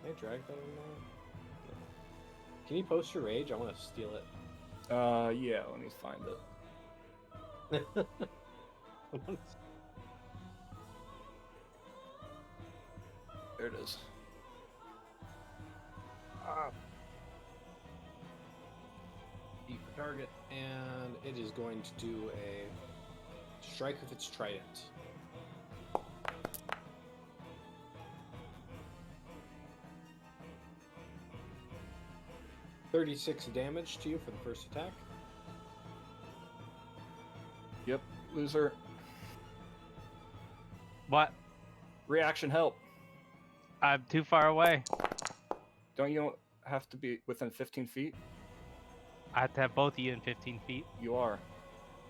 Can I drag that in there? Can you post your rage? I want to steal it. Yeah, let me find it. There it is. Eat for target, and it is going to do a strike with its trident. $36 damage to you for the first attack. Yep, loser. What? Reaction help. I'm too far away. Don't you have to be within 15 feet? I have to have both of you in 15 feet. You are.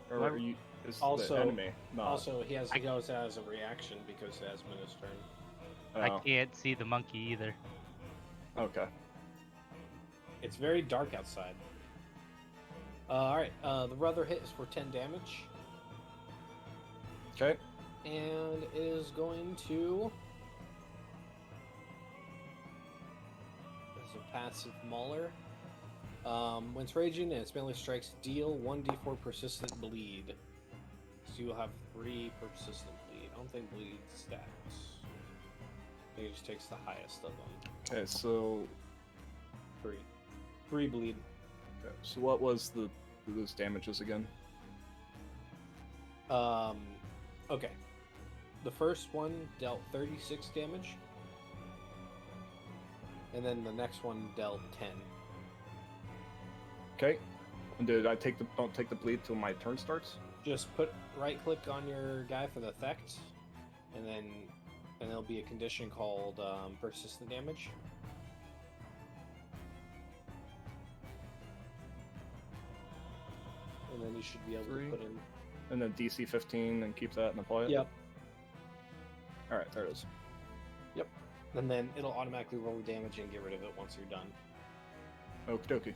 Or Why- are you? Is Also- the enemy not? Also, he goes as a reaction because it has been his turn. Oh, I can't see the monkey either. okay. It's very dark outside. Alright, the rudder hit is for 10 damage. Okay. And it is going to... This is a passive mauler. When it's raging and its melee strikes, deal 1d4 persistent bleed. So you'll have 3 persistent bleed. I don't think bleed stacks. I think it just takes the highest of them. Okay, so 3. 3 bleed. okay, so what was those damages again? Okay. The first one dealt 36 damage. And then the next one dealt 10. Okay. And did I don't take the bleed till my turn starts? Just put right click on your guy for the effect, and then there'll be a condition called persistent damage. And then you should be able 3. to put in. And then DC 15 and keep that and apply it? Yep. Alright, there it is. And then it'll automatically roll the damage and get rid of it once you're done. Okie dokie.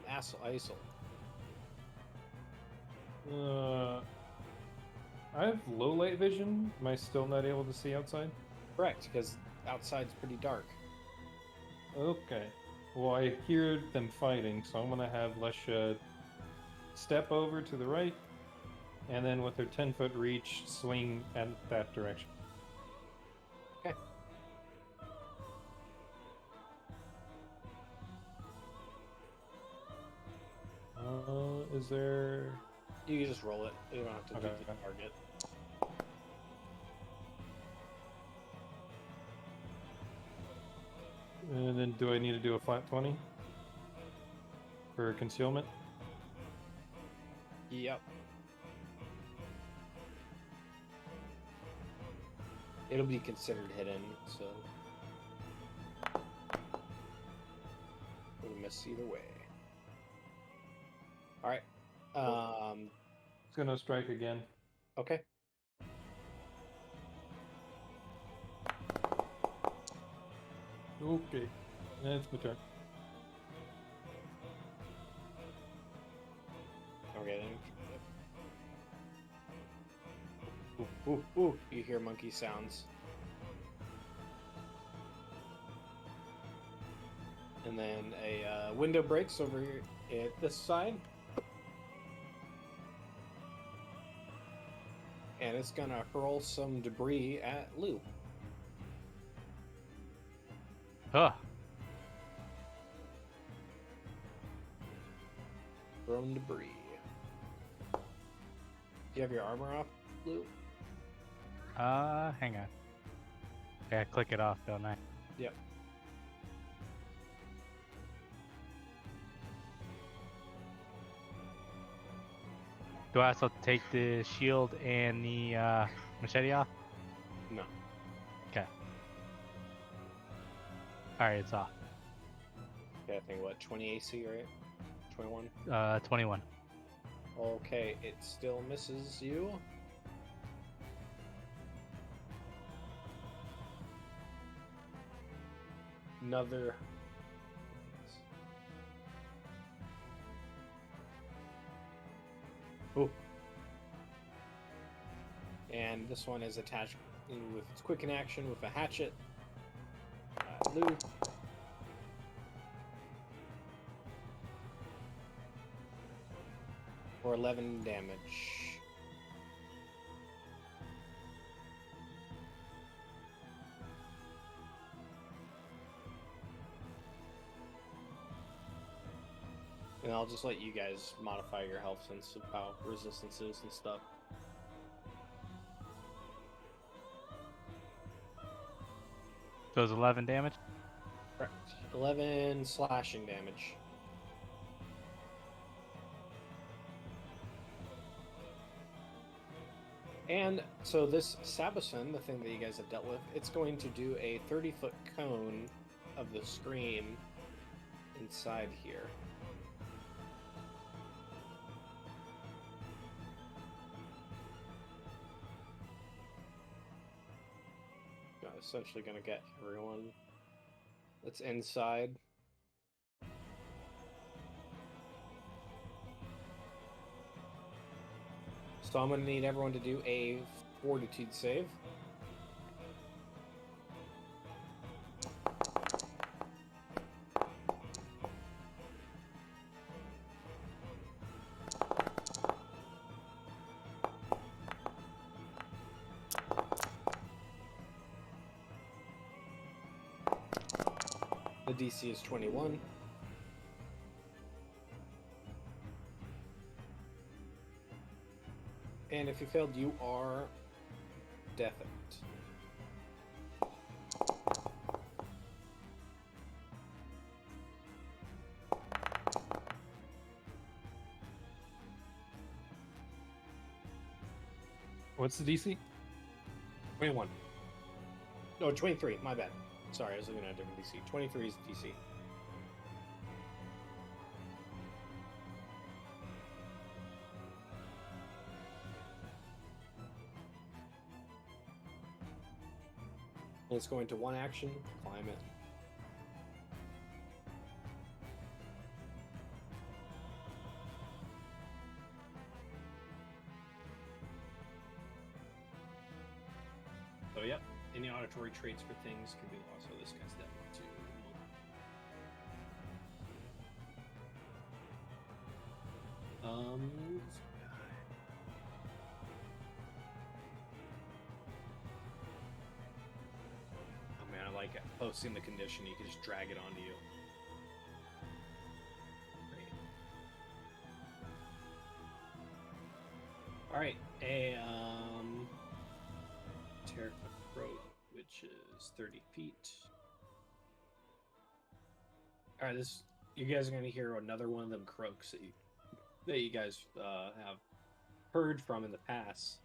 ISIL. I have low light vision. Am I still not able to see outside? Correct, because outside's pretty dark. Okay. Well, I hear them fighting, so I'm gonna have Lesha step over to the right, and then with her 10-foot reach, swing at that direction. Okay. Is there? You can just roll it. You don't have to Okay, do the okay. target. And then do I need to do a flat 20 for concealment? Yep. It'll be considered hidden, so would miss either way. All right. It's gonna strike again. Okay. Okay, that's my turn. Okay then. Ooh, ooh, ooh. You hear monkey sounds. And then a window breaks over here at this side. And it's gonna hurl some debris at Lou. Huh. Thrown debris. Do you have your armor off, Lou? Hang on. Yeah, click it off, don't I? Yep. Do I also take the shield and the machete off? No. Okay. Alright, it's off. Yeah, I think what, 20 AC, right? 21? 21. Okay, it still misses you. Another. Oh. And this one is attached with its quick in action with a hatchet. Lou. For 11 damage. And I'll just let you guys modify your health sense of how resistance is and stuff. So it's 11 damage. Correct. 11 slashing damage. And so this Sabason, the thing that you guys have dealt with, it's going to do a 30-foot cone of the screen inside here. Essentially going to get everyone that's inside. So I'm going to need everyone to do a fortitude save. The DC is 21. And if you failed, you are deafened. What's the DC? 21. No, 23. My bad. Sorry, I was looking at a different DC. 23 is DC. And it's going to one action, climb it. So, yep. Any auditory traits for things can be lost. So this guy's dead too. Oh man, I like it. Posting the condition, you can just drag it onto you. Great. All right, a Terrific Road, which is 30 feet. All right, you guys are gonna hear another one of them croaks that you guys have heard from in the past.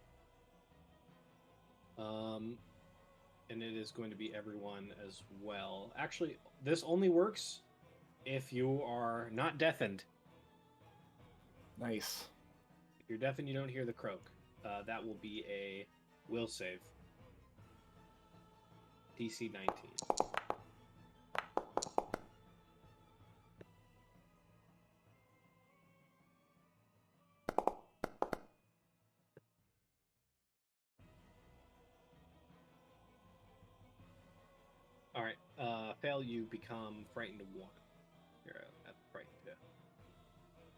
And it is going to be everyone as well. Actually, this only works if you are not deafened. Nice. If you're deafened, you don't hear the croak. That will be a will save. DC 19. All right. Fail, you become frightened 1. You're at frightened 2. I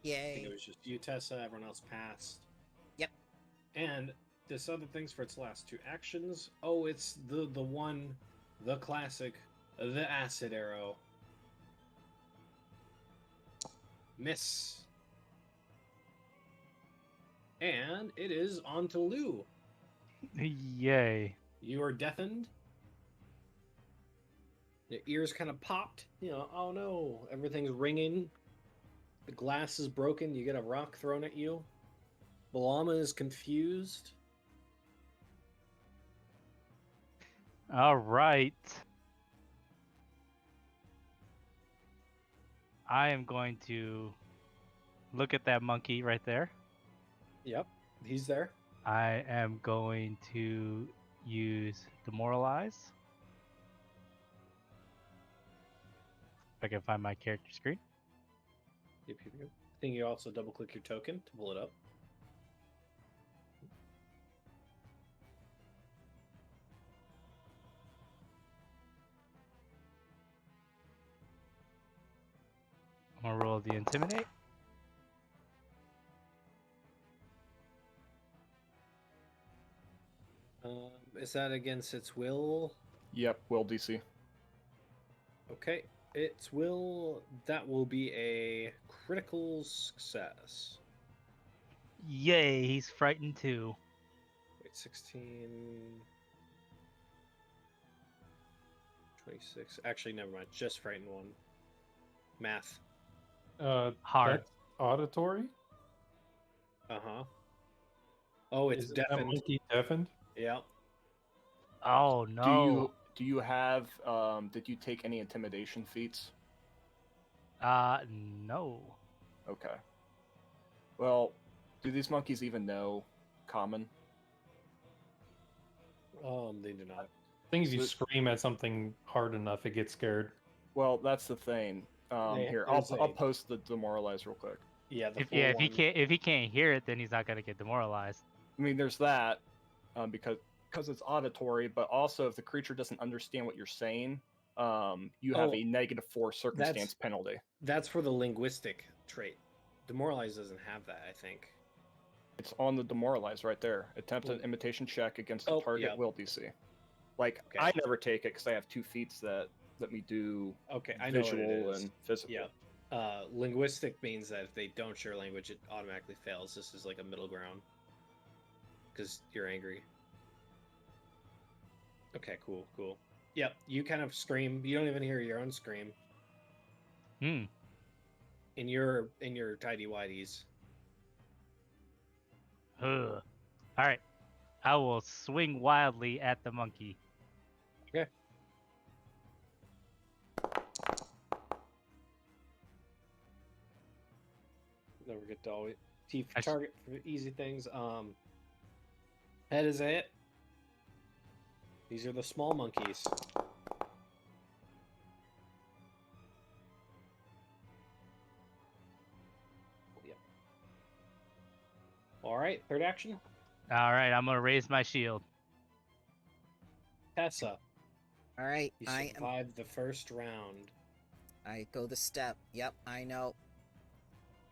think it Yay. was just you, Tessa. Everyone else passed. Yep. And this other thing's for its last 2 actions. Oh, it's the one, the classic, the acid arrow. Miss. And it is on to Lou. Yay. You are deafened. Your ears kind of popped. You know, oh no, everything's ringing. The glass is broken. You get a rock thrown at you. Balama is confused. All right. I am going to look at that monkey right there. Yep, he's there. I am going to use Demoralize. If I can find my character screen. Yep. I think you also double click your token to pull it up. gonna roll the intimidate. Is that against its will? Yep, will DC. Okay, its will. That will be a critical success. Yay, he's frightened too. Wait, 16. 26. Actually, never mind. Just frightened one. Math. Hard. That's auditory. Uh-huh. Oh, it's Is that deafened. monkey deafened? Yeah. Oh no. Do you have did you take any intimidation feats? No. Okay. Well, do these monkeys even know common? They do not. I think if you So- scream at something hard enough, it gets scared. Well, that's the thing. Here, I'll post the demoralize real quick. Yeah, the If full if he one. can't hear it, then he's not gonna get demoralized. I mean, there's that, because it's auditory, but also if the creature doesn't understand what you're saying, you have Oh, a -4 circumstance penalty. That's for the linguistic trait. Demoralize doesn't have that, I think. It's on the demoralize right there. Attempt an imitation check against the Oh, target yeah. will DC. Like Okay. I never take it because I have 2 feats that let me do Okay, I know what visual it is. and physical. Yeah. Linguistic means that if they don't share language, it automatically fails. This is like a middle ground. Because you're angry. Okay, cool. Yep, you kind of scream. You don't even hear your own scream. Hmm. In your tidy whities. Ugh. All right. I will swing wildly at the monkey. Don't forget to always T I s- target for easy things. Head is it. These are the small monkeys. Yep. All right, third action. All right, I'm gonna raise my shield. Tessa, All right, you I am. survived the first round. I go the step. Yep, I know.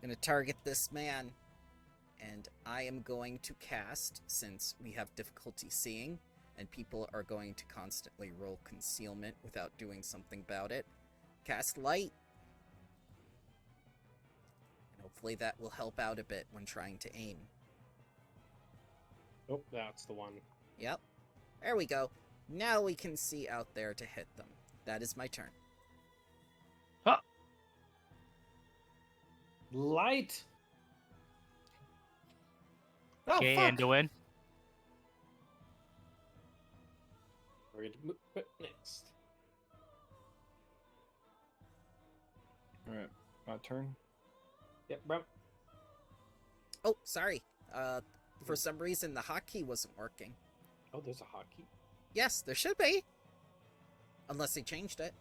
Gonna target this man, and I am going to cast, since we have difficulty seeing, and people are going to constantly roll concealment without doing something about it. Cast light. And hopefully that will help out a bit when trying to aim. Oh, that's the one. Yep. There we go. Now we can see out there to hit them. That is my turn. Light. Oh, Okay, fuck. Anduin. We're gonna move next. All right, my turn. Yep, bro. Oh, sorry. For some reason the hotkey wasn't working. Oh, there's a hotkey. Yes, there should be. Unless they changed it.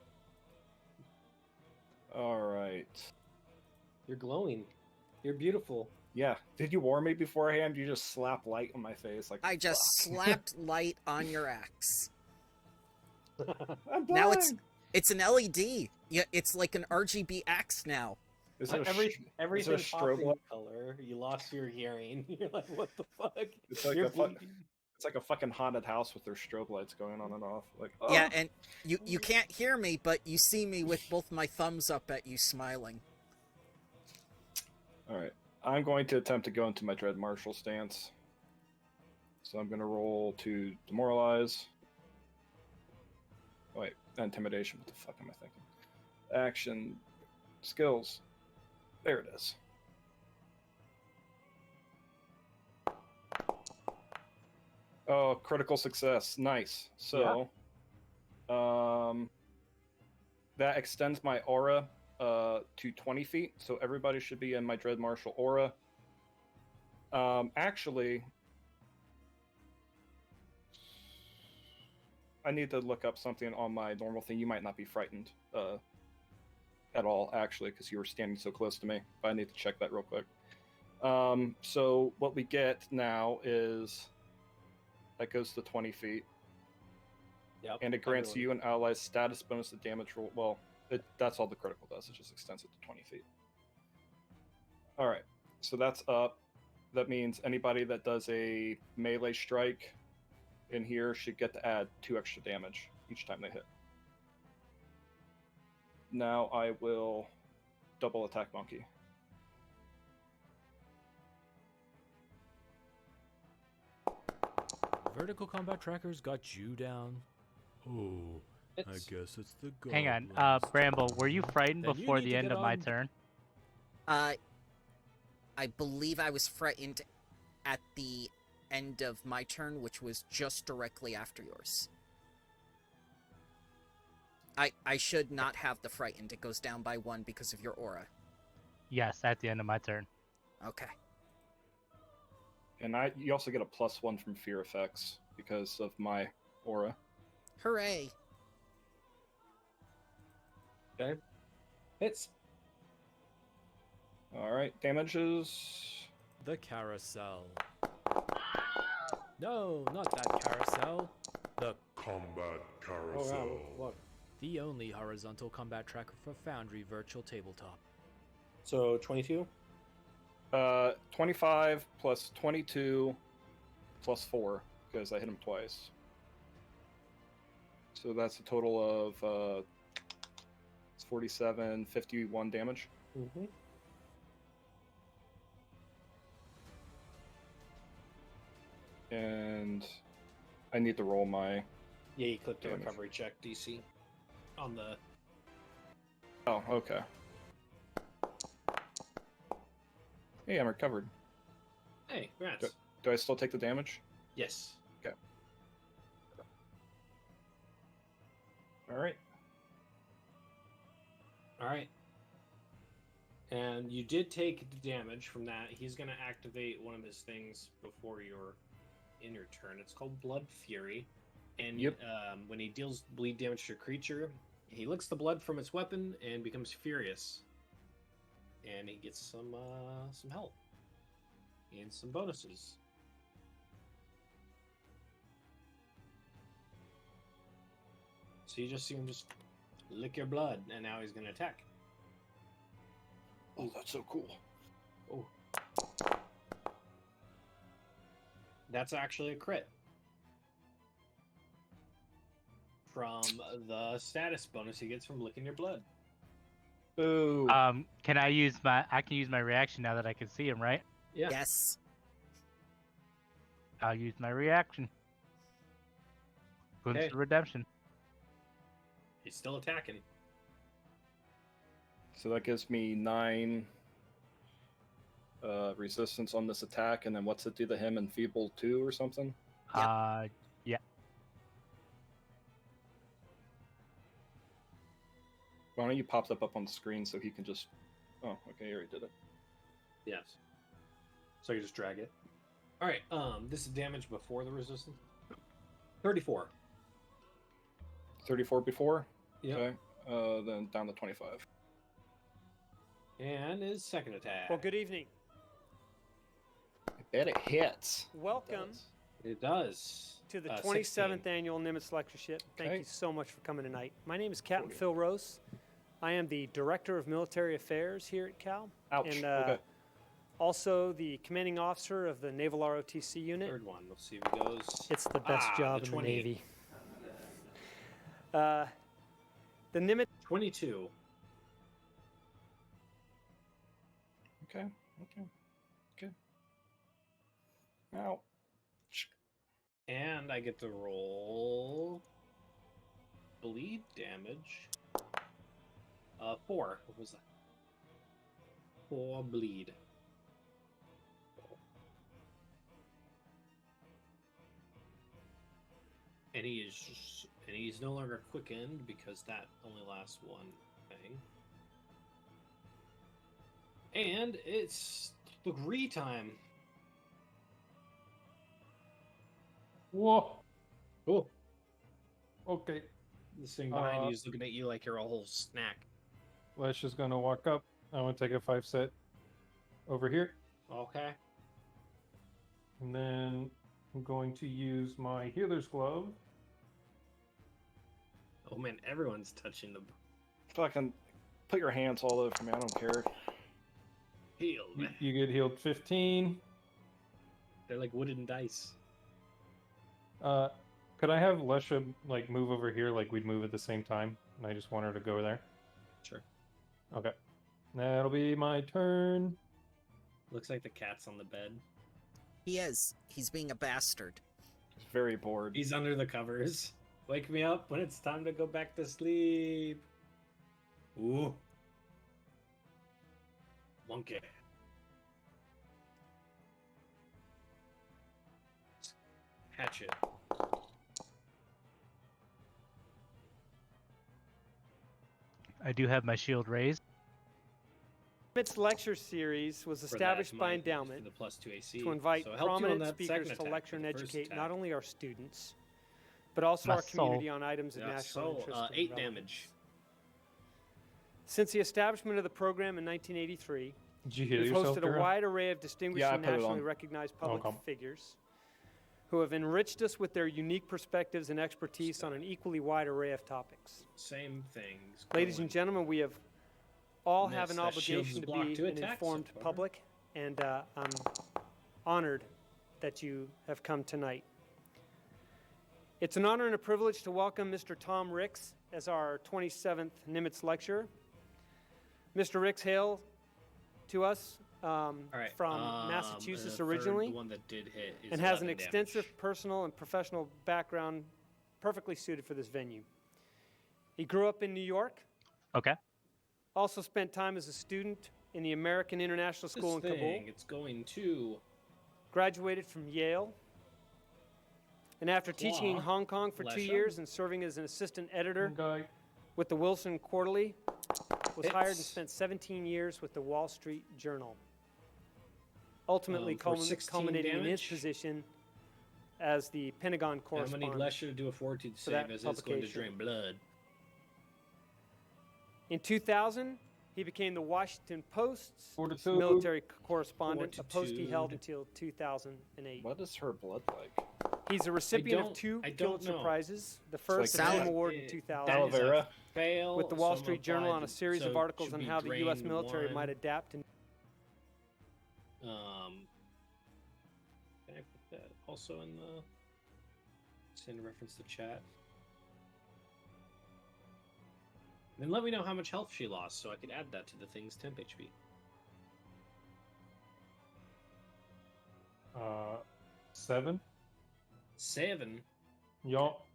All right. You're glowing. You're beautiful. Yeah. Did you warn me beforehand? You just slap light on my face like I just fuck. slapped light on your axe. I'm Now blind! it's an LED. Yeah, it's like an RGB axe now. Is it a Everything is it a popped strobe in light? color. You lost your hearing. You're like, what the fuck? It's like You're a fuck- bleeding. It's like a fucking haunted house with their strobe lights going on and off. Like, oh. Yeah, and you can't hear me, but you see me with both my thumbs up at you smiling. All right. I'm going to attempt to go into my dread martial stance. So I'm going to roll to demoralize. Wait, intimidation. What the fuck am I thinking? Action, skills. There it is. Oh, critical success. Nice. So, that extends my aura to 20 feet. So everybody should be in my dread martial aura. Actually, I need to look up something on my normal thing. You might not be frightened at all, actually, because you were standing so close to me. But I need to check that real quick. So what we get now is that goes to 20 feet, Yep. and it grants everyone. you an ally's status bonus to damage roll. Well, that's all the critical does. It just extends it to 20 feet. All right, so that's up. That means anybody that does a melee strike in here should get to add 2 extra damage each time they hit. Now I will double attack Monkey. Vertical combat trackers got you down. Oh, I It's guess it's the goblins. Hang on, Bramble, were you frightened Then you before need the to end get of my on- turn? I believe I was frightened at the end of my turn, which was just directly after yours. I should not have the frightened. It goes down by 1 because of your aura. Yes, at the end of my turn. Okay. And you also get a +1 from fear effects because of my aura. Hooray! okay. Hits. All right, damages. The carousel. No, not that carousel. The Combat Oh carousel. wow! What? the only horizontal combat tracker for Foundry Virtual Tabletop. So 22. 25 plus 22 plus 4 because I hit him twice. So that's a total of 47, 51 damage. Mm-hmm. And I need to roll my. Yeah, you click the Damage. recovery check DC on the. Oh, okay. Hey, I'm recovered. Hey, congrats. Do I still take the damage? Yes. All right. All right. And you did take the damage from that. He's going to activate one of his things before your in your turn. It's called Blood Fury. And Yep. when he deals bleed damage to a creature, he licks the blood from its weapon and becomes furious. And he gets some health and some bonuses. So you just see him just lick your blood, and now he's going to attack. Oh, that's so cool. Oh. That's actually a crit. From the status bonus he gets from licking your blood. Ooh. Can I use I can use my reaction now that I can see him, right? Yeah. Yes. I'll use my reaction. Boons Okay. to redemption. He's still attacking. So that gives me 9 resistance on this attack, and then what's it do to him? Enfeebled 2 or something? Yeah. Why don't you pop that up on the screen so he can just... Oh, okay, he already did it. Yes. So you just drag it. Alright, this is damage before the resistance. 34. 34 before? Yep. Okay, then down to 25. And his second attack. Well, good evening. I bet it hits. Welcome It does. to the 16. 27th annual Nimitz Lectureship. Thank Okay. you so much for coming tonight. My name is Captain Phil Rose. I am the Director of Military Affairs here at Cal. Ouch. And Okay. also the Commanding Officer of the Naval ROTC unit. Third one. Let's see if he goes. It's the best job the in the 20. Navy. The Nimitz 22. Okay. Ow. And I get to roll bleed damage. 4. What was that? 4 bleed. And he's no longer quickened because that only lasts one thing. And it's degree time. Whoa. Oh, Okay. this thing behind Uh, you is looking at you like you're a whole snack. Lesh is gonna walk up. I want to take a 5 set over here. Okay. And then I'm going to use my healer's glove. Oh man, everyone's touching the. Fucking put your hands all over me. I don't care. Heal. You get healed 15. They're like wooden dice. Could I have Lesha like move over here like we'd move at the same time? And I just want her to go there. Sure. Okay. That'll be my turn. Looks like the cat's on the bed. He is. He's being a bastard. He's very bored. He's under the covers. Wake me up when it's time to go back to sleep. Ooh. Monkey. Hatchet. I do have my shield raised. Its lecture series was For that, established by mine is for endowment the plus 2 AC. to invite So it helped you on prominent that speakers second to attack lecture for and the first educate attack. not only our students, but also My our community on items of Yeah, national so, interest. and 8 relevance. damage. Since the establishment of the program in 1983, Did you heal we've yourself, hosted a Dura? wide array of distinguished Yeah, I and put it nationally on. recognized public Okay. figures who have enriched us with their unique perspectives and expertise on an equally wide array of topics. Same things. Ladies and going. gentlemen, we have all Miss, have an that shield obligation is to blocked be to an attack so informed far. public, and I'm honored that you have come tonight. It's an honor and a privilege to welcome Mr. Tom Ricks as our 27th Nimitz lecturer. Mr. Ricks hails to us All right, from Massachusetts the originally, third one that did hit is and has an 11 damage. extensive personal and professional background perfectly suited for this venue. He grew up in New York, Okay. also spent time as a student in the American International School in This Kabul, thing, it's going to graduated from Yale, and after teaching in Claw, Hong Kong for 2 Lesha. years and serving as an assistant editor Okay. with the Wilson Quarterly, was hired and Hits. spent 17 years with the Wall Street Journal, ultimately For 16 culminating in his damage. position as the Pentagon I'm gonna need correspondent. Lesher to do a fortitude for that save as it's going to publication. drain blood. In 2000, he became the Washington Post's Fortitude. military correspondent, a post he held Fortitude. until 2008. What is her blood like? He's a recipient of don't- 2 I don't Pulitzer know. Prizes, the first like the Fame salad. Award in That 2000, Aloe is a vera? fail, with the Wall so I'm Street Journal on a applied, series of so articles should on be how the U.S. drained military one. might adapt and Can I put that also in the send reference to chat? Then let me know how much health she lost so I could add that to the thing's temp HP. 7. 7. Yup.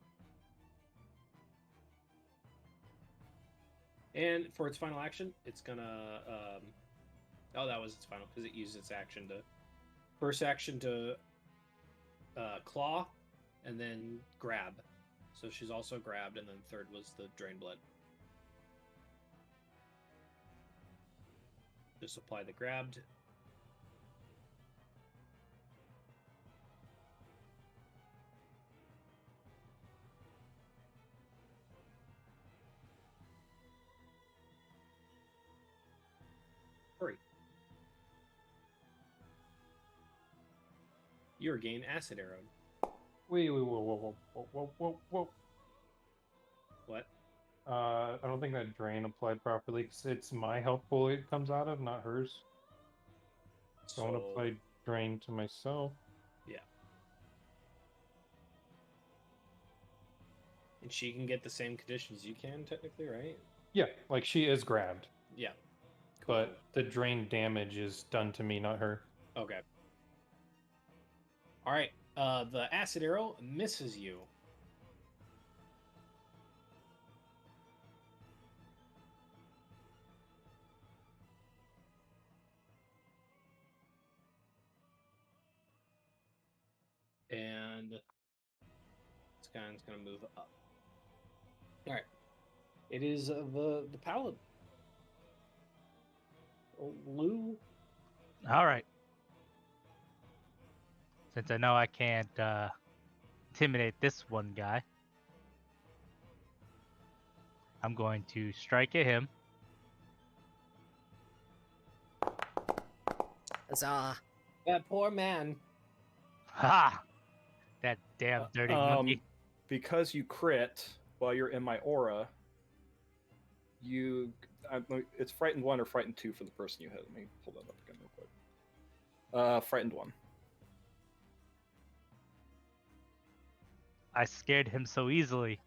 And for its final action, it's gonna. Oh, that was its final because it used its action to. First action to claw, and then grab. So she's also grabbed, and then third was the drain blood. Just apply the grabbed. Hurry. You regain acid arrow. Wait, whoa. What? I don't think that drain applied properly because it's my health pool it comes out of, not hers. So I want to apply drain to myself. Yeah. And she can get the same conditions you can, technically, right? Yeah, like she is grabbed, Yeah. but the drain damage is done to me, not her. Okay. All right. The acid arrow misses you. And this guy's gonna move up. All right. It is the paladin. Lou. All right. Since I know I can't intimidate this one guy, I'm going to strike at him. Huzzah. That poor man. Ha! That damn dirty monkey. Because you crit while you're in my aura, It's frightened 1 or frightened 2 for the person you hit. Let me pull that up again real quick. Frightened 1. I scared him so easily.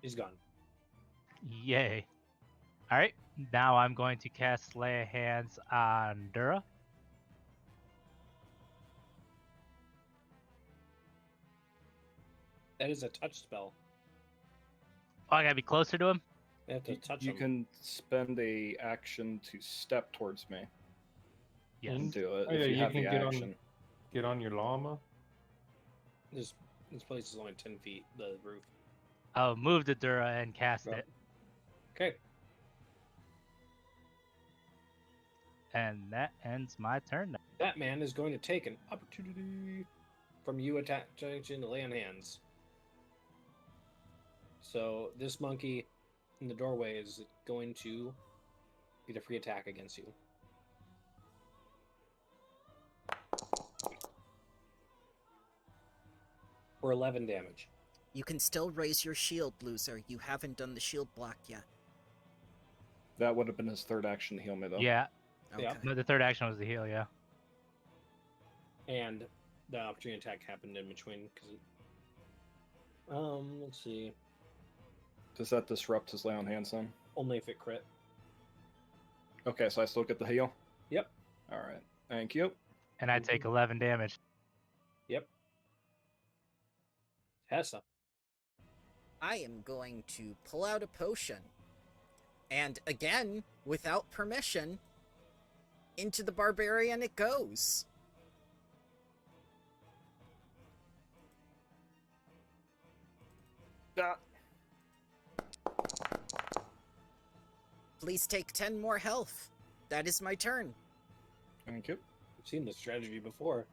He's gone. Yay. Alright, now I'm going to cast Lay of Hands on Dura. That is a touch spell. Oh, I gotta be closer to him? You have to touch You him. can spend a action to step towards me Yes. and do it Oh, yeah, if you you have can the get action. Get on your llama. This place is only 10 feet, the roof. I'll move the Dura and cast Yep. it. Okay. And that ends my turn. That man is going to take an opportunity from you attaching the lay on hands. So this monkey in the doorway is going to get a free attack against you. For 11 damage. You can still raise your shield, loser. You haven't done the shield block yet. That would have been his third action to heal me, though. Yeah. Okay. Yep. No, the third action was the heal, yeah. And the opportunity attack happened in between. Let's see. Does that disrupt his lay on hands then? Only if it crit. Okay, so I still get the heal? Yep. Alright. Thank you. And I take 11 damage. Yep. Tessa. I am going to pull out a potion. And again, without permission, into the barbarian it goes. Ah. Please take 10 more health. That is my turn. Thank you. We've seen this strategy before.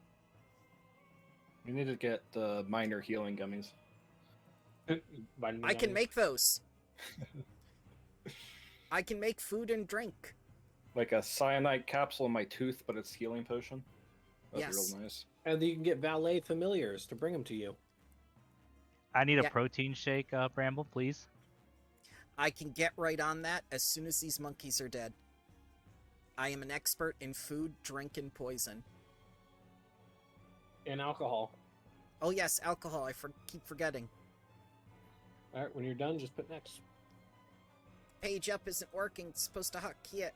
You need to get the minor healing gummies. I can make those. I can make food and drink. Like a cyanide capsule in my tooth, but it's healing potion. That'd be Yes. real nice. And you can get valet familiars to bring them to you. I need Yeah. a protein shake, Bramble, please. I can get right on that as soon as these monkeys are dead. I am an expert in food, drink, and poison. And alcohol. Oh yes, alcohol. I keep forgetting. Alright, when you're done, just put next. Page up isn't working. It's supposed to hotkey it.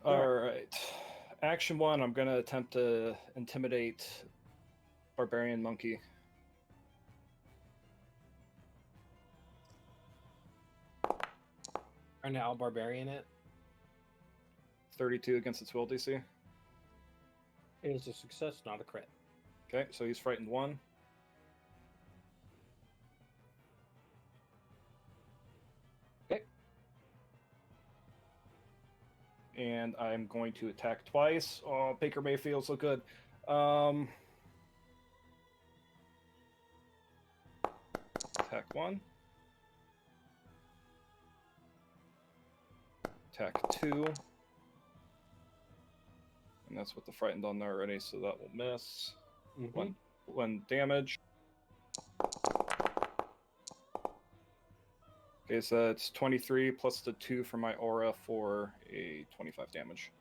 Alright. Action 1, I'm gonna attempt to intimidate Barbarian Monkey. Are now barbarian it. 32 against its will DC. It is a success, not a crit. Okay, so he's frightened 1. Okay. And I'm going to attack twice. Oh, Baker Mayfield, so good. Attack 1. Attack 2. And that's with the frightened on there already, so that will miss. Mhm. One damage. Okay, so it's 23 plus the 2 for my aura for a 25 damage.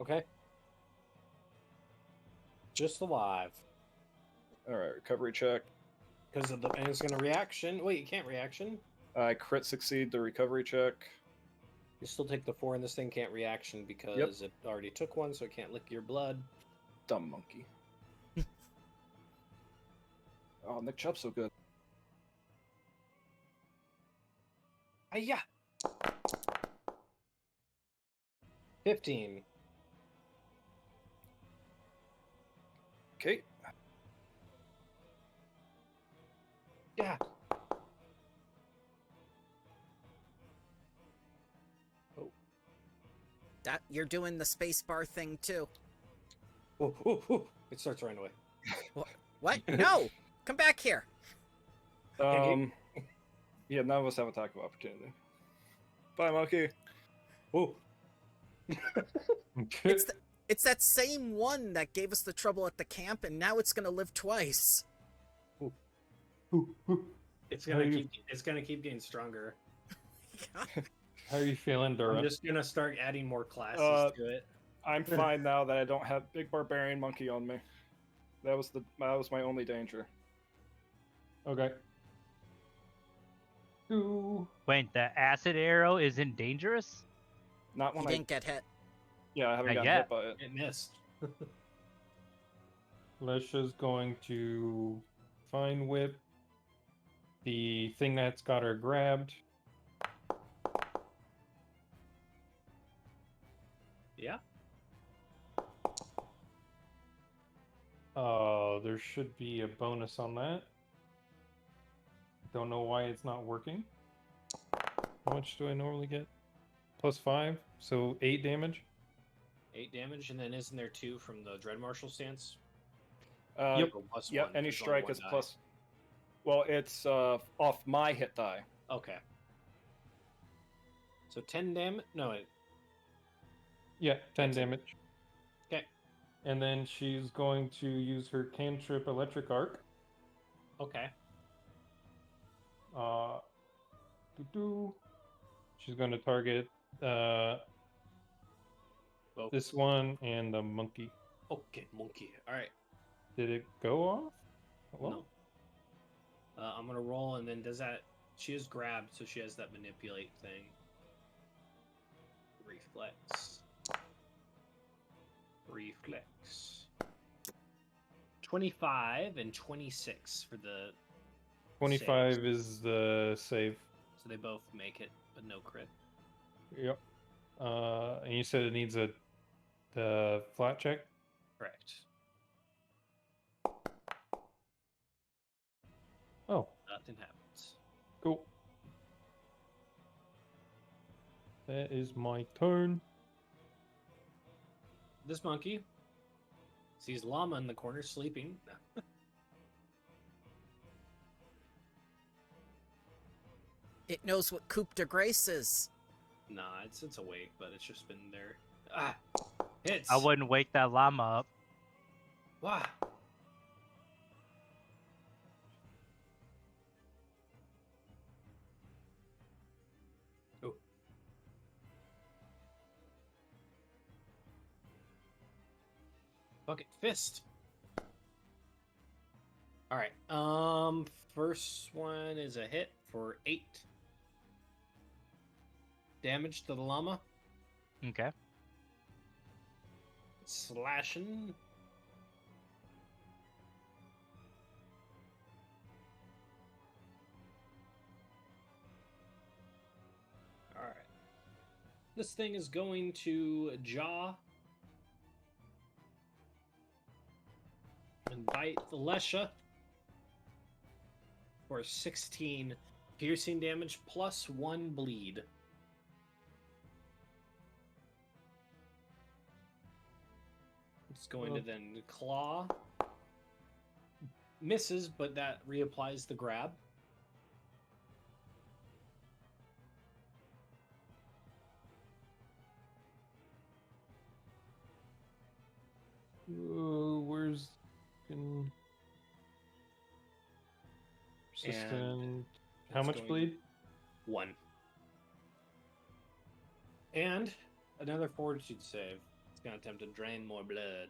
Okay. Just alive. Alright, recovery check. Because of the and it's gonna reaction. Wait, you can't reaction. I crit succeed the recovery check. You still take the 4 and this thing can't reaction because it already took one, so it can't lick your blood. Dumb monkey. Oh, Nick Chubb's so good. Hiya! 15. Okay. Yeah. That you're doing the spacebar thing too. Ooh, ooh, ooh. It starts running away. What? No! Come back here! Yeah, none of us have attack of opportunity. Bye, monkey. Oh, It's that same one that gave us the trouble at the camp, and now it's gonna live twice. it's How gonna you- keep getting stronger. How are you feeling, Dura? I'm just gonna start adding more classes to it. I'm fine now that I don't have big barbarian monkey on me. That was my only danger. Okay. 2. Wait, the acid arrow isn't dangerous? Not He when I didn't get hit. yeah, I haven't Not gotten yet. hit by it. It missed. Lesha's going to Fine Whip the thing that's got her grabbed. Yeah. There should be a bonus on that. Don't know why it's not working. How much do I normally get? +5, so 8 damage. 8 damage, and then isn't there 2 from the Dread Marshal stance? Yep. Or plus Yeah, 1, any there's only strike one is die. plus. Well, it's off my hit die. Okay. So 10 damage. No, wait. Yeah, 10 That's it. damage. Okay. And then she's going to use her cantrip Electric Arc. Okay. She's going to target Both. this one and the monkey. Okay, monkey. All right. Did it go off? Well, No. I'm gonna roll, and then does that? She is grabbed, so she has that manipulate thing. Reflex. 25 and 26 for the. 25 saves. is the save. So they both make it, but no crit. Yep. And you said it needs the flat check? Correct. Oh, Nothing happens. cool. That is my turn. This monkey sees llama in the corner sleeping. It knows what Coupe de Grace is. Nah, it's awake, but it's just been there. Ah, hits. I wouldn't wake that llama up. Wow. Oh. Bucket fist. All right. First one is a hit for 8 damage to the llama. Okay. Slashing. All right. This thing is going to jaw and bite the Lesha for 16 piercing damage plus 1 bleed. It's going to then claw. Misses, but that reapplies the grab. Where's persistent? How it's much going- bleed? 1. And another fortitude save. It's going to attempt to drain more blood.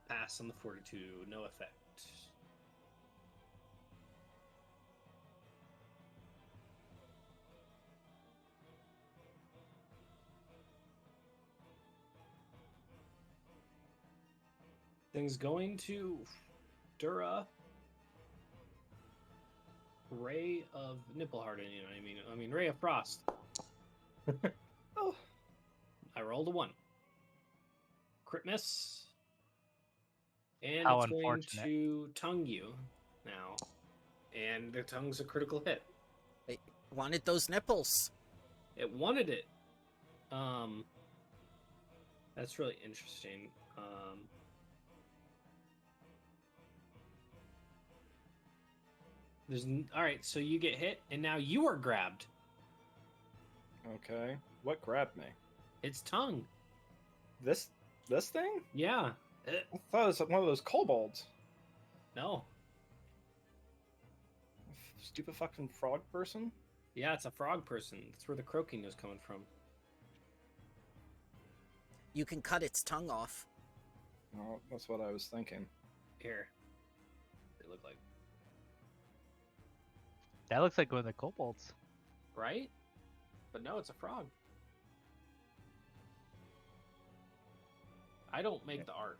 Pass on the fortitude, no effect. Thing's going to Dura. Ray of nipple hardening. I mean Ray of Frost. Oh, I rolled a 1. Crit miss. And How it's going unfortunate. to tongue you now. And the tongue's a critical hit. wanted those nipples. It wanted it. That's really interesting. All right, so you get hit, and now you are grabbed. Okay. What grabbed me? Its tongue. This thing? Yeah. I thought it was one of those kobolds. No. Stupid fucking frog person. Yeah, it's a frog person. That's where the croaking is coming from. You can cut its tongue off. Oh, that's what I was thinking. Here. They look like. That looks like one of the kobolds. Right? But no, it's a frog. I don't make the art.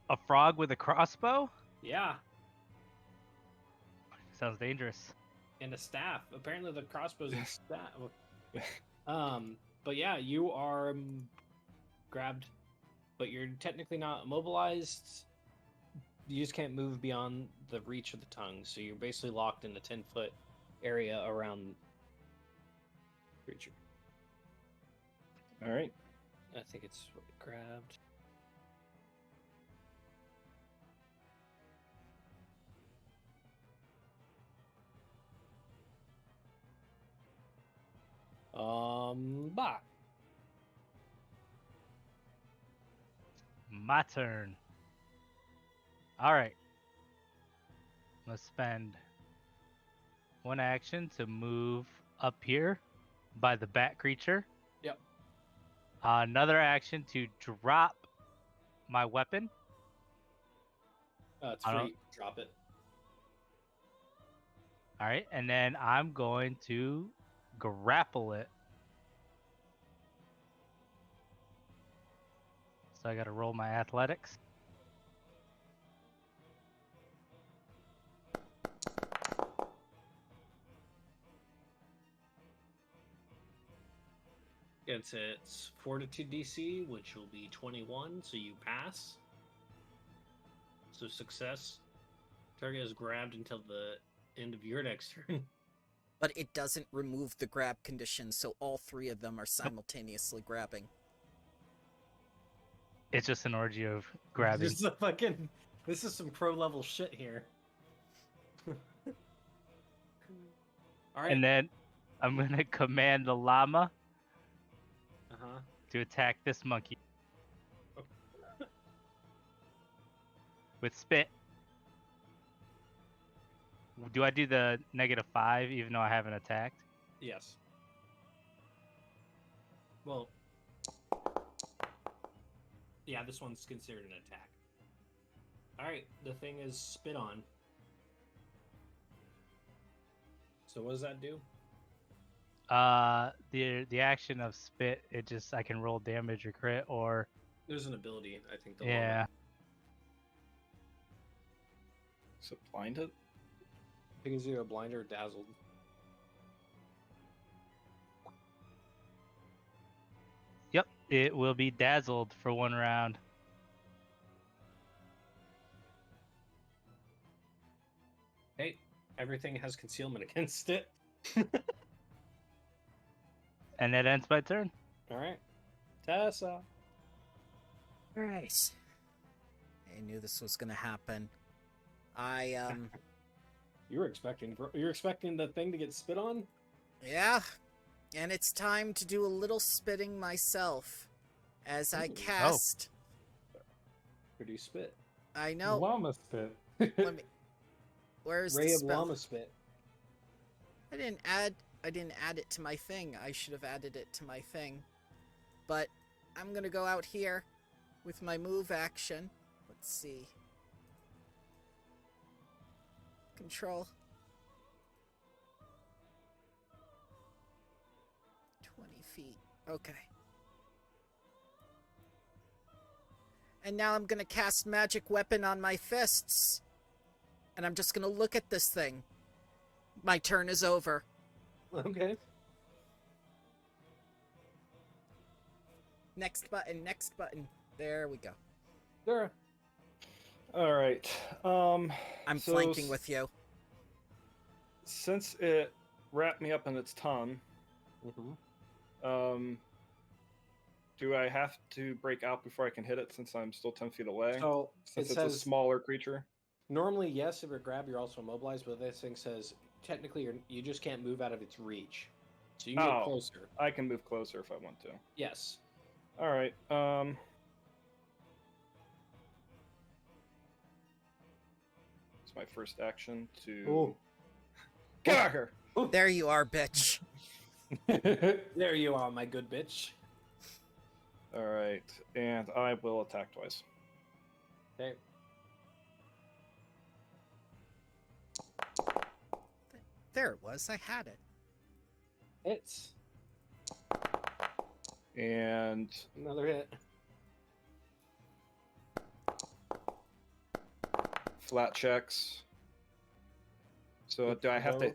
A frog with a crossbow? Yeah. Sounds dangerous. And a staff. Apparently the crossbow's a staff. But yeah, you are grabbed, but you're technically not immobilized. You just can't move beyond the reach of the tongue, so you're basically locked in a 10-foot area around the creature. All right. I think it's what it grabbed. Bah. My turn. Alright. Let's spend one action to move up here by the bat creature. Yep. Another action to drop my weapon. It's I don't- free. Drop it. Alright, and then I'm going to grapple it. So I gotta roll my athletics. It's its fortitude DC, which will be 21, so you pass. So success. Target is grabbed until the end of your next turn. But it doesn't remove the grab condition, so all three of them are simultaneously grabbing. It's just an orgy of grabbing. This is a fucking. This is some pro level shit here. All right. And then I'm gonna command the llama Uh-huh. to attack this monkey with spit. Do I do the -5 even though I haven't attacked? Yes. Well. Yeah, this one's considered an attack. Alright, the thing is spit on. So what does that do? The action of spit, it just I can roll damage or crit or There's an ability, I think. yeah. Is it blinded? I think it's either blind or dazzled. Yep, it will be dazzled for one round. Hey, everything has concealment against it. And that ends my turn. Alright. Tessa. Alright. I knew this was gonna happen. You're expecting the thing to get spit on? Yeah. And it's time to do a little spitting myself. As I Ooh. cast... Or do you spit? I know. Llama spit. Let me... Where's Ray the of spell? llama spit. I didn't add it to my thing. I should have added it to my thing. But I'm gonna go out here with my move action. Let's see. Control. 20 feet. Okay. And now I'm gonna cast Magic Weapon on my fists. And I'm just gonna look at this thing. My turn is over. Okay. Next button, next button. There we go. There. All right. I'm so flanking with you. Since it wrap me up in its tongue. Mm-hmm. Do I have to break out before I can hit it since I'm still 10 feet away? So Since it it's a says smaller creature? normally yes, if you're grab, you're also immobilized, but this thing says technically you just can't move out of its reach, so you can get Oh. closer. I can move closer if I want to. Yes. All right. It's my first action to Ooh. get out here. There you are, bitch. There you are, my good bitch. All right, and I will attack twice. Okay. There it was. I had it. Hits. And Another hit. flat checks. So do I have to? Both.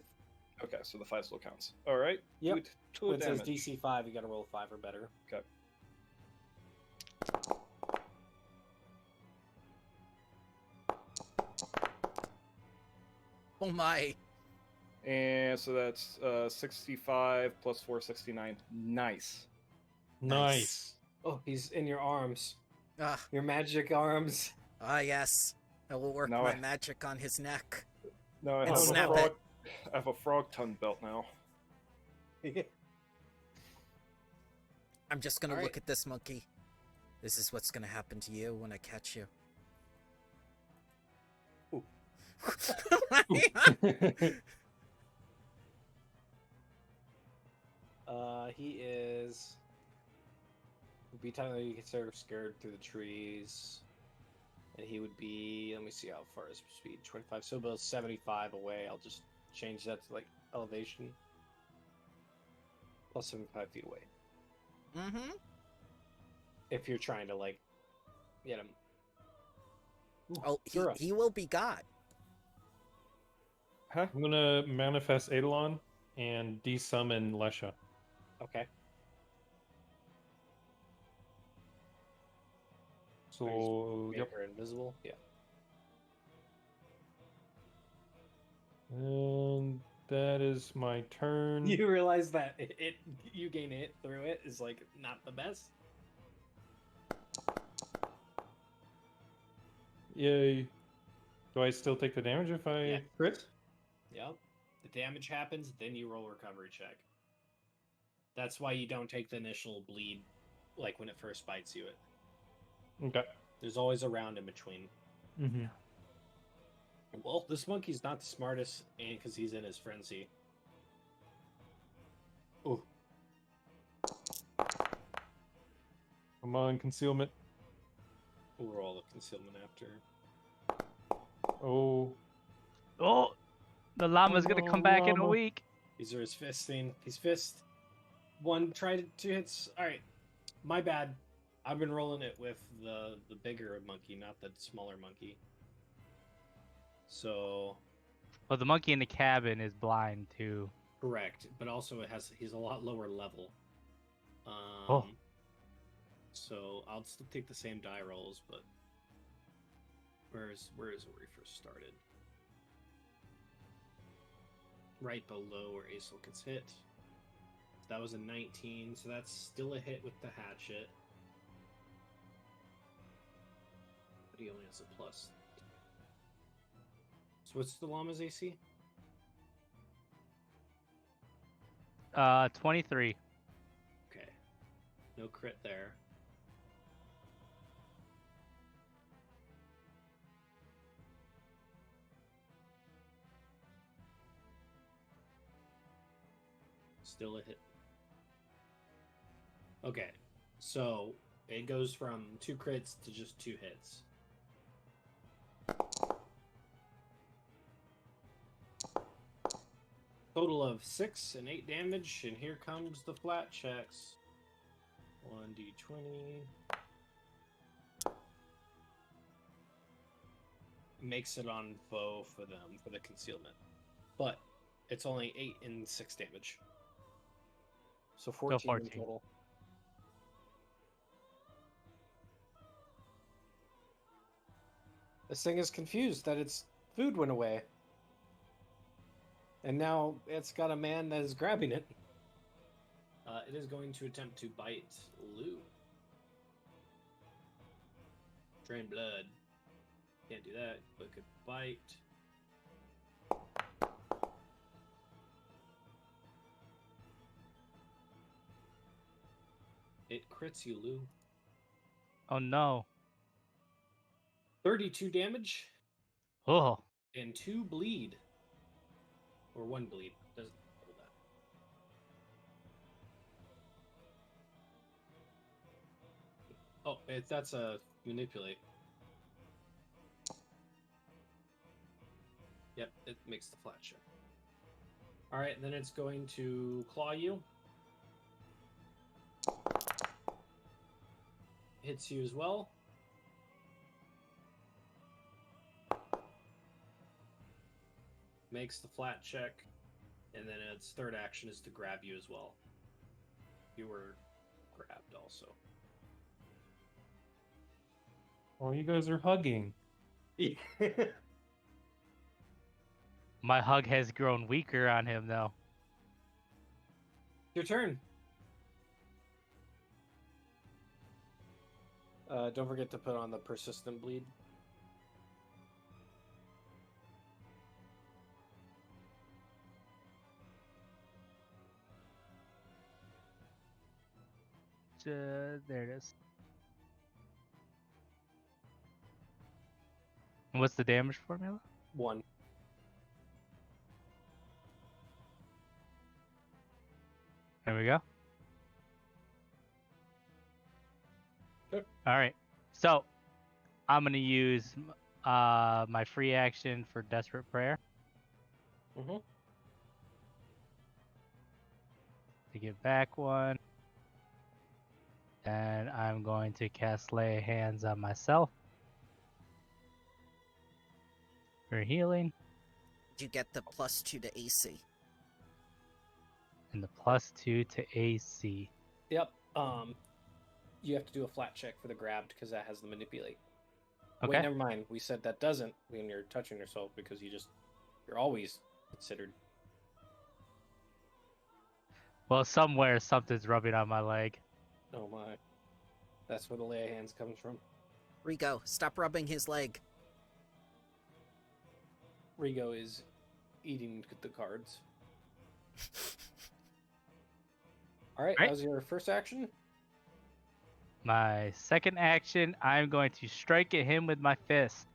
Okay, so the 5 still counts. All right. Yep. Two When it says damage. DC 5, you gotta roll 5 or better. Okay. Oh my. And so that's 65 plus 4, 69. Nice. Nice. Oh, he's in your arms. Ah, Your magic arms. yes. I will work Now my I- magic on his neck. No, I And have a snap frog. it. I have a frog tongue belt now. I'm just gonna Alright. look at this monkey. This is what's gonna happen to you when I catch you. Ooh. He is. Would be time that you get sort of scared through the trees. And he would be. Let me see how far his speed. 25. So about 75 away. I'll just change that to like elevation. Plus 75 feet away. Mm-hmm. If you're trying to like get him. Ooh, Oh, Jura. he will be God. Huh? I'm gonna manifest Eidolon and desummon Lesha. Okay. So, Make yep. her invisible. Yeah. And that is my turn. You realize that you gain a hit through it is like not the best. Yay. Do I still take the damage if I Yeah. crit? Yep. The damage happens, then you roll a recovery check. That's why you don't take the initial bleed, like when it first bites you. Okay. There's always a round in between. Mm-hmm. Well, this monkey's not the smartest, and because he's in his frenzy. Ooh. Come on, concealment. We'll roll the concealment after. Oh. Oh, the llama's gonna come back in a Llama. week. These are his fisting. His fist. One tried 2 hits. Alright. My bad. I've been rolling it with the bigger monkey, not the smaller monkey. So Well, the monkey in the cabin is blind too. correct, but also he's a lot lower level. Oh. So I'll still take the same die rolls, but where is it where we first started? Right below where Aesol gets hit. That was a 19, so that's still a hit with the hatchet. But he only has a plus. So what's the llama's AC? 23. Okay. No crit there. Still a hit. Okay. So it goes from 2 crits to just 2 hits. Total of 6 and 8 damage, and here comes the flat checks. 1d20. Makes it on foe for them for the concealment, but it's only 8 and 6 damage. So 14, in 14. total. This thing is confused that its food went away. And now it's got a man that is grabbing it. It is going to attempt to bite Lou. Drain blood. Can't do that, but could bite. It crits you, Lou. Oh no. 32 damage Oh. and 2 bleed. Or 1 bleed. Doesn't hold that. Oh, that's a manipulate. Yep, it makes the flat check. Alright, then it's going to claw you. Hits you as well. Makes the flat check. And then its third action is to grab you as well. You were grabbed also. Oh, you guys are hugging. My hug has grown weaker on him though. Your turn. Don't forget to put on the persistent bleed. There it is. And what's the damage formula? 1. There we go. Yep. All right. So I'm gonna use my free action for Desperate Prayer Mm-hmm. to get back 1. And I'm going to cast Lay Hands on myself for healing. You get the +2 to AC. And the +2 to AC. Yep. You have to do a flat check for the grabbed because that has the manipulate. Okay. Wait, never mind. We said that doesn't when you're touching yourself because you're always considered. Well, somewhere something's rubbing on my leg. Oh my. That's where the lay of hands comes from. Rigo, stop rubbing his leg. Rigo is eating the cards. Alright, Right. that was your first action? My second action, I'm going to strike at him with my fist.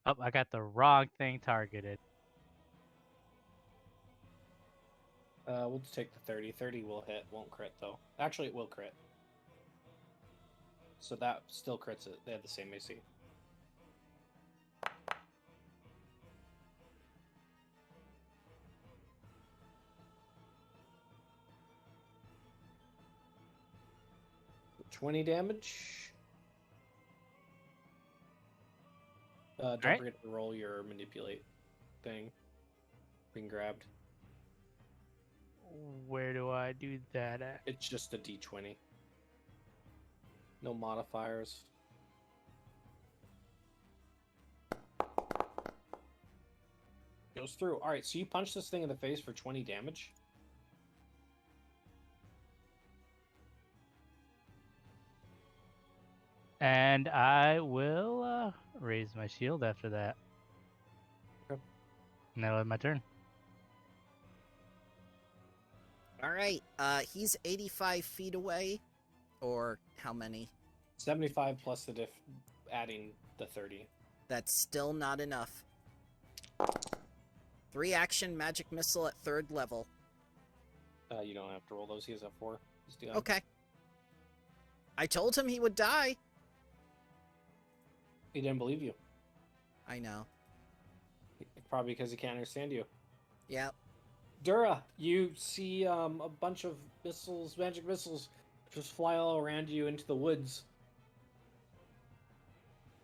Oh, I got the wrong thing targeted. We'll just take the 30. 30 will hit, won't crit though. Actually, it will crit. So that still crits it. They have the same AC. $20 damage. Don't Alright. forget to roll your manipulate thing. Being grabbed. Where do I do that at? It's just a d20. No modifiers. Goes through. Alright, so you punch this thing in the face for 20 damage. And I will raise my shield after that. Okay. And that'll end my turn. Alright, he's 85 feet away. Or how many? 75 plus the diff, adding the 30. That's still not enough. 3 action magic missile at 3rd level. You don't have to roll those. He has a 4. Just do that. Okay. I told him he would die. He didn't believe you. I know. Probably because he can't understand you. Yeah. Dura, you see a bunch of missiles, magic missiles, just fly all around you into the woods.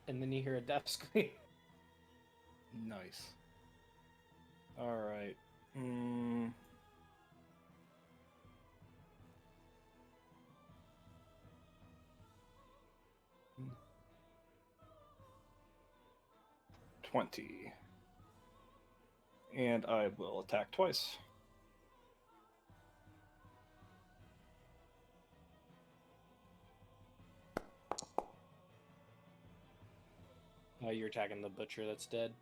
And then you hear a death scream. Nice. All right. 20. And I will attack twice. You're attacking the butcher that's dead.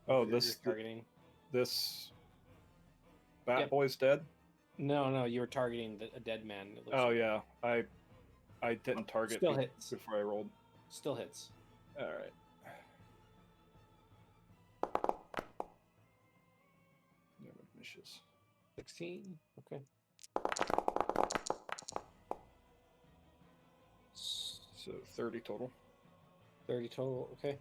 Oh, You're this targeting. this Bat Yep. Boy's dead? No, you were targeting a dead man. It looks Oh like. yeah, I didn't target Still hits. before I rolled. Still hits. All right. Never misses. 16. Okay. So 30 total. 30 total. Okay.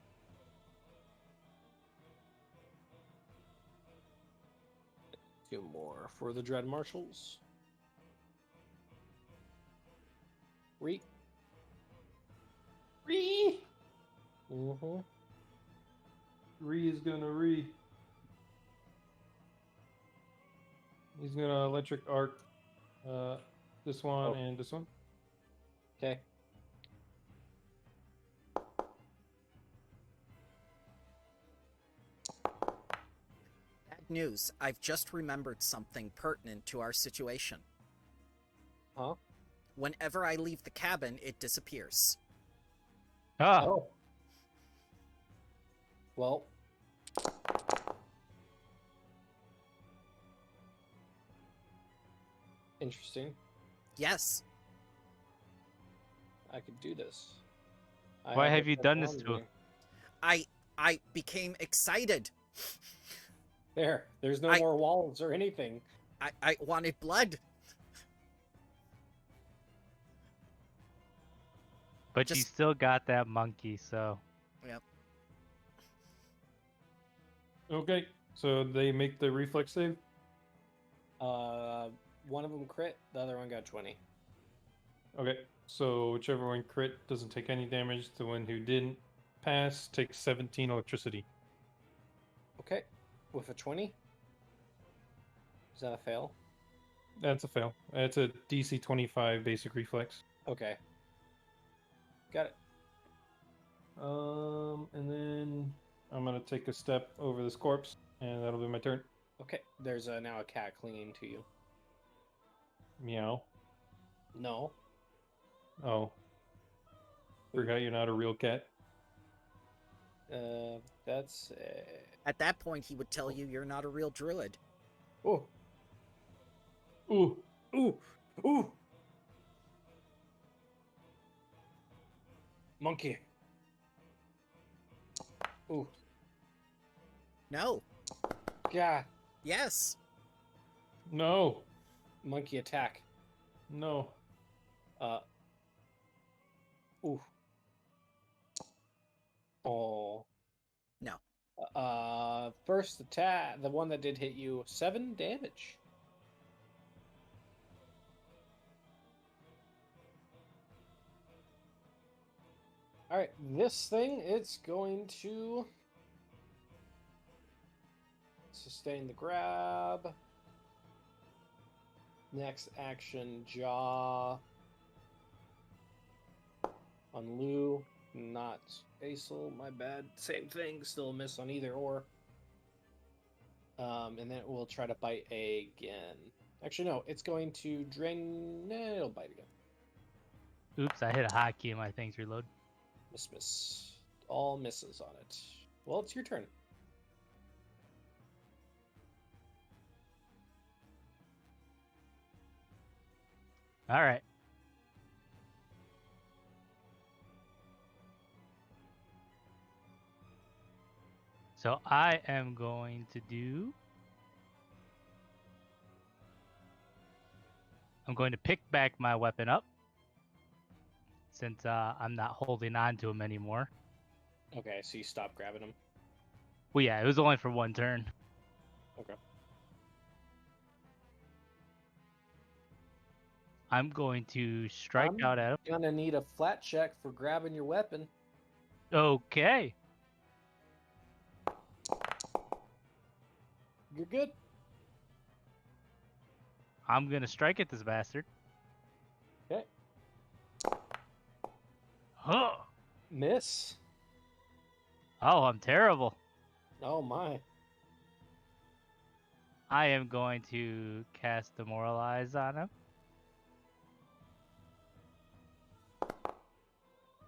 Two more for the Dread Marshals. Re. Mm-hmm. Re is gonna re. He's gonna electric arc this one and this one. Okay. Bad news. I've just remembered something pertinent to our situation. Huh? Whenever I leave the cabin, it disappears. Ah, Oh. Well. Interesting. Yes. I could do this. Why have you done this to him? I became excited. There. There's no I- more walls or anything. I wanted blood. but you just- still got that monkey, so. Yep. Okay, so they make the reflex save. One of them crit, the other one got 20. Okay, so whichever one crit doesn't take any damage. The one who didn't pass takes 17 electricity. Okay. With a 20? Is that a fail? That's a fail. It's a DC 25 basic reflex. Okay. Got it. And then I'm gonna take a step over this corpse, and that'll be my turn. Okay. There's now a cat clinging to you. Meow. No. Oh. Forgot you're not a real cat. That's. At that point, he would tell you you're not a real druid. Oh. Ooh. Ooh. Ooh. Monkey. Ooh. No. Yeah. Yes. No. Monkey attack. No. Ooh. Oh. No. First attack, the one that did hit you, 7 damage. Alright, this thing, it's going to sustain the grab. Next action, jaw. On Lou, not Aesel, my bad. Same thing, still a miss on either or. And then it will try to bite again. Actually, no, it's going to drain. It'll bite again. Oops, I hit a hotkey and my things reload. Miss. All misses on it. Well, it's your turn. All right. So I am going to do. I'm going to pick back my weapon up since I'm not holding on to him anymore. Okay, so you stop grabbing him. Well, yeah, it was only for one turn. Okay. I'm going to strike I'm out at him. Gonna need a flat check for grabbing your weapon. Okay. You're good. I'm going to strike at this bastard. Okay. Huh. Miss. Oh, I'm terrible. Oh my. I am going to cast Demoralize on him.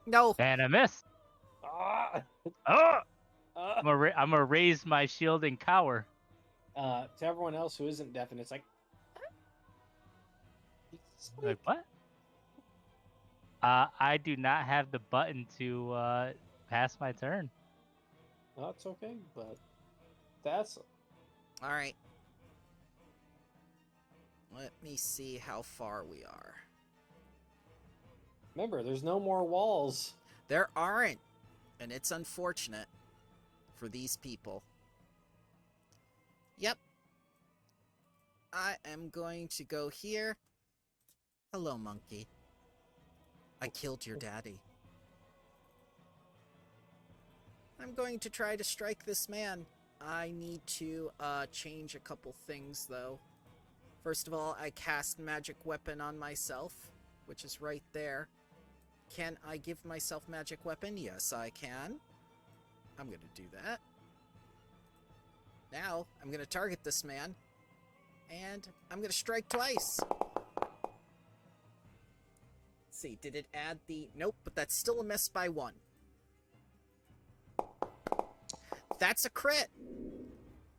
No. And I miss. Ah! Oh! Ah! I'm gonna raise my shield and cower. To everyone else who isn't deaf, and it's like, Like, what? I do not have the button to pass my turn. oh, it's okay, but that's All right. Let me see how far we are. remember. There's no more walls. There aren't, and it's unfortunate for these people. Yep. I am going to go here. Hello, monkey. I killed your daddy. I'm going to try to strike this man. I need to change a couple things, though. First of all, I cast Magic Weapon on myself, which is right there. Can I give myself Magic Weapon? Yes, I can. I'm going to do that. Now, I'm going to target this man, and I'm going to strike twice. Let's see, did it add the... Nope, but that's still a miss by 1. That's a crit!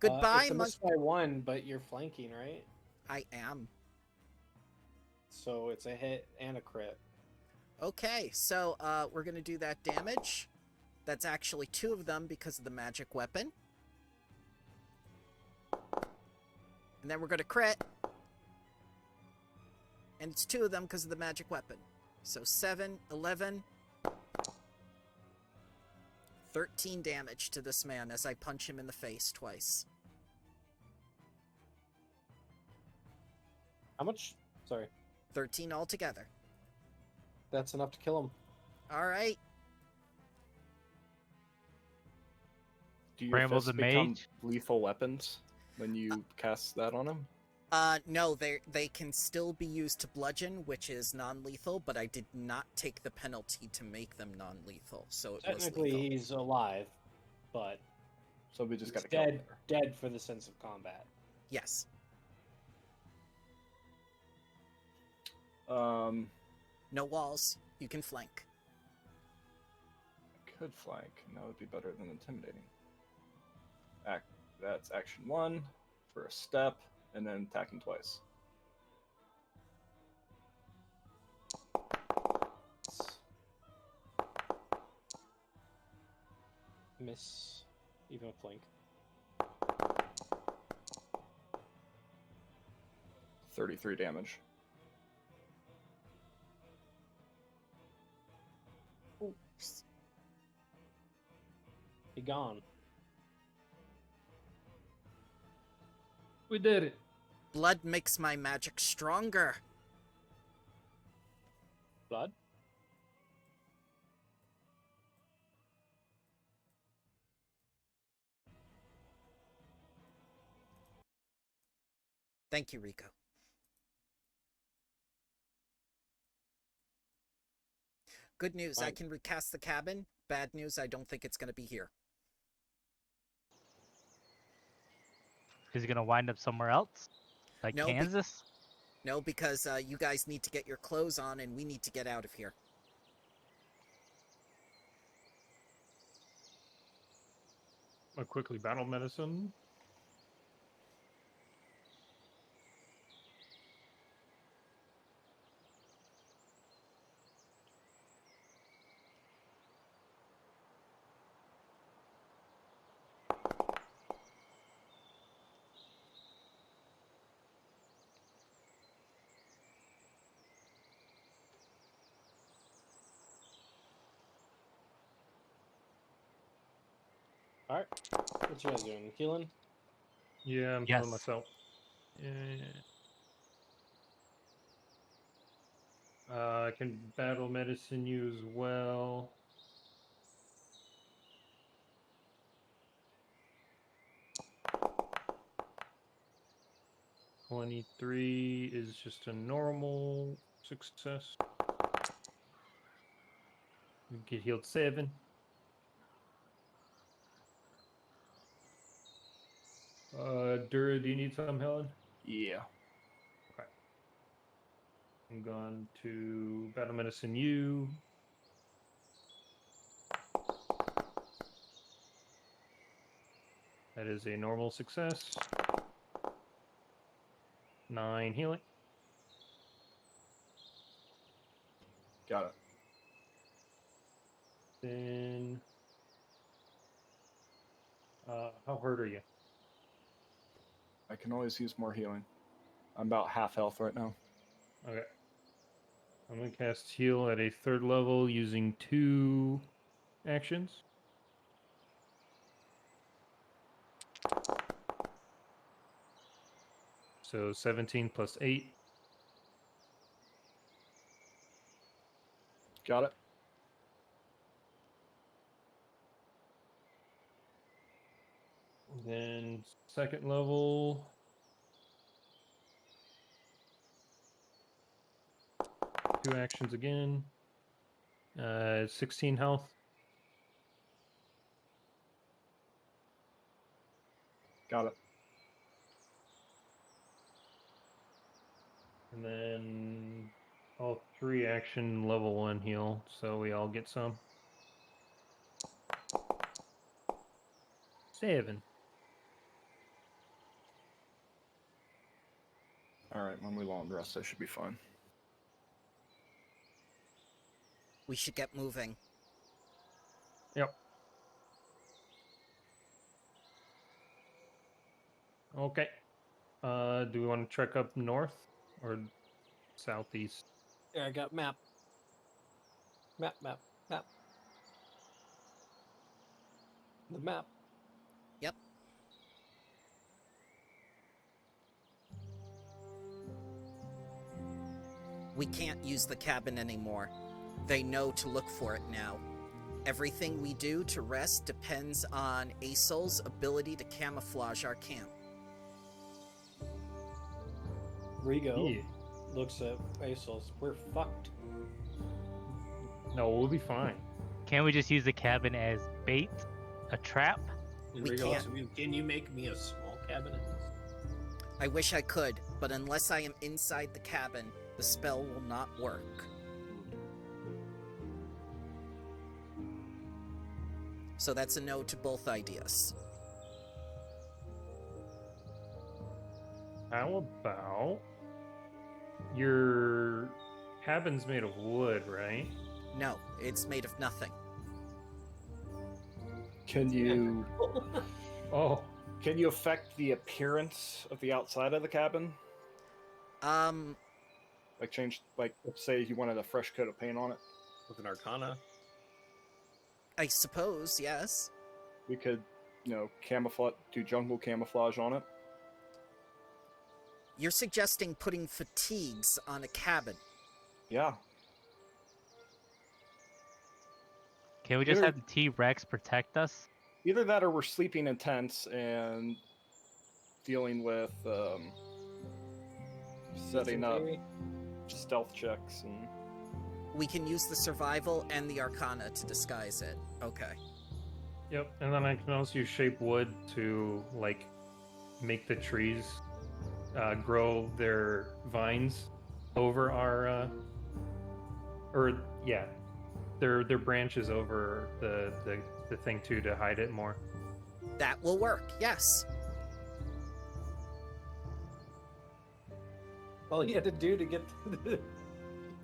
Goodbye, it's a miss monkey. by 1, but you're flanking, right? I am. So it's a hit and a crit. Okay, so we're going to do that damage. That's actually 2 of them because of the magic weapon. And then we're going to crit. And it's 2 of them because of the magic weapon. So 7, 11, 13 damage to this man as I punch him in the face twice. How much? Sorry. 13 altogether. That's enough to kill him. Alright. Do your Bramble fists the become mage? lethal weapons when you cast that on him? No, they can still be used to bludgeon, which is non-lethal, but I did not take the penalty to make them non-lethal, so it was Technically, lethal. he's alive, but So we just he's got to kill him. dead for the sense of combat. Yes. No walls. You can flank. Could flank. No, it'd be better than intimidating. That's action 1 for a step, and then attacking twice. Miss, even a flank. 33 damage. Oops. Be gone. We did it. Blood makes my magic stronger. Blood? Thank you, Rico. Good news, I Fine. can recast the cabin. Bad news, I don't think it's going to be here. Is he gonna wind up somewhere else, like No, Kansas? No, because you guys need to get your clothes on and we need to get out of here. A quickly battle medicine. Alright. What you guys doing? Healing? Yeah, I'm Yes. healing myself. I can battle medicine you as well. "23" is just a normal success. We get healed 7. Dura, do you need some, Helen? Yeah. I'm going to Battle Medicine you. That is a normal success. 9 healing. Got it. Then, how hurt are you? I can always use more healing. I'm about half health right now. Okay. I'm going to cast heal at a 3rd level using 2 actions. So 17 plus 8. Got it. Then 2nd level. 2 actions again. 16 health. Got it. And then all 3 action level 1 heal, so we all get some. 7. Alright, when we long rest, I should be fine. We should get moving. Yep. Okay. Do we want to trek up north or southeast? Yeah, I got map. Map. The map. Yep. We can't use the cabin anymore. They know to look for it now. Everything we do to rest depends on Asol's ability to camouflage our camp. Rigo Yeah. looks at Asos. We're fucked. No, we'll be fine. Can't we just use the cabin as bait? A trap? And We Rigo can't. looks at me, can you make me a small cabinet? I wish I could, but unless I am inside the cabin, the spell will not work. So that's a no to both ideas. How about your cabin's made of wood, right? No, it's made of nothing. Can you Oh, can you affect the appearance of the outside of the cabin? Like change, like say you wanted a fresh coat of paint on it, With an Arcana. I suppose, yes. we could, camouflage, do jungle camouflage on it. You're suggesting putting fatigues on a cabin. Yeah. Can we just Either- have the T-Rex protect us? Either that or we're sleeping in tents and dealing with setting up Maybe? stealth checks and We can use the survival and the arcana to disguise it. Okay. yep. And then I can also use shape wood to like make the trees grow their vines over our their branches over the thing too to hide it more. That will work, yes. All you had to do to get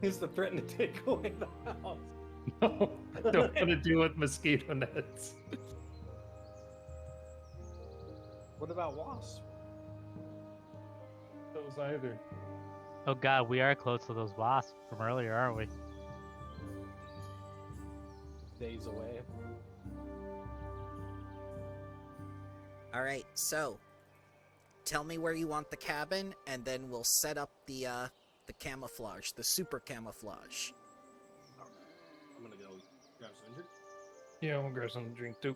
is the threat to take away the house. No, I don't want to deal with mosquito nets. What about wasps? Those either. Oh god, we are close to those wasps from earlier, aren't we? Days away. All right, so tell me where you want the cabin, and then we'll set up the camouflage, the super camouflage. I'm gonna go grab some injured. Yeah, we'll grab some drink too.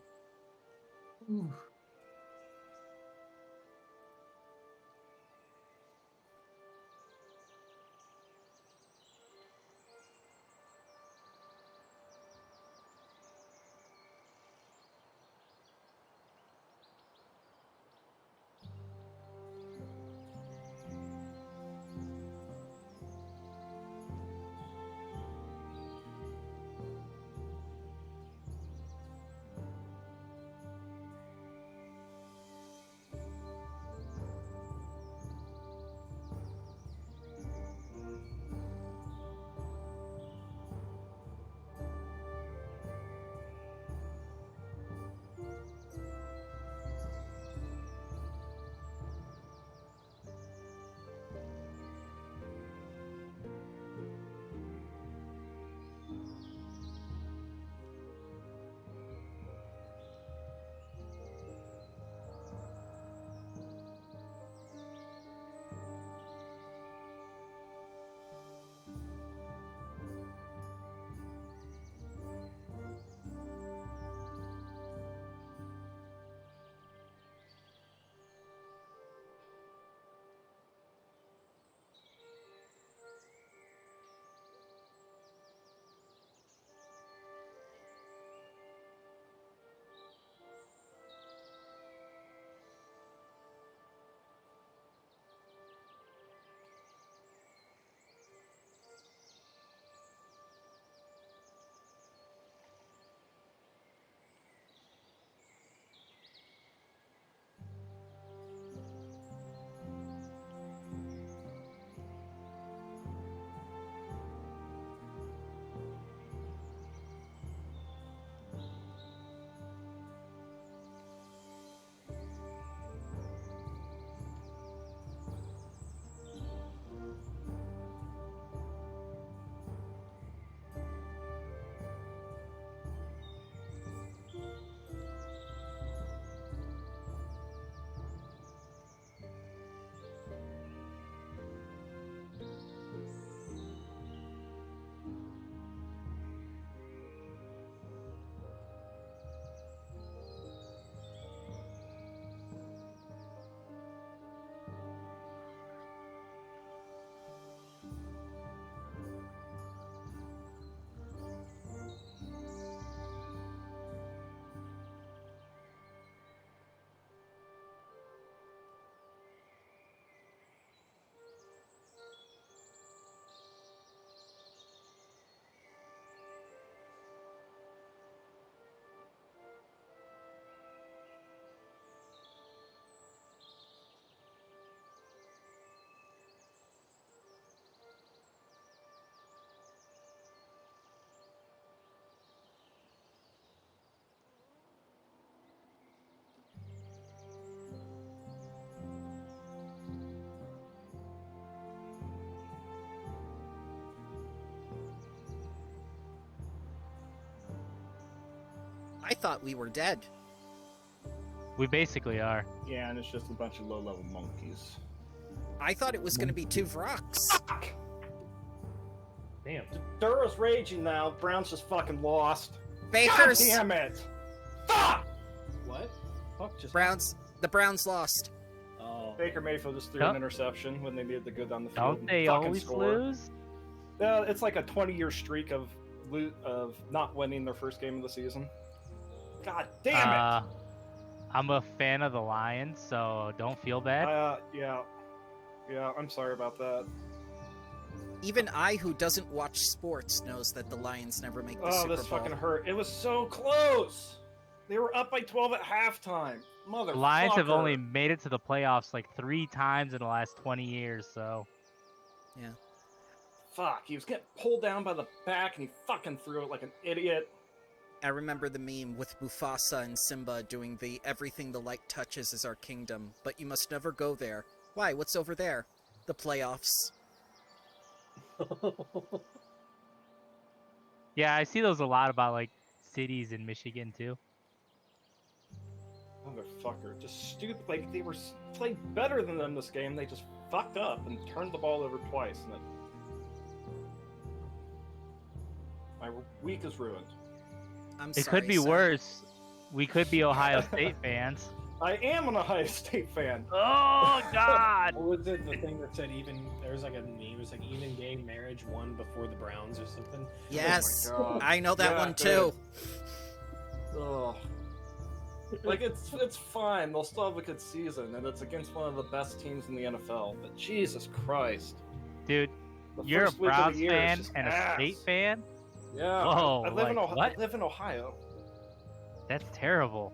I thought we were dead. We basically are. Yeah, and it's just a bunch of low-level monkeys. I thought it was going to be two Vrocks. Damn. Dura's raging now. Brown's just fucking lost. Bakers. God damn it! Fuck! What? Fuck just The Browns lost. Oh. Baker Mayfield just threw Don't- an interception when they needed to go down the field. Don't and they fucking always score. lose? Yeah, it's like a 20-year streak of not winning their first game of the season. God damn it! I'm a fan of the Lions, so don't feel bad. Yeah, I'm sorry about that. Even I, who doesn't watch sports, knows that the Lions never make the Oh, Super this Bowl. fucking hurt. It was so close. They were up by 12 at halftime. Mother. The Lions have only made it to the playoffs like 3 times in the last 20 years, so Fuck. He was getting pulled down by the back, and he fucking threw it like an idiot. I remember the meme with Mufasa and Simba doing the "everything the light touches is our kingdom, but you must never go there." Why? What's over there? The playoffs. yeah, I see those a lot about like cities in Michigan too. Motherfucker. Just stupid. Like, they were played better than them this game. They just fucked up and turned the ball over twice, and then my week is ruined. I'm It sorry, could be son. worse. We could be Ohio State fans. I am an Ohio State fan. Oh God! What was it? The thing that said even there was like a meme. It was like even gay marriage won before the Browns or something. Yes, Oh my God. I know that Yeah, one too. Ugh. Like, it's fine. They'll still have a good season, and it's against one of the best teams in the NFL. But Jesus Christ, Dude, the you're a first week of the Browns year is fan just and a ass. State fan? Yeah. Whoa, I live in like, Ohio. what? I live in Ohio. That's terrible.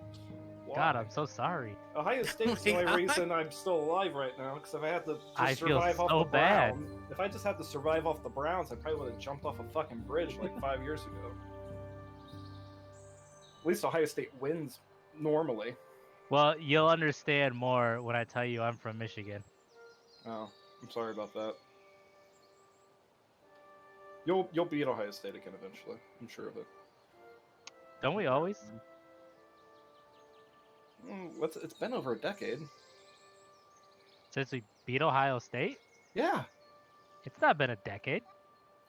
Why? God, I'm so sorry. Ohio State's the only reason I'm still alive right now. Because if I had to just I feel survive off so the bad. Browns, if I just had to survive off the Browns, I probably would have jumped off a fucking bridge like 5 years ago. At least Ohio State wins normally. Well, you'll understand more when I tell you I'm from Michigan. Oh, I'm sorry about that. You'll beat Ohio State again eventually. I'm sure of it. Don't we always? It's been over a decade. Since we beat Ohio State? Yeah, It's not been a decade.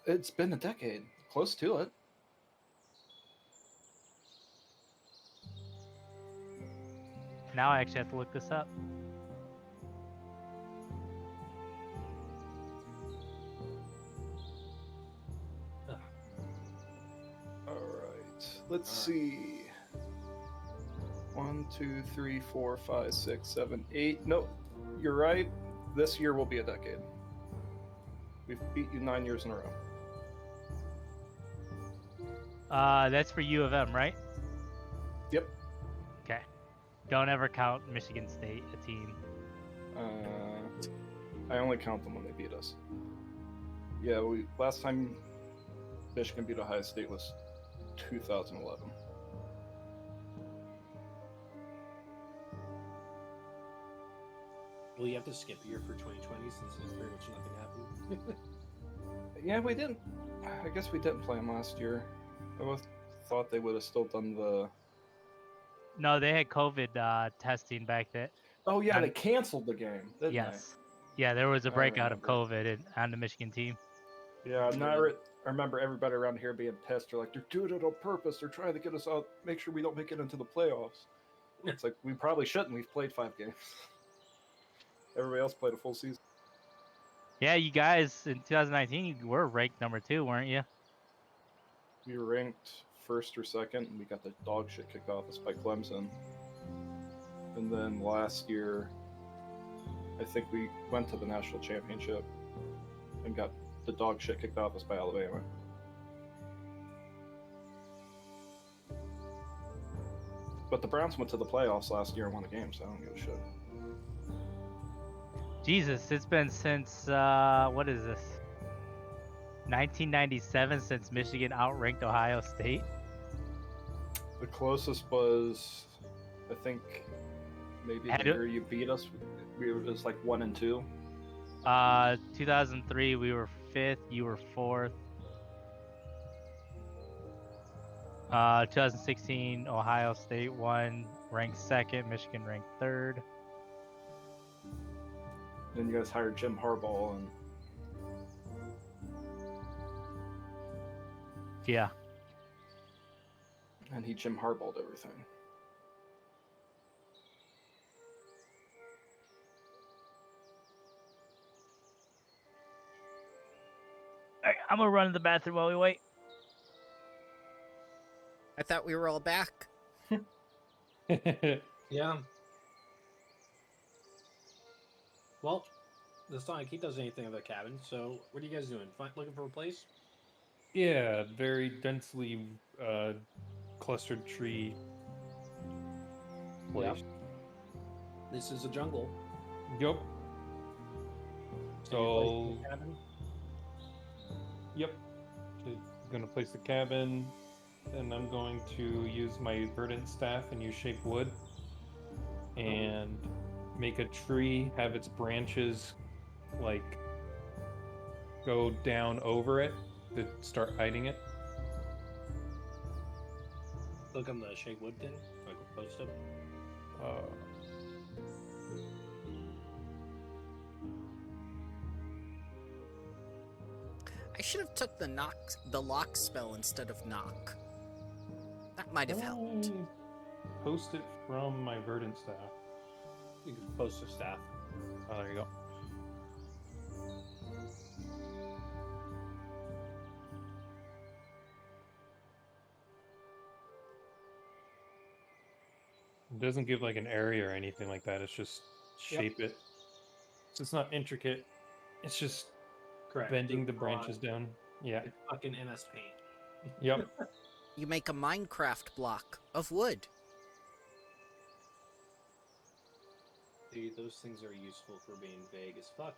it's been a decade. Close to it. Now I actually have to look this up. Alright. Let's see. 1, 2, 3, 4, 5, 6, 7, 8. Nope. You're right. This year will be a decade. We've beat you 9 years in a row. That's for U of M, right? Yep. Okay. Don't ever count Michigan State a team. I only count them when they beat us. Yeah, last time Michigan beat Ohio State was 2011. Well, you have to skip a year for 2020 since pretty much nothing happened. Yeah, we didn't. I guess we didn't play them last year. I both thought they would have still done the. No, they had COVID testing back then. Oh yeah, Um, they canceled the game. Didn't Yes. Yeah, there was a I breakout of remember. COVID on the Michigan team. they? Yeah, now I remember everybody around here being pissed. They're like, they're doing it on purpose. They're trying to get us out, make sure we don't make it into the playoffs. It's like we probably shouldn't. We've played 5 games. Everybody else played a full season. Yeah, you guys in 2019 you were ranked number 2, weren't you? We were ranked 1st or 2nd, and we got the dog shit kicked off us by Clemson. And then last year, I think we went to the national championship and got the dog shit kicked off us by Alabama. But the Browns went to the playoffs last year and won the game, so I don't give a shit. Jesus, it's been since what is this? 1997 since Michigan outranked Ohio State. The closest was, I think, maybe Had the it- year you beat us. We were just like 1 and 2. 2003 we were 5th, you were 4th. 2016, Ohio State won, ranked second. Michigan ranked third. Then you guys hired Jim Harbaugh, and Yeah. he Jim Harbaugh'd everything. All right, I'm gonna run to the bathroom while we wait. I thought we were all back. Yeah. Well, the Sonic, he does anything of the cabin, so what are you guys doing? Looking for a place? Yeah, very densely clustered tree place. Yep. This is a jungle. Yep. So you're placing So, the cabin? yep. Gonna place the cabin, and I'm going to use my verdant staff and use shape wood, and make a tree, have its branches like go down over it to start hiding it. Look on the shake wood thing, like post it. Uh, I should have took the lock spell instead of knock. That might have helped. I post it from my verdant staff. You can post a staff. Oh, there you go. It doesn't give like an area or anything like that. It's just shape it. So it's not intricate. It's just Correct. bending the It's broad. branches down. Yeah. It's fucking MS Paint. Yep. You make a Minecraft block of wood. Dude, those things are useful for being vague as fuck.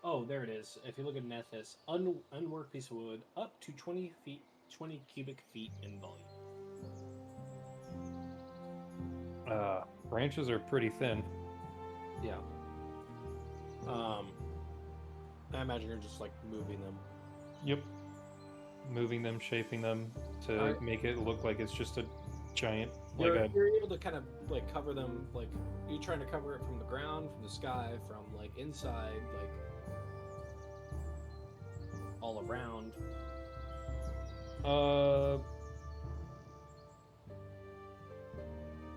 Oh, there it is. If you look at Nethys, unworked piece of wood up to 20 cubic feet in volume. Branches are pretty thin. Yeah. I imagine you're just like moving them. Yep. Moving them, shaping them to Alright. make it look like it's just a giant, You're able to kind of like cover them, like you're trying to cover it from the ground, from the sky, from like inside, like all around.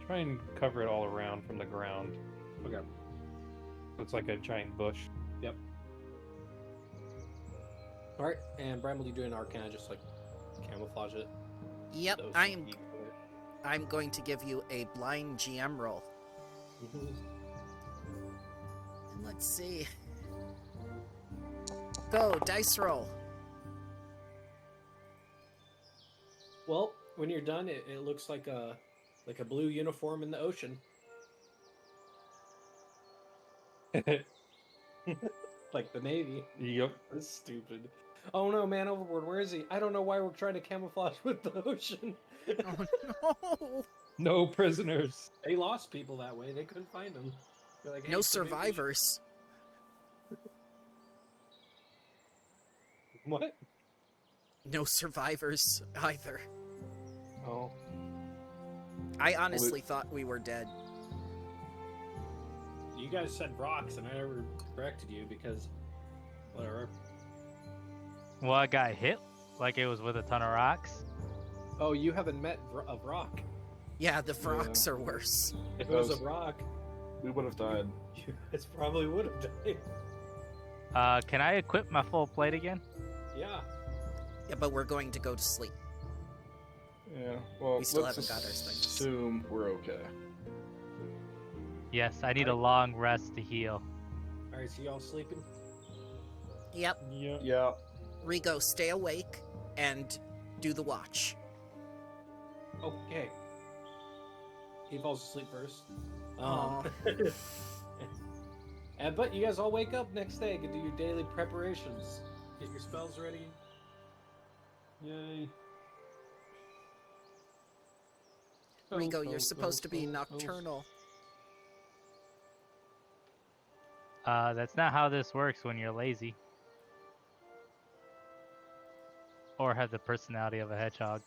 Try and cover it all around from the ground. Okay. So it's like a giant bush. All right, and Bram, will you do an Arcana just like camouflage it? Yep, Those I'm feet I'm going to give you a blind GM roll. for it. And let's see. Go, dice roll. Well, when you're done, it looks like a blue uniform in the ocean, like the Navy. Yep. That's stupid. Oh no, man overboard. Where is he? I don't know why we're trying to camouflage with the ocean. Oh no! No prisoners. They lost people that way. They couldn't find them. They're like, No "Hey, so maybe we should-" survivors. What? No survivors either. Oh, I honestly thought we were dead. You guys said rocks, and I never corrected you because, whatever. Well, I got hit like it was with a ton of rocks. Oh, you haven't met a rock. Yeah, the frogs are worse. If it was a rock, we would have died. you guys probably would have died. Can I equip my full plate again? Yeah. Yeah, but we're going to go to sleep. Yeah. Well, We still let's haven't got our things. assume we're okay. Yes, I need a long rest to heal. All right, so y'all sleeping? Yep, Yep. Yeah. Rigo, stay awake and do the watch. Okay. He falls asleep first. Aw. But you guys all wake up next day and do your daily preparations. Get your spells ready. Yay. Rigo, you're supposed to be nocturnal. That's not how this works when you're lazy. Or have the personality of a hedgehog.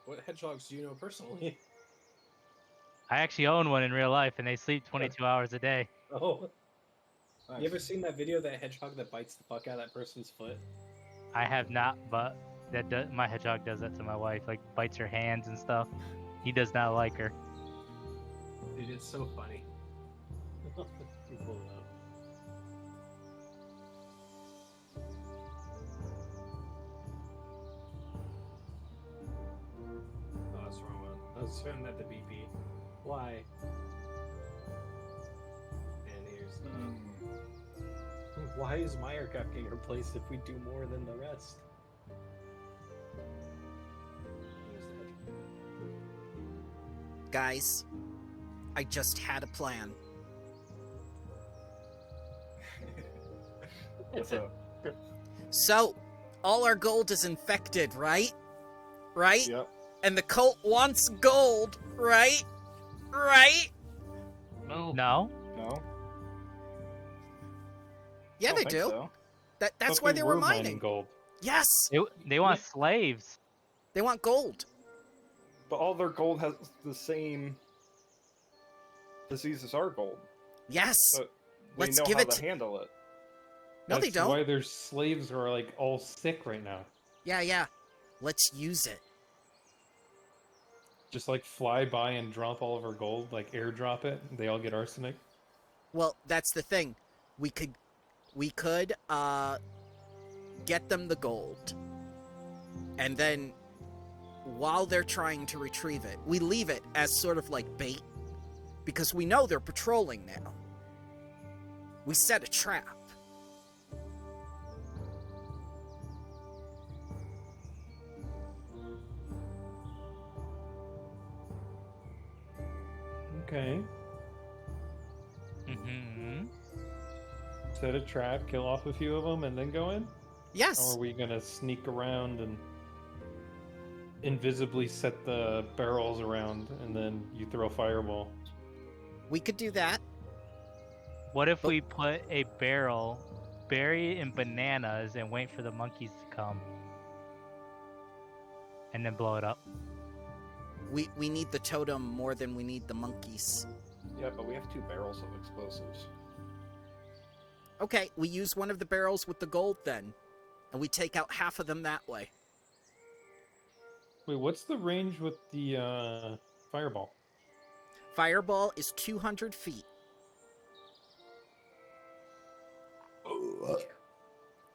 What hedgehogs do you know personally? I actually own one in real life, and they sleep 22 hours a day. Oh, Nice. you ever seen that video of that hedgehog that bites the fuck out of that person's foot? I have not, but my hedgehog does that to my wife, like bites her hands and stuff. He does not like her. Dude, it's so funny. Pull it up. Oh, that's the wrong one. I was turning at the BP. Why? And here's the. Why is Meyercraft getting replaced if we do more than the rest? Here's the hedgehog. Guys, I just had a plan. What's up? So, all our gold is infected, right? Right? Yep. And the cult wants gold, right? Right? No. No. Yeah, Don't they think do. so. That's Thought why they were mining mining. gold. Yes, They want slaves. they want gold. But all their gold has the same disease as our gold. Yes. But we Let's know give how it to to- handle it. No, they That's don't. why their slaves are like all sick right now. Yeah. Let's use it. Just like fly by and drop all of our gold, like airdrop it. They all get arsenic. Well, that's the thing. We could get them the gold. And then while they're trying to retrieve it, we leave it as sort of like bait because we know they're patrolling now. We set a trap. Okay. Mm-hmm. Set a trap, kill off a few of them, and then go in? Or Yes. are we gonna sneak around and invisibly set the barrels around and then you throw a fireball? We could do that. What if But- we put a barrel, bury it in bananas, and wait for the monkeys to come? And then blow it up. We need the totem more than we need the monkeys. Yeah, but we have 2 barrels of explosives. Okay, we use one of the barrels with the gold then. And we take out half of them that way. Wait, what's the range with the fireball? Fireball is 200 feet.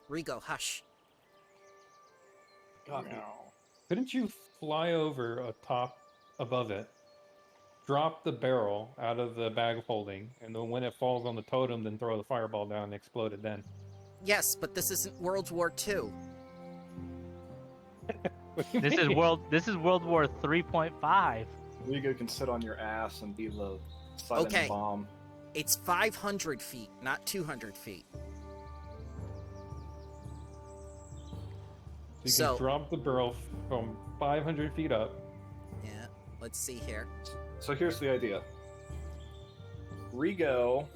Rigo, hush. Copy. Couldn't you fly over above it, drop the barrel out of the bag of holding, and then when it falls on the totem, then throw the fireball down and explode it then? Yes, but this isn't World War II. This is World War 3.5. Rigo can sit on your ass and be the silent Okay. bomb. It's 500 feet, not 200 feet. You So- can drop the barrel from 500 feet up. Yeah, let's see here. So here's the idea. Rigo,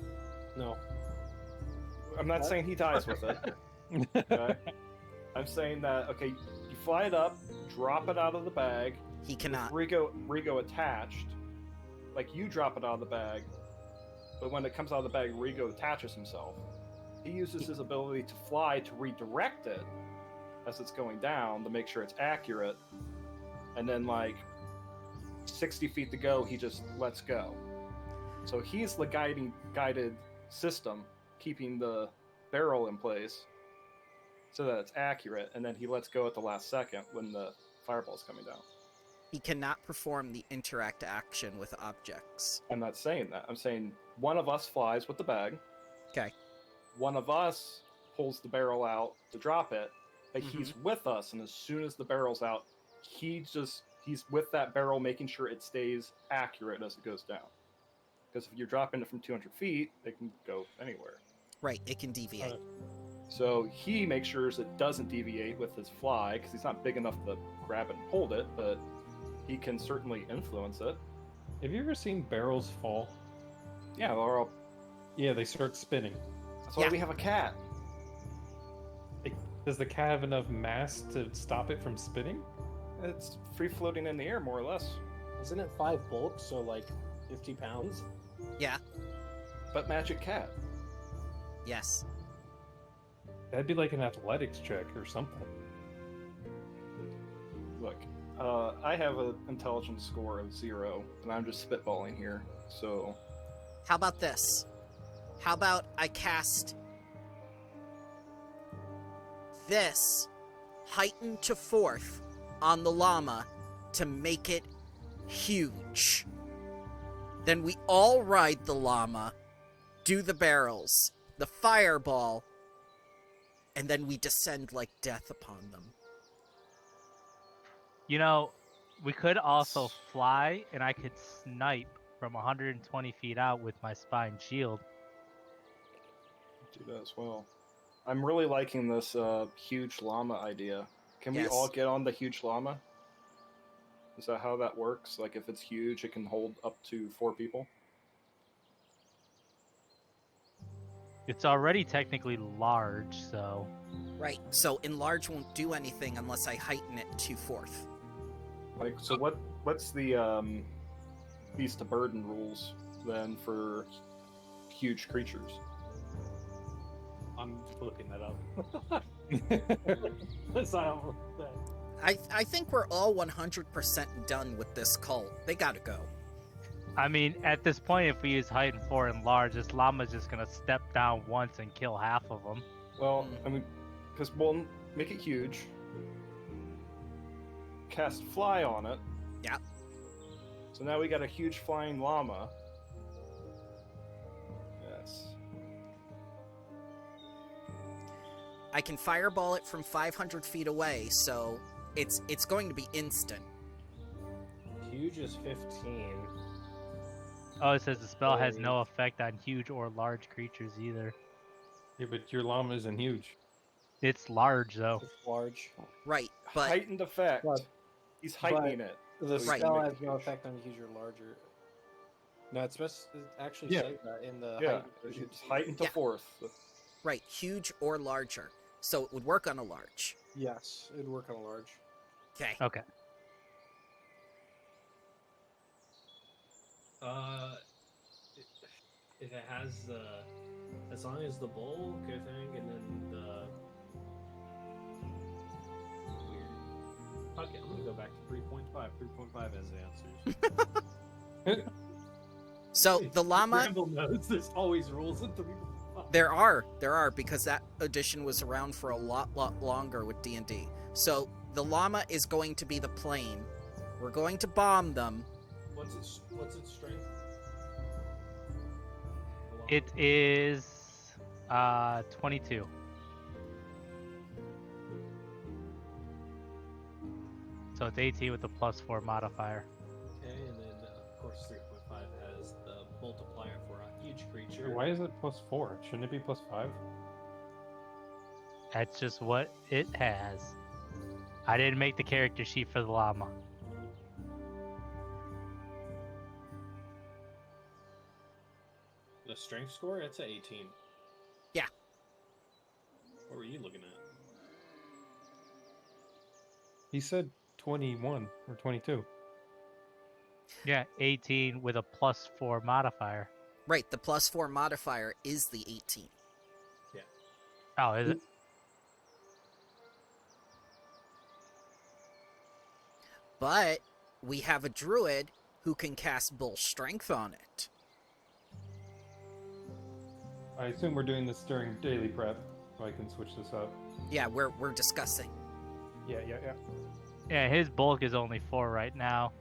No. I'm not saying he dies with it. Okay? I'm saying that, okay, you fly it up, drop it out of the bag, He with cannot. Rigo attached. Like, you drop it out of the bag, but when it comes out of the bag, Rigo attaches himself. He uses his ability to fly to redirect it as it's going down to make sure it's accurate. And then, like, 60 feet to go, he just lets go. So he's the guided system, keeping the barrel in place so that it's accurate, and then he lets go at the last second when the fireball's coming down. He cannot perform the interact action with objects. I'm not saying that. I'm saying one of us flies with the bag. Okay. One of us pulls the barrel out to drop it, but he's with us, and as soon as the barrel's out, he's with that barrel making sure it stays accurate as it goes down. Because if you're dropping it from 200 feet, it can go anywhere. Right, it can deviate. So he makes sure it doesn't deviate with his fly, because he's not big enough to grab it and hold it, but he can certainly influence it. Have you ever seen barrels fall? Yeah, or I'll, Yeah, they start spinning. that's why Yeah. we have a cat. Does the cat have enough mass to stop it from spinning? It's free floating in the air, more or less. Isn't it 5 bulk, so like 50 pounds? Yeah. But magic cat. Yes. That'd be like an athletics check or something. Look, I have an intelligence score of 0, and I'm just spitballing here. So How about this? How about I cast this heightened to 4th on the llama to make it huge. Then we all ride the llama, do the barrels, the fireball, and then we descend like death upon them. You know, we could also fly, and I could snipe from 120 feet out with my spine shield. do that as well. I'm really liking this huge llama idea. Can we Yes. all get on the huge llama? Is that how that works? Like, if it's huge, it can hold up to 4 people? It's already technically large, so Right, so enlarge won't do anything unless I heighten it to 4th. Like, so what's the beast of burden rules then for huge creatures? I'm looking that up. That's not that. I think we're all 100% done with this cult. They gotta go. I mean, at this point, if we use height and 4 and large, this llama's just gonna step down once and kill half of them. Well, I mean, because we'll make it huge. Cast fly on it. Yeah. So now we got a huge flying llama. Yes. I can fireball it from 500 feet away, so it's going to be instant. Huge is 15. Oh, it says the spell has no effect on huge or large creatures either. Yeah, but your llama isn't huge. It's large, though. It's large. Right, but Heightened effect. But- He's heightening it. The So Right. spell make has it no huge. effect on huge or larger. No, it actually Yeah. says that in the Yeah, height. it's heightened to Yeah. 4th. right, huge or larger. So it would work on a large. Yes, it'd work on a large. Okay. Okay. If it has the, as long as the bulk, I think, and then the weird. Okay, I'm gonna go back to 3.5. 3.5 has the answers. So the llama, Ramble knows there's always rules in 3.5. there are because that edition was around for a lot longer with D&D. So the llama is going to be the plane. We're going to bomb them. What's its strength? It is 22. So it's 18 with the +4 modifier. Okay, and then of course 3.5 has the multiplier for a huge creature. Why is it +4? Shouldn't it be +5? That's just what it has. I didn't make the character sheet for the llama. The strength score? It's at 18. Yeah. What were you looking at? He said 21 or 22. Yeah, 18 with a +4 modifier. Right, the +4 modifier is the 18. Oh, is it? But we have a druid who can cast bull strength on it. I assume we're doing this during daily prep, so I can switch this up. Yeah, we're discussing. Yeah. Yeah, his bulk is only 4 right now.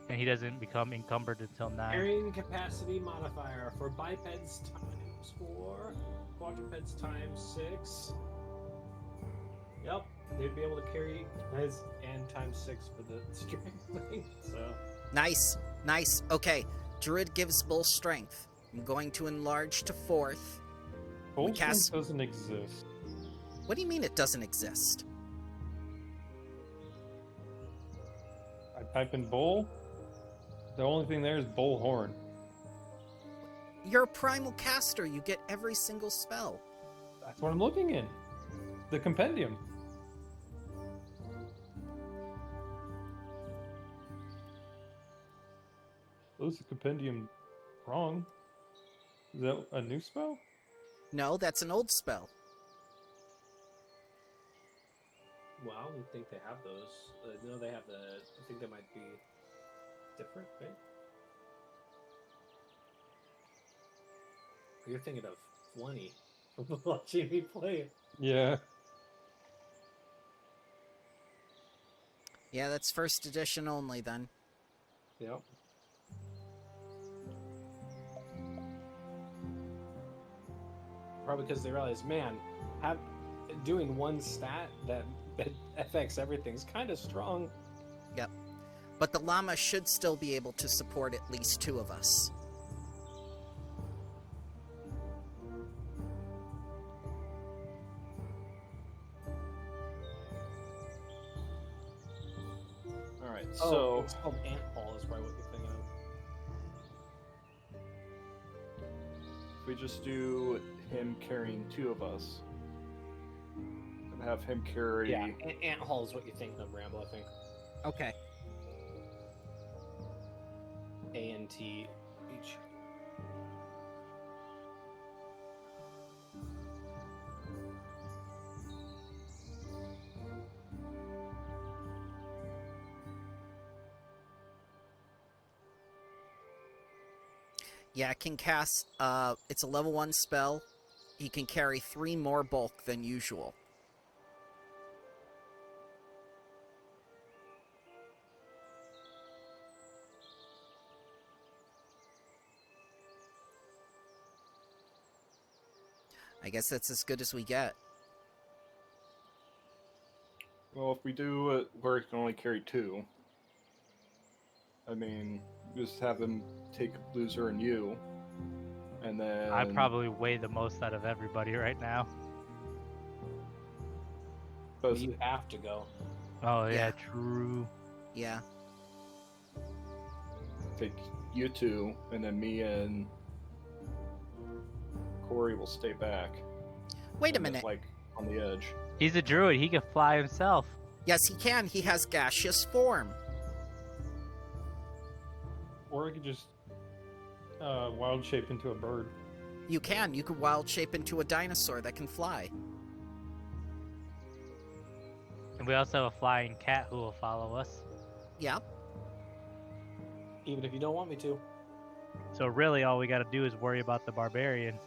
And he doesn't become encumbered until 9. Carrying capacity modifier for bipeds times 4, quadrupeds times 6. Yep, they'd be able to carry and times 6 for the strength thing. So Nice. Okay, druid gives bull strength. I'm going to enlarge to 4th. Bull cast- strength doesn't exist. What do you mean it doesn't exist? I type in bull. The only thing there is bull horn. You're a primal caster. You get every single spell. That's what I'm looking in. The compendium. close the compendium wrong. Is that a new spell? No, that's an old spell. Well, I don't think they have those. No, they have the. I think they might be different, right? You're thinking of Flunny from watching me play it. Yeah. Yeah, that's first edition only then. Yep. Probably because they realize, man, doing one stat that affects everything's kind of strong. Yep. But the llama should still be able to support at least 2 of us. All right, Oh, so it's called Ant Hall is probably what you're thinking of. if we just do him carrying 2 of us, and have him carry. Yeah, Ant Hall is what you're thinking of, Rambo, I think. Okay. ANT each. Yeah, it can cast, it's a level 1 spell. He can carry 3 more bulk than usual. I guess that's as good as we get. Well, if we do it where he can only carry 2, I mean, just have him take loser and you, and then I probably weigh the most out of everybody right now. both- You have to go. Oh yeah, Yeah. true. Yeah. take you 2, and then me and Corey will stay back. Wait a and then, minute. like on the edge. He's a druid. He can fly himself. Yes, he can. He has gaseous form. Or I could just wild shape into a bird. You can. You could wild shape into a dinosaur that can fly. And we also have a flying cat who will follow us. Yeah. Even if you don't want me to. So really, all we got to do is worry about the barbarian.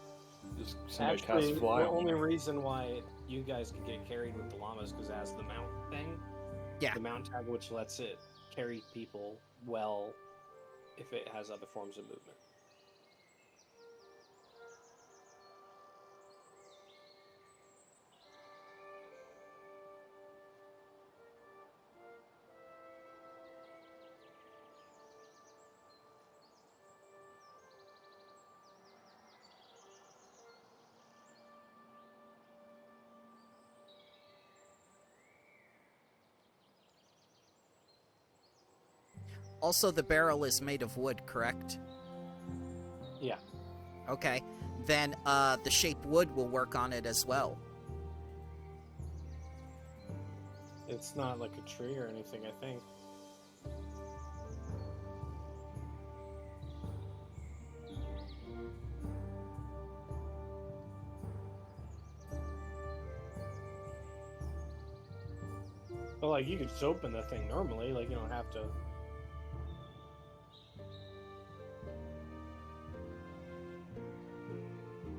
Just somebody Actually, cast fly the on only me. reason why you guys could get carried with the llamas because it has the mount thing. Yeah. The mount tag, which lets it carry people well if it has other forms of movement. Also, the barrel is made of wood, correct? Yeah. Okay. Then the shape wood will work on it as well. It's not like a tree or anything, I think. But like you could just open the thing normally, like you don't have to.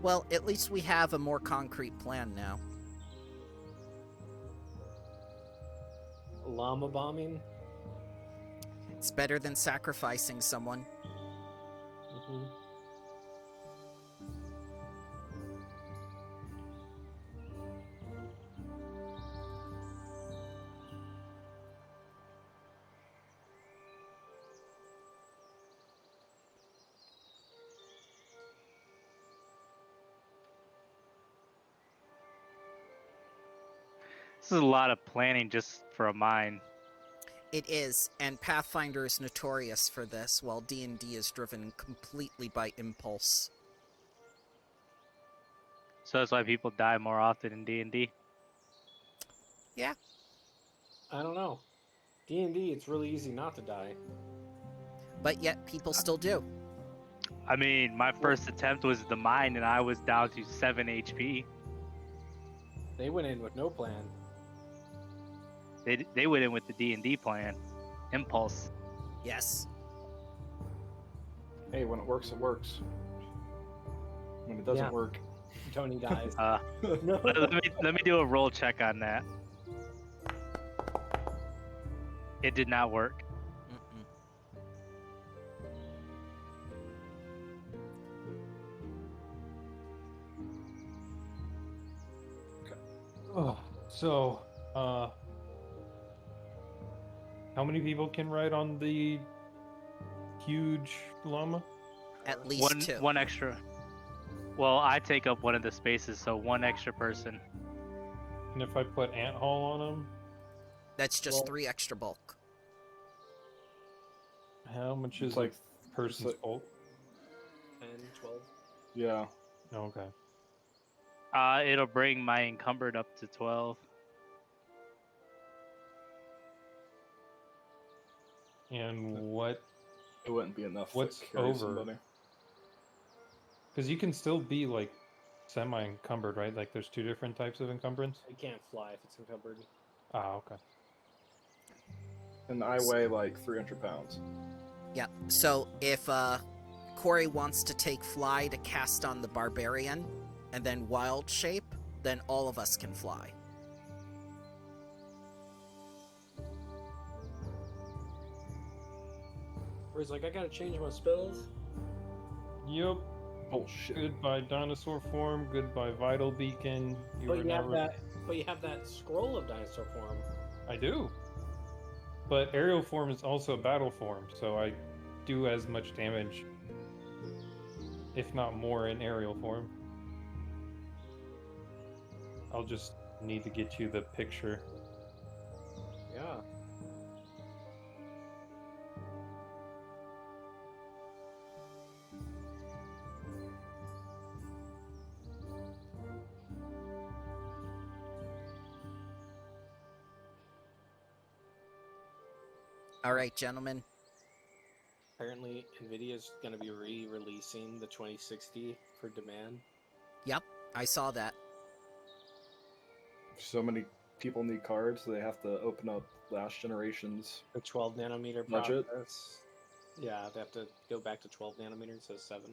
Well, at least we have a more concrete plan now. Llama bombing. It's better than sacrificing someone. Mm-hmm. This is a lot of planning just for a mine. It is, and Pathfinder is notorious for this, while D&D is driven completely by impulse. So that's why people die more often in D&D. I don't know. D&D, it's really easy not to die. but yet people still do. I mean, my first attempt was the mine, and I was down to 7 HP. They went in with no plan. They went in with the D&D plan, Impulse. Yes. Hey, when it works, it works. When it doesn't Yeah. work, Tony dies. No. Let me do a roll check on that. It did not work. Mm-mm. Oh, so, how many people can ride on the huge llama? At least two. One extra. Well, I take up one of the spaces, so one extra person. And if I put ant haul on them, That's just Well- 3 extra bulk. how much It's is like- a person's like- bulk? 10, 12. yeah. Okay. It'll bring my encumbered up to 12. And what? It wouldn't be enough What's to carry over? somebody. Because you can still be like semi-encumbered, right? Like there's 2 different types of encumbrance. You can't fly if it's encumbered. Ah, okay. And I weigh like 300 pounds. Yeah. So if Corey wants to take fly to cast on the barbarian and then wild shape, then all of us can fly. Where he's like, I gotta change my spells. Yep. Bullshit. Goodbye dinosaur form. Goodbye vital beacon. You But were you have never. that. But you have that scroll of dinosaur form. I do. But aerial form is also battle form, so I do as much damage, if not more, in aerial form. I'll just need to get you the picture. Yeah. All right, gentlemen. Apparently, Nvidia's gonna be re-releasing the 2060 for demand. I saw that. So many people need cards, they have to open up last generation's. The 12 nanometer Budget? process. Yeah, they have to go back to 12 nanometers instead of 7.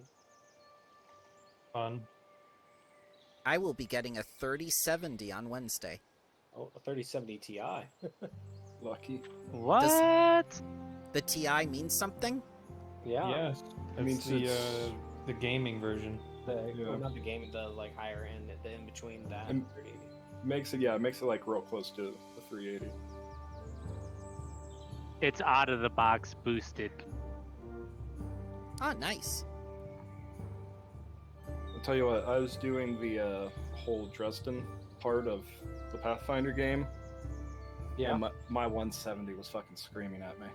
Fun. I will be getting a 3070 on Wednesday. Oh, a 3070 Ti. Lucky. What? The TI means something? Yeah. Yes. That's means the it's- the gaming version. Yeah. Well, not the game, the like higher end, the in between that And- and 3080. Makes it like real close to the 380. It's out of the box boosted. Ah, nice. I'll tell you what, I was doing the whole Dresden part of the Pathfinder game, Yeah. and my 170 was fucking screaming at me.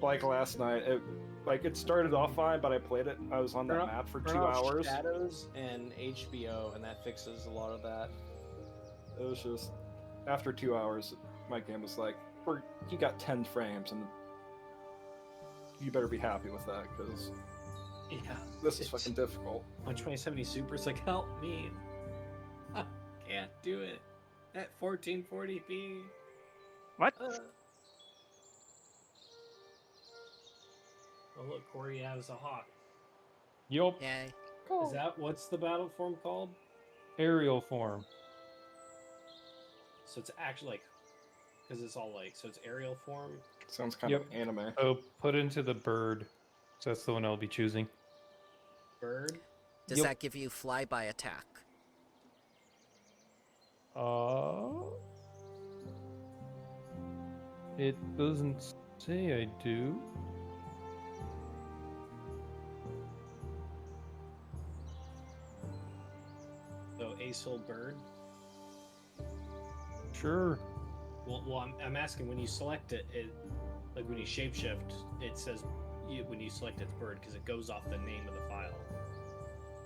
Like last night, it started off fine, but I played it. I was on that Turn off- map for Turn 2 off hours. Shadows and HBO, and that fixes a lot of that. It was just after 2 hours, my game was like, "You got 10 frames, and you better be happy with that because Yeah. this is fucking difficult." My 2070 Super's like, help me. I can't do it at 1440p. What? Oh look, Corey has a hawk. Yup. Yay. Is that what's the battle form called? Aerial form. So it's actually like, because it's all like, so it's aerial form. Sounds kind Yep. of anime. Oh, put into the bird. So that's the one I'll be choosing. Bird. Does Yep. that give you flyby attack? It doesn't say I do. So Ace-Hill Bird. Sure. Well, I'm asking when you select it, like when you shapeshift, it says when you select its bird because it goes off the name of the file.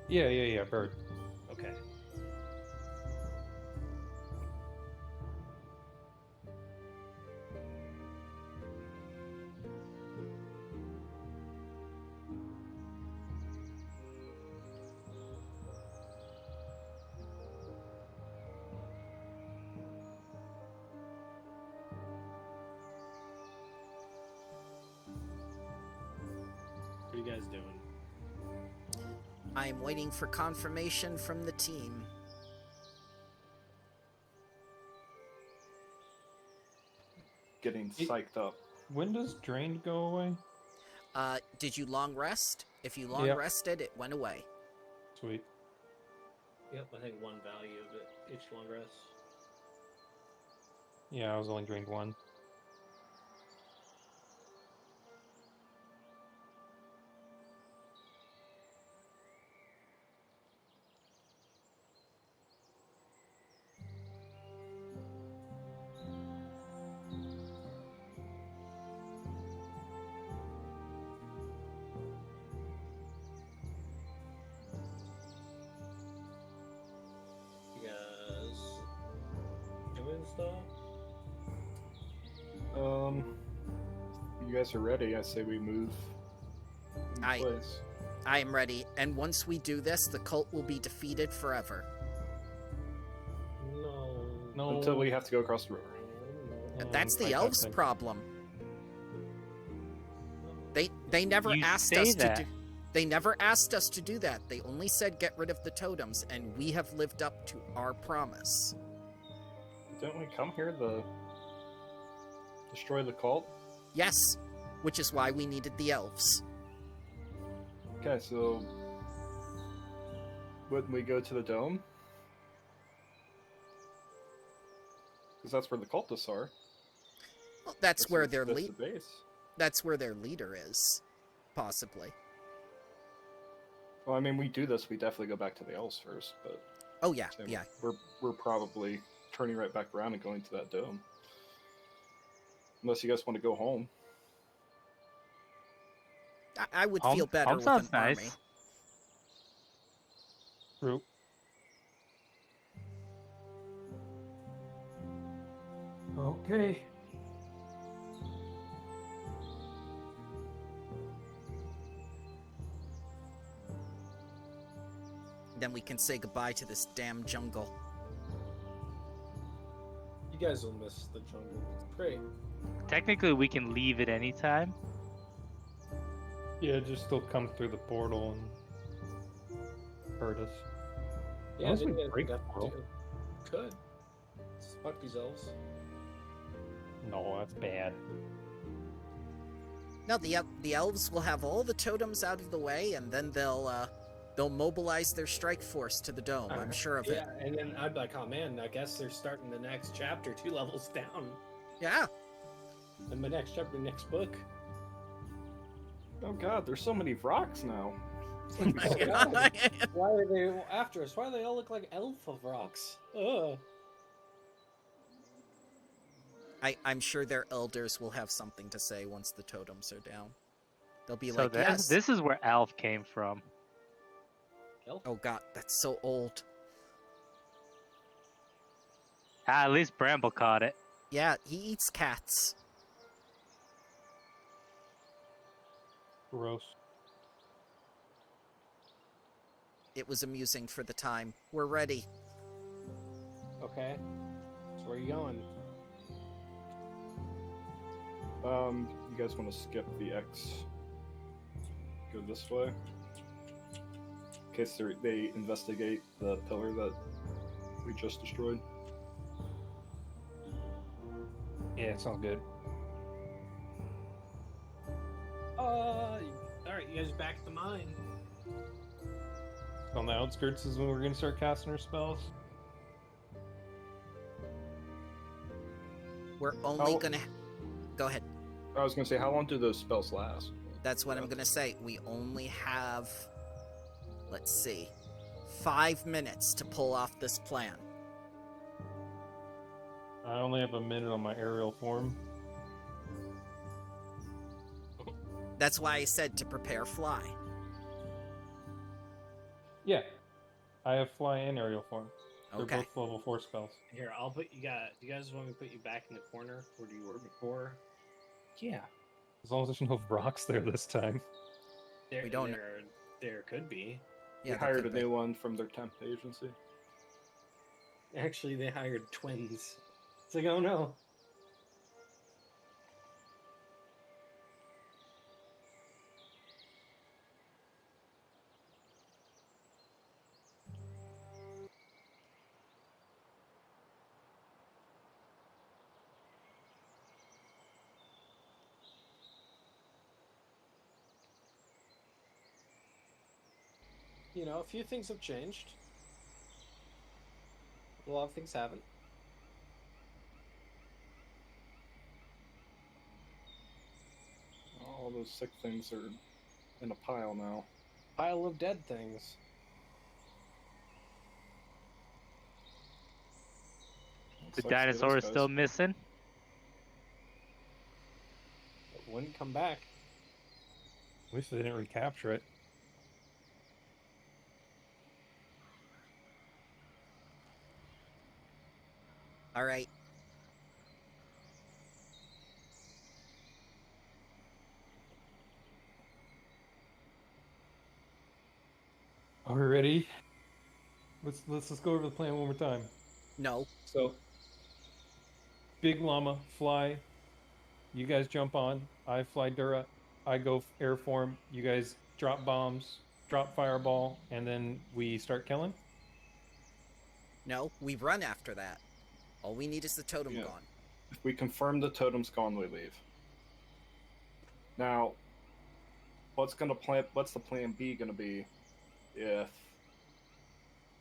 Yeah, bird. Okay. you guys doing? I'm waiting for confirmation from the team. Getting psyched up. When does drained go away? Did you long rest? If you long Yep. rested, it went away. Sweet. Yep, I think one value of it each long rest. Yeah, I was only drained one. You guys doing stuff? You guys are ready. I say we move. in I- place. I am ready, and once we do this, the cult will be defeated forever. No. No. Until we have to go across the river. That's the I elves' think- problem. They never You asked say us that. to do. They never asked us to do that. They only said get rid of the totems, and we have lived up to our promise. Didn't we come here to destroy the cult? Yes, which is why we needed the elves. Okay, so wouldn't we go to the dome? Because that's where the cultists are. Well, that's where the their base. That's where their leader is, possibly. Well, I mean, we do this. We definitely go back to the elves first, but Oh yeah, same- yeah. we're probably turning right back around and going to that dome. Unless you guys want to go home. I would Home- feel better home with sounds an army. nice. True. Okay. Then we can say goodbye to this damn jungle. You guys will miss the jungle. It's great. Technically, we can leave at any time. Yeah, just still come through the portal and hurt us. Yeah, Unless we didn't get break the enough to portal. do. Could. Fuck these elves. No, that's bad. No, the elves will have all the totems out of the way, and then they'll mobilize their strike force to the dome. I'm sure of it. Yeah, and then I'd be like, oh man, I guess they're starting the next chapter 2 levels down. Yeah. And my next chapter, next book. Oh god, there's so many rocks now. Oh my God. Why are they after us? Why do they all look like elf of rocks? Ugh. I'm sure their elders will have something to say once the totems are down. They'll be So like, that, yes. this is where Alf came from. Elf? Oh god, that's so old. Ah, at least Bramble caught it. Yeah, he eats cats. Gross. It was amusing for the time. We're ready. Okay. So where are you going? You guys want to skip the X? Go this way. In case they investigate the pillar that we just destroyed. Yeah, it sounds good. Alright, you guys back at the mine. On the outskirts is when we're gonna start casting our spells. We're only Oh. gonna. Go ahead. I was gonna say, how long do those spells last? That's what I'm gonna say. We only have. Let's see. 5 minutes to pull off this plan. I only have a minute on my aerial form. That's why I said to prepare fly. Yeah. I have fly and aerial form. They're Okay. both level 4 spells. Here, I'll put you guys. Do you guys want me to put you back in the corner where you were before? Yeah. As long as there's no rocks there this time. There, We don't- There could be. They Yeah, there hired a could be. new one from their temp agency. Actually, they hired twins. It's like, oh no. you know, a few things have changed. A lot of things haven't. All those sick things are in a pile now. Pile of dead things. The Sucks to be those dinosaur is guys. still missing. It wouldn't come back. At least they didn't recapture it. All right. Are we ready? Let's just go over the plan one more time. No. So, Big llama, fly. You guys jump on. I fly Dura. I go air form. You guys drop bombs, drop fireball, and then we start killing. No. We run after that. All we need is the totem Yeah. gone. if we confirm the totem's gone, we leave. Now, what's the plan B gonna be if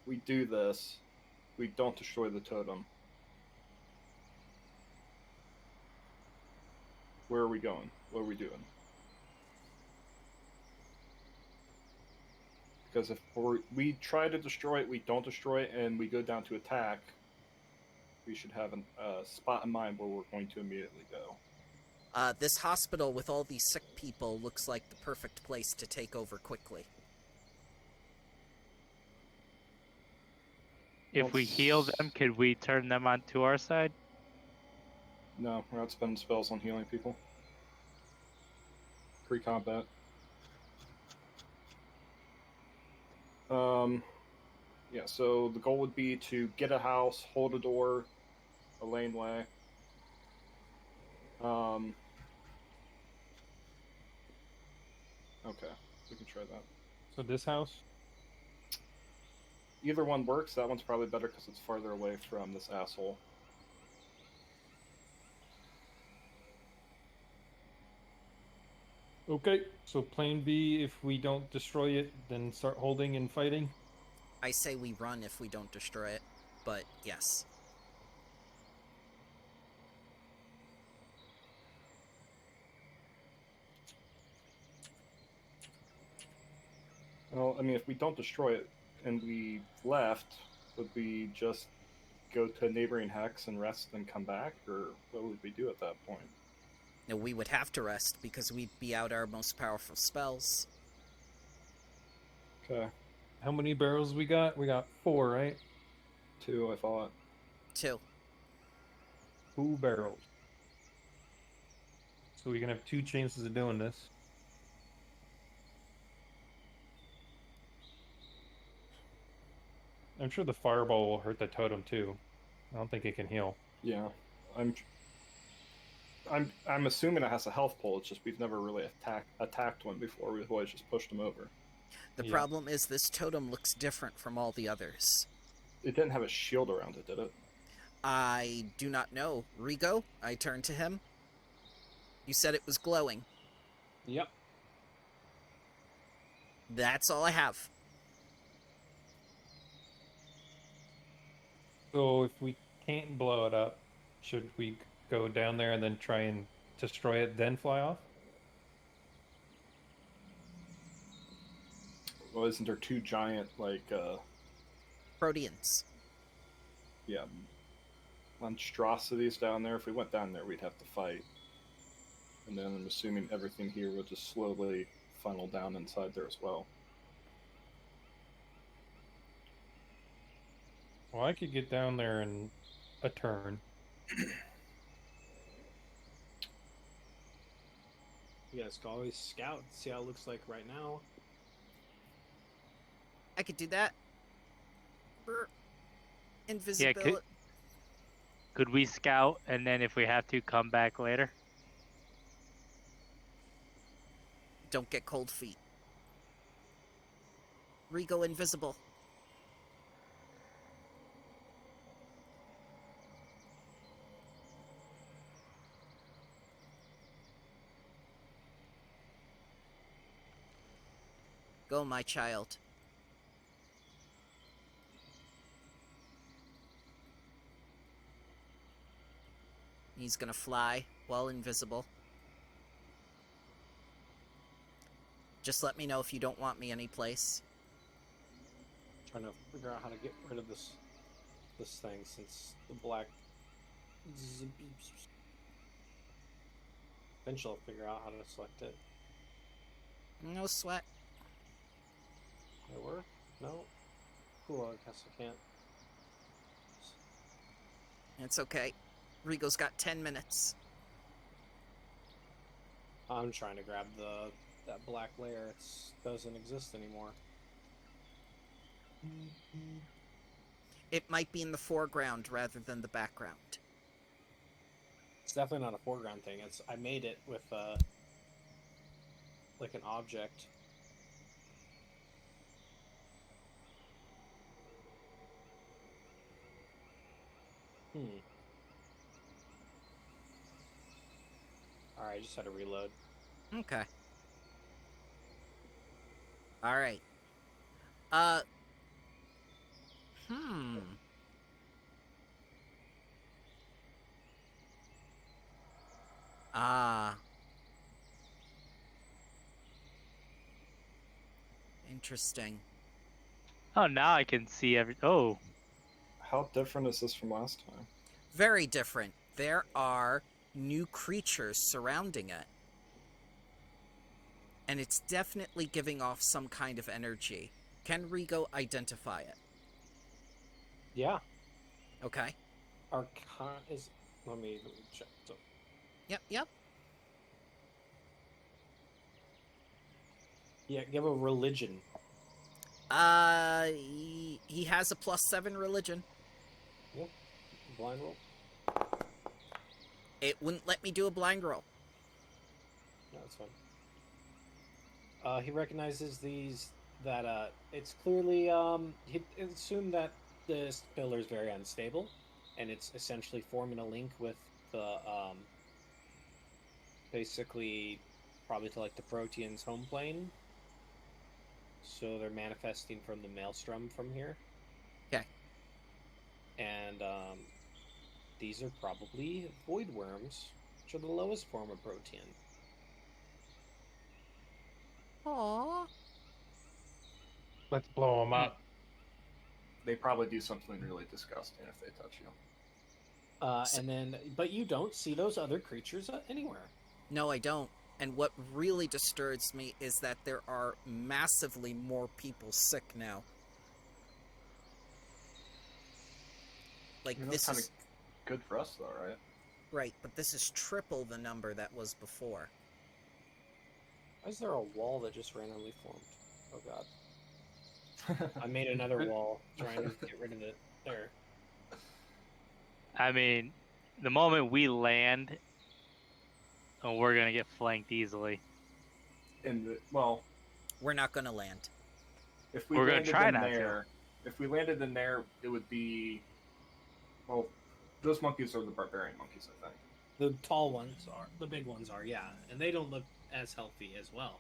we do this, we don't destroy the totem? Where are we going? What are we doing? Because if we try to destroy it, we don't destroy it, and we go down to attack, we should have a spot in mind where we're going to immediately go. This hospital with all these sick people looks like the perfect place to take over quickly. If we heal them, could we turn them onto our side? No, we're not spending spells on healing people. Pre-combat. Yeah, so the goal would be to get a house, hold a door, a laneway. Okay, we can try that. So this house. Either one works. That one's probably better because it's farther away from this asshole. Okay, so plan B, if we don't destroy it, then start holding and fighting. I say we run if we don't destroy it, but yes. Well, I mean, if we don't destroy it and we left, would we just go to a neighboring hex and rest and come back? Or what would we do at that point? No, we would have to rest because we'd be out our most powerful spells. Okay. How many barrels we got? We got 4, right? 2, I thought. 2. 2 barrels. So we can have 2 chances of doing this. I'm sure the fireball will hurt the totem too. I don't think it can heal. Yeah. I'm assuming it has a health pull. It's just we've never really attacked one before. We've always just pushed them over. The Yeah. problem is this totem looks different from all the others. It didn't have a shield around it, did it? I do not know. Rigo, I turn to him. You said it was glowing. Yep. That's all I have. So if we can't blow it up, should we go down there and then try and destroy it, then fly off? Well, isn't there 2 giant, Proteans. yeah, monstrosities down there? If we went down there, we'd have to fight. And then I'm assuming everything here would just slowly funnel down inside there as well. Well, I could get down there in a turn. You guys can always scout and see how it looks like right now. I could do that. Invisibility. Could we scout and then if we have to come back later? Don't get cold feet. Rigo invisible. Go, my child. He's gonna fly while invisible. Just let me know if you don't want me anyplace. Trying to figure out how to get rid of this thing since the black. Eventually, I'll figure out how to select it. No sweat. It work? No. Cool. I guess I can't. It's okay. Rigo's got 10 minutes. I'm trying to grab that black layer. It doesn't exist anymore. It might be in the foreground rather than the background. It's definitely not a foreground thing. I made it with like an object. Alright, I just had to reload. Okay. Alright. Ah. Interesting. Oh, now I can see every. Oh, How different is this from last time? Very different. There are new creatures surrounding it. And it's definitely giving off some kind of energy. Can Rigo identify it? Yeah. Okay. Arcana is. Let me check. So, Yep. yeah, give a religion. He has a +7 religion. Yep. Blind roll. It wouldn't let me do a blind roll. No, that's fine. He recognizes that it's clearly he assumed that this pillar is very unstable, and it's essentially forming a link with the basically probably to like the Protean's home plane. So they're manifesting from the maelstrom from here. Okay. And these are probably void worms, which are the lowest form of Protean. Aww. Let's blow them up. They probably do something really disgusting if they touch you. And then, but you don't see those other creatures anywhere. No, I don't. And what really disturbs me is that there are massively more people sick now. Like, I mean, this that's is... kind of good for us, though, right? Right, but this is triple the number that was before. Why is there a wall that just randomly formed? Oh god. I made another wall trying to get rid of it. There. I mean, the moment we land, oh, we're gonna get flanked easily. Well, We're not gonna land. if we We're gonna landed try in not to. there, if we landed in there, it would be. Well, those monkeys are the barbarian monkeys, I think. The tall ones are. The big ones are, yeah. And they don't look as healthy as well.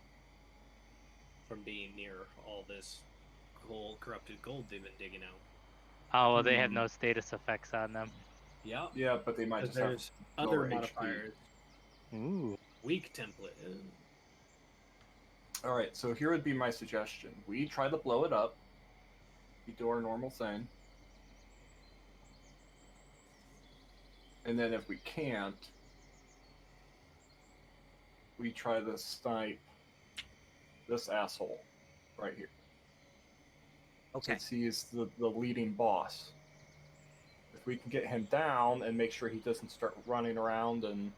From being near all this corrupted gold they've been digging out. Oh, well, they have no status effects on them. Yep. Yeah, but they might Because just have there's other lower HP. modifiers. Ooh. Weak template. All right, so here would be my suggestion: we try to blow it up. We do our normal thing, and then if we can't, we try to snipe this asshole right here. Okay. Since he is the leading boss. If we can get him down and make sure he doesn't start running around and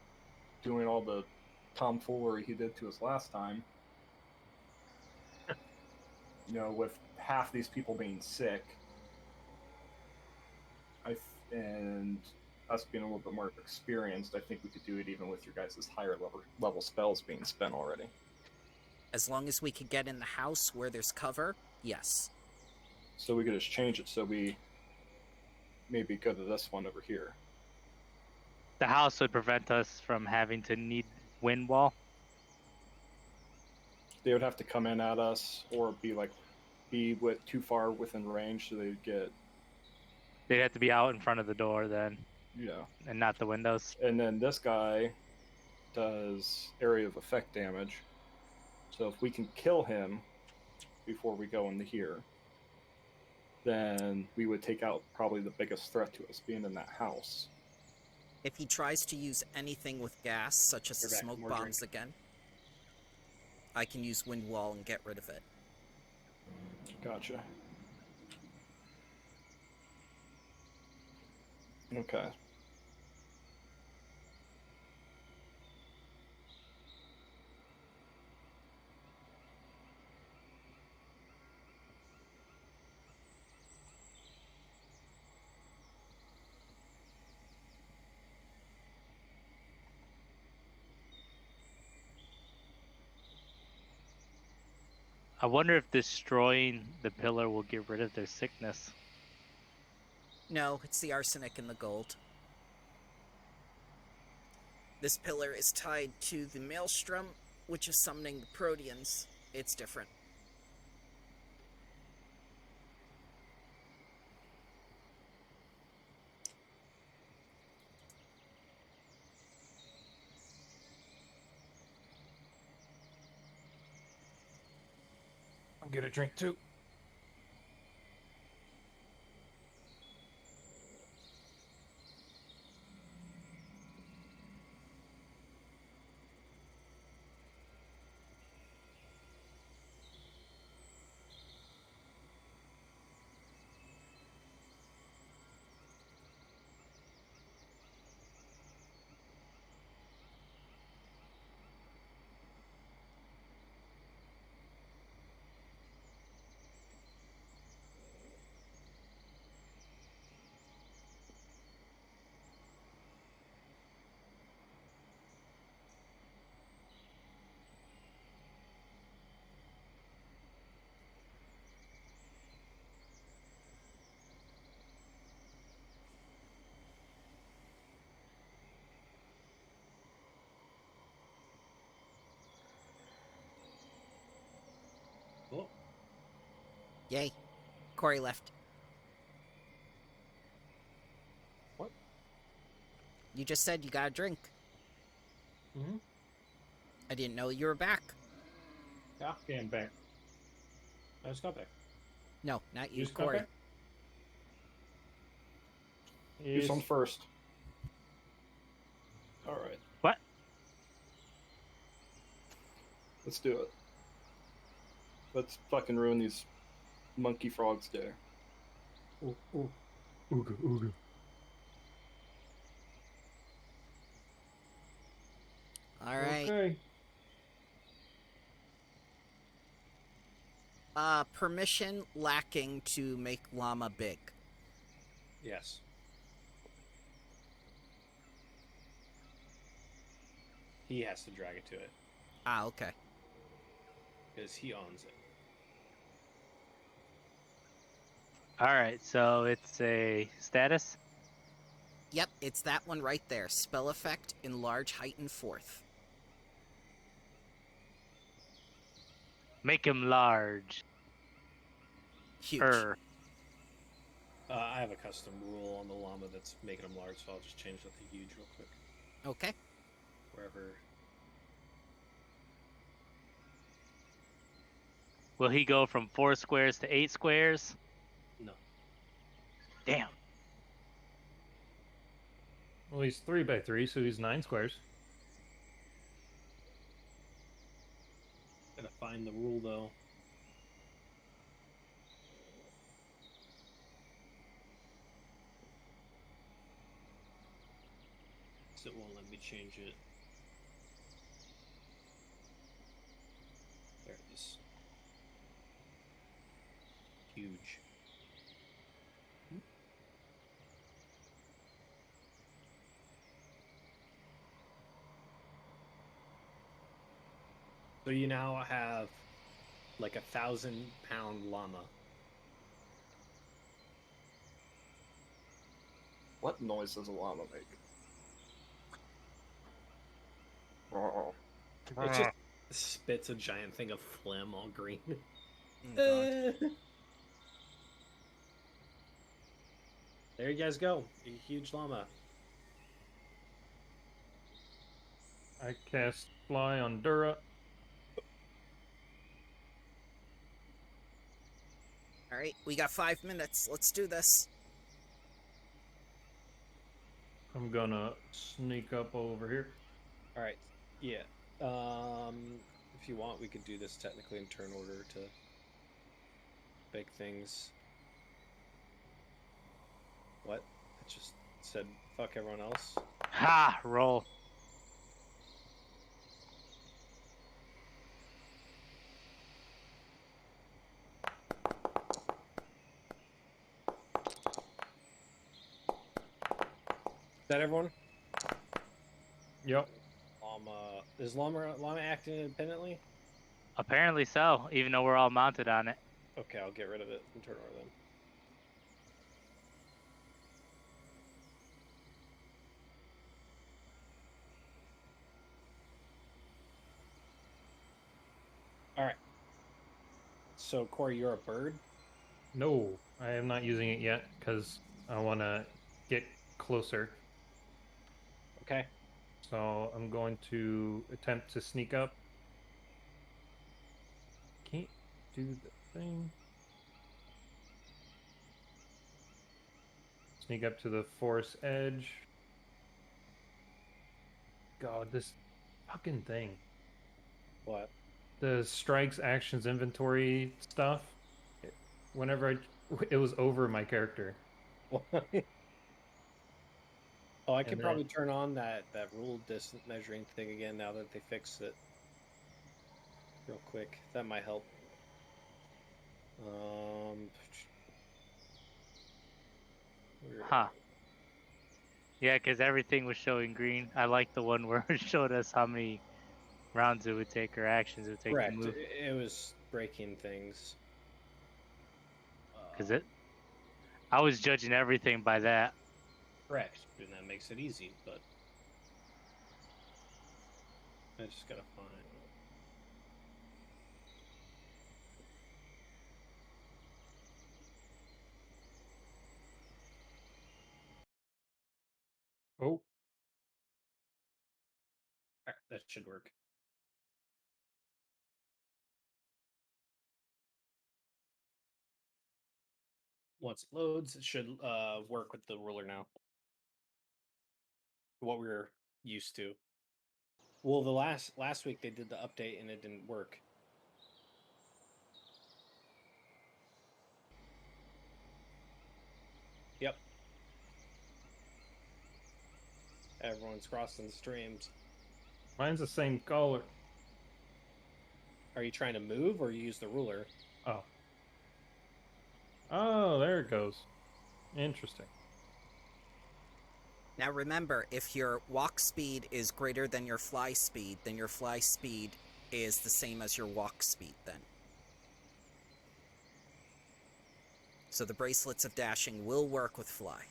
doing all the tomfoolery he did to us last time, with half these people being sick, and us being a little bit more experienced, I think we could do it even with your guys' higher level spells being spent already. As long as we could get in the house where there's cover, yes. So we could just change it so we maybe go to this one over here. The house would prevent us from having to need wind wall. They would have to come in at us or be too far within range, so they'd They'd have to be out in front of the door then. Yeah. and not the windows. And then this guy does area of effect damage. So if we can kill him before we go into here, then we would take out probably the biggest threat to us being in that house. If he tries to use anything with gas, such as the You're back, smoke more bombs drink. again, I can use wind wall and get rid of it. Gotcha. Okay. I wonder if destroying the pillar will get rid of their sickness. No, it's the arsenic and the gold. This pillar is tied to the maelstrom, which is summoning the Proteans. It's different. I'll get a drink too. Oh, Yay. Corey left. What? You just said you got a drink. Mm-hmm. I didn't know you were back. Yeah, getting back. I just got back. No, not you, You just got Corey. back? Who's on first? All right. What? Let's do it. Let's fucking ruin these monkey frogs' day. Ooh, ooh. Ooga, ooga. All right. Okay. Permission lacking to make llama big. yes. He has to drag it to it Ah, okay. because he owns it. Alright, so it's a status? Yep, it's that one right there. Spell effect, enlarge, heighten, fourth. Make him large. Huge. I have a custom rule on the llama that's making him large, so I'll just change that to huge real quick. Okay. Wherever. Will he go from 4 squares to 8 squares? No. Damn. Well, he's 3x3, so he's 9 squares. Gotta find the rule though. So it won't let me change it. There it is. Huge. So you now have like 1,000-pound llama. What noise does a llama make? Oh. It just spits a giant thing of phlegm, all green. Oh, God. There you guys go. A huge llama. I cast Fly on Dura. All right, we got 5 minutes. Let's do this. I'm gonna sneak up over here. All right. Yeah. If you want, we could do this technically in turn order to make things. What? I just said fuck everyone else. Ha! Roll. Is that everyone? Yep. Is llama acting independently? Apparently so, even though we're all mounted on it. Okay, I'll get rid of it in turn order then. All right. So Corey, you're a bird. No, I am not using it yet because I want to get closer. Okay. So I'm going to attempt to sneak up. Can't do the thing. Sneak up to the forest edge. God, this fucking thing. What? The strikes, actions, inventory stuff. Whenever it was over my character. Oh, I could And probably then- turn on that rule distance measuring thing again now that they fixed it. Real quick, that might help. Where- Huh. Yeah, because everything was showing green. I like the one where it showed us how many rounds it would take or actions it would take Correct. to move. It was breaking things. Because I was judging everything by that. Correct, and that makes it easy. But I just gotta find. Oh, Alright, that should work. Once it loads, it should work with the ruler now. What we were used to. Well, the last week they did the update and it didn't work. Yep. Everyone's crossing the streams. mine's the same color. Are you trying to move or use the ruler? Oh. Oh, there it goes. Interesting. Now remember, if your walk speed is greater than your fly speed, then your fly speed is the same as your walk speed then. So the bracelets of dashing will work with fly.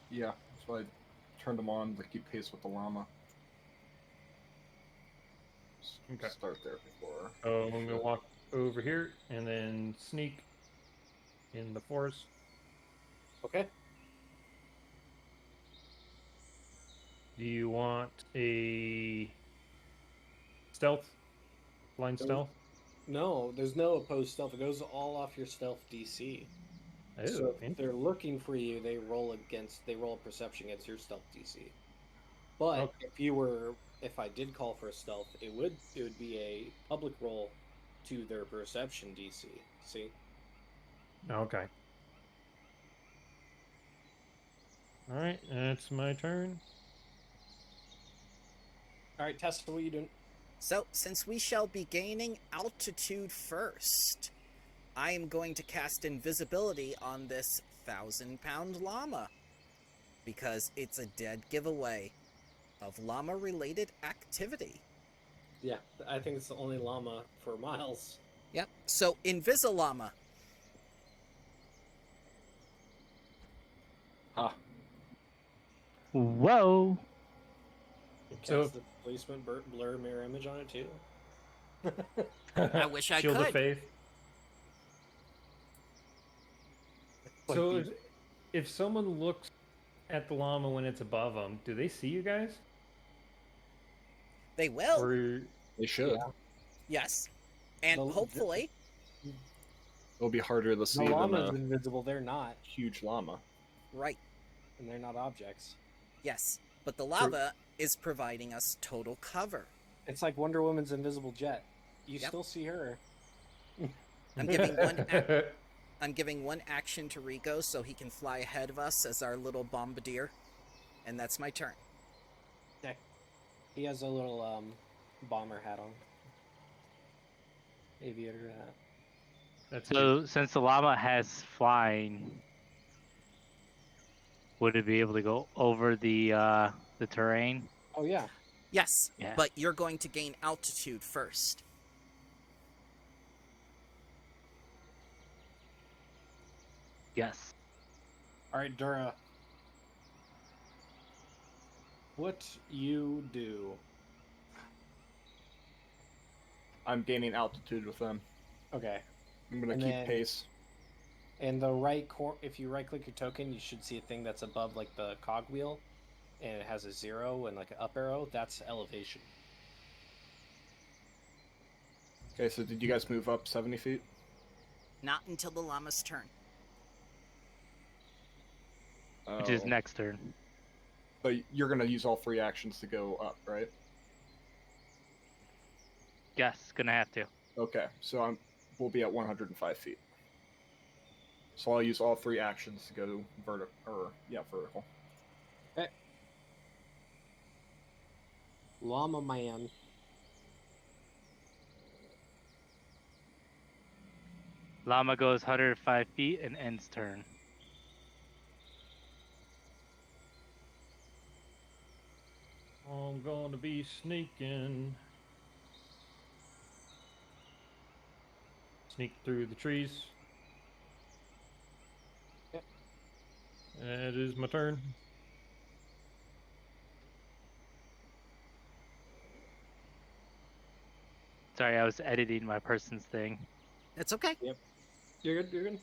Yeah, that's why I turned them on to keep pace with the llama. Just Okay. Start there before. So I'm gonna walk over here and then sneak in the forest. Okay. Do you want a stealth? Blind Nope. stealth? No, there's no opposed stealth. It goes all off your stealth DC. Oh, So if they're looking for you, they roll a perception against your stealth DC. But Okay. if I did call for a stealth, it would be a public roll to their perception DC. See? Okay. Alright, that's my turn. All right, Tessa, what are you doing? So, since we shall be gaining altitude first, I am going to cast invisibility on this 1,000-pound llama. Because it's a dead giveaway of llama-related activity. Yeah, I think it's the only llama for miles. Yep, so Invisilama. Ha! Whoa! So- Cast the placement blur mirror image on it too. I wish I Shield could. of Faith. Like So these- if someone looks at the llama when it's above them, do they see you guys? They will. Or They should. Yeah. Yes. And The- hopefully, It'll be harder to see The than llama's a invisible. They're not, huge llama. right. and they're not objects. Yes. But the lava is providing us total cover. It's like Wonder Woman's invisible jet. You Yep. still see her. I'm giving one action to Rico so he can fly ahead of us as our little bombardier. And that's my turn. He has a little bomber hat on. Aviator hat. That's So since the llama has flying, would it be able to go over the terrain? Oh yeah. Yes, Yeah. but you're going to gain altitude first. Yes. All right, Dura. What you do? I'm gaining altitude with them. Okay. I'm gonna And keep then- pace. In the if you right-click your token, you should see a thing that's above like the cogwheel, and it has a 0 and like an up arrow. That's elevation. Okay, so did you guys move up 70 feet? Not until the llama's turn. Which is Oh. next turn. But you're gonna use all 3 actions to go up, right? Yes, gonna have to. Okay, so we'll be at 105 feet. So I'll use all 3 actions to go vertical. Llama man. Llama goes 105 feet and ends turn. I'm gonna be sneaking. Sneak through the trees. Yep. That is my turn. Sorry, I was editing my person's thing. That's okay. You're good. You're good.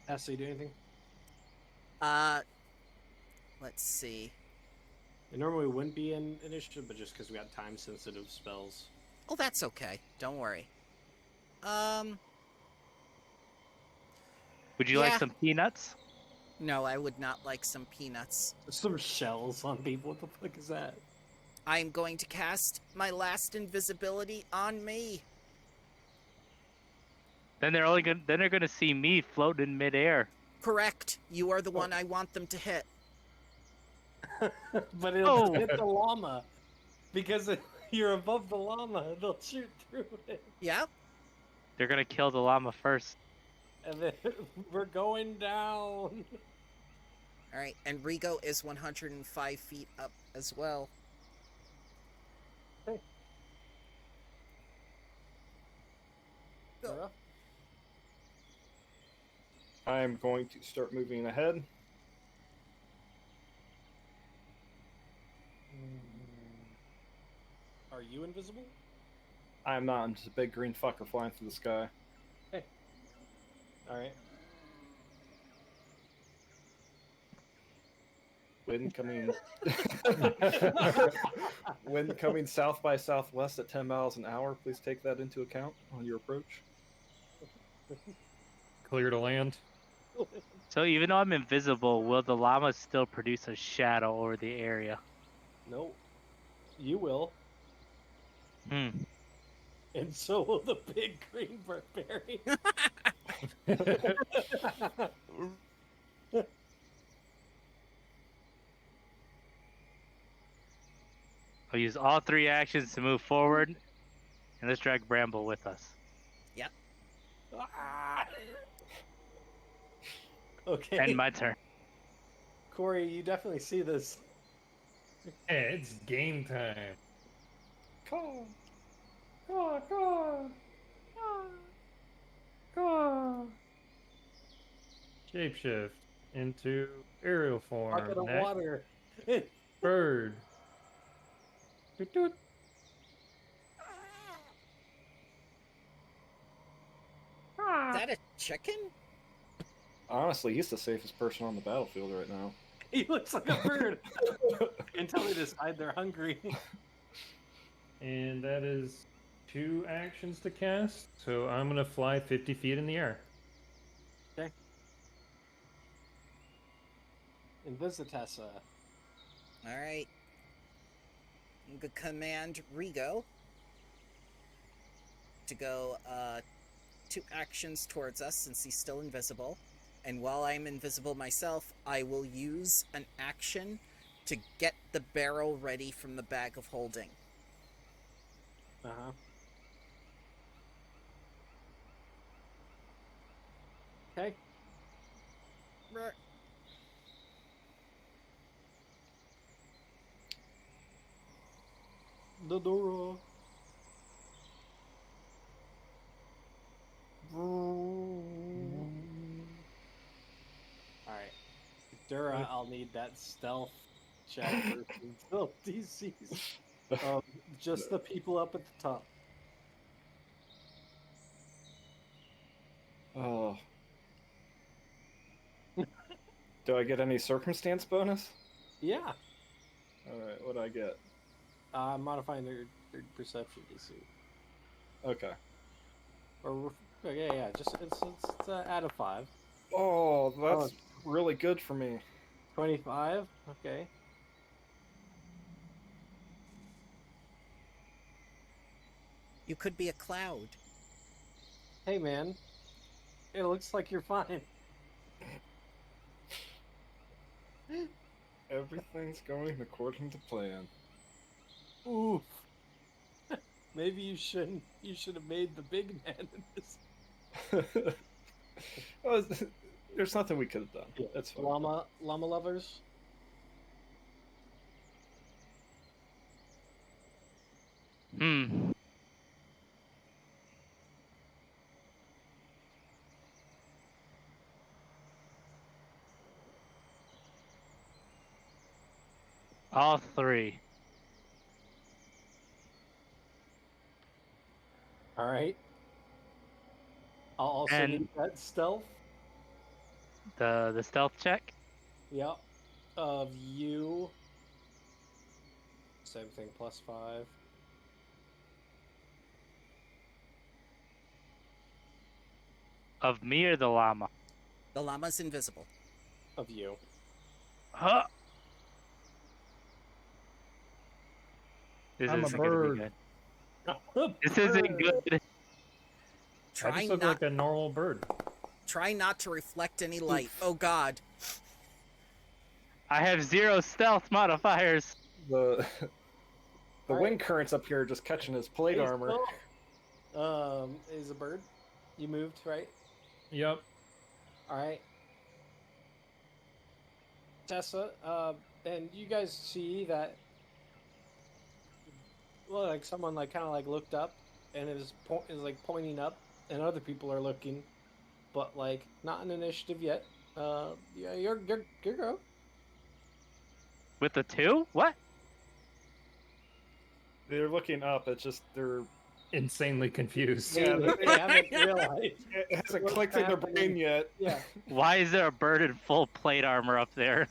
Ashley, do anything? Let's see. It normally wouldn't be in initiative, but just because we got time-sensitive spells. Oh, that's okay. Don't worry. Would you Yeah. like some peanuts? No, I would not like some peanuts. Some shells on people. What the fuck is that? I'm going to cast my last invisibility on me. Then they're gonna see me float in midair. Correct. You are the one I want them to hit. But it'll Oh. hit the llama because you're above the llama. They'll shoot through it, Yeah? They're gonna kill the llama first. and then we're going down. All right. And Rigo is 105 feet up as well. Dora? I'm going to start moving ahead. Are you invisible? I'm not. I'm just a big green fucker flying through the sky. All right. Wind coming. Wind coming south by southwest at 10 miles an hour. Please take that into account on your approach. Clear to land. So even though I'm invisible, will the llama still produce a shadow over the area? Nope. You will, Hmm. and so will the big green barbarian. I'll use all 3 actions to move forward, and let's drag Bramble with us. Ah! Okay. End my turn. Corey, you definitely see this. Hey, it's game time. Call. Shapeshift into aerial form. Bucket of Next, water. bird. Toot toot. Is that a chicken? Honestly, he's the safest person on the battlefield right now. He looks like a bird until they decide they're hungry. And that is 2 actions to cast. So I'm going to fly 50 feet in the air. Invisitessa. All right. I'm gonna command Rigo to go 2 actions towards us since he's still invisible. And while I'm invisible myself, I will use an action to get the barrel ready from the bag of holding. Uh-huh. Okay. Dodoro. Alright. Dura, I'll need that stealth check versus stealth DCs. Just the people up at the top. Oh. Do I get any circumstance bonus? Yeah. Alright, what do I get? Modifying their perception DC. Okay. Or yeah, just it's out of 5. Oh, that's really good for me. 25. Okay. You could be a cloud. Hey man, it looks like you're fine. Everything's going according to plan. Oof. Maybe you shouldn't. You should have made the big man in this. Well, there's nothing we could have done. Yeah. That's fine. Llama lovers. All 3. All right. I'll also And- need that stealth. The stealth check. Yep. Of you. Same thing. +5. Of me or the llama? The llama's invisible. Of you. Huh? This I'm a isn't gonna bird. be good. This isn't good. I Try just look not like a normal bird. try not to reflect any light. Oh god. I have 0 stealth modifiers. The Alright. wind currents up here are just catching his plate Hey, armor. Skull. Is a bird. You moved, right? Yep. All right. Tessa, and you guys see that, well, like someone like kind of like looked up and is like pointing up, and other people are looking, but like not an initiative yet. Yeah, you're go. With the 2? What? They're looking up. It's just they're Insanely confused. Yeah, they haven't realized. it hasn't What's clicked in their happening? brain yet. Yeah, Why is there a bird in full plate armor up there?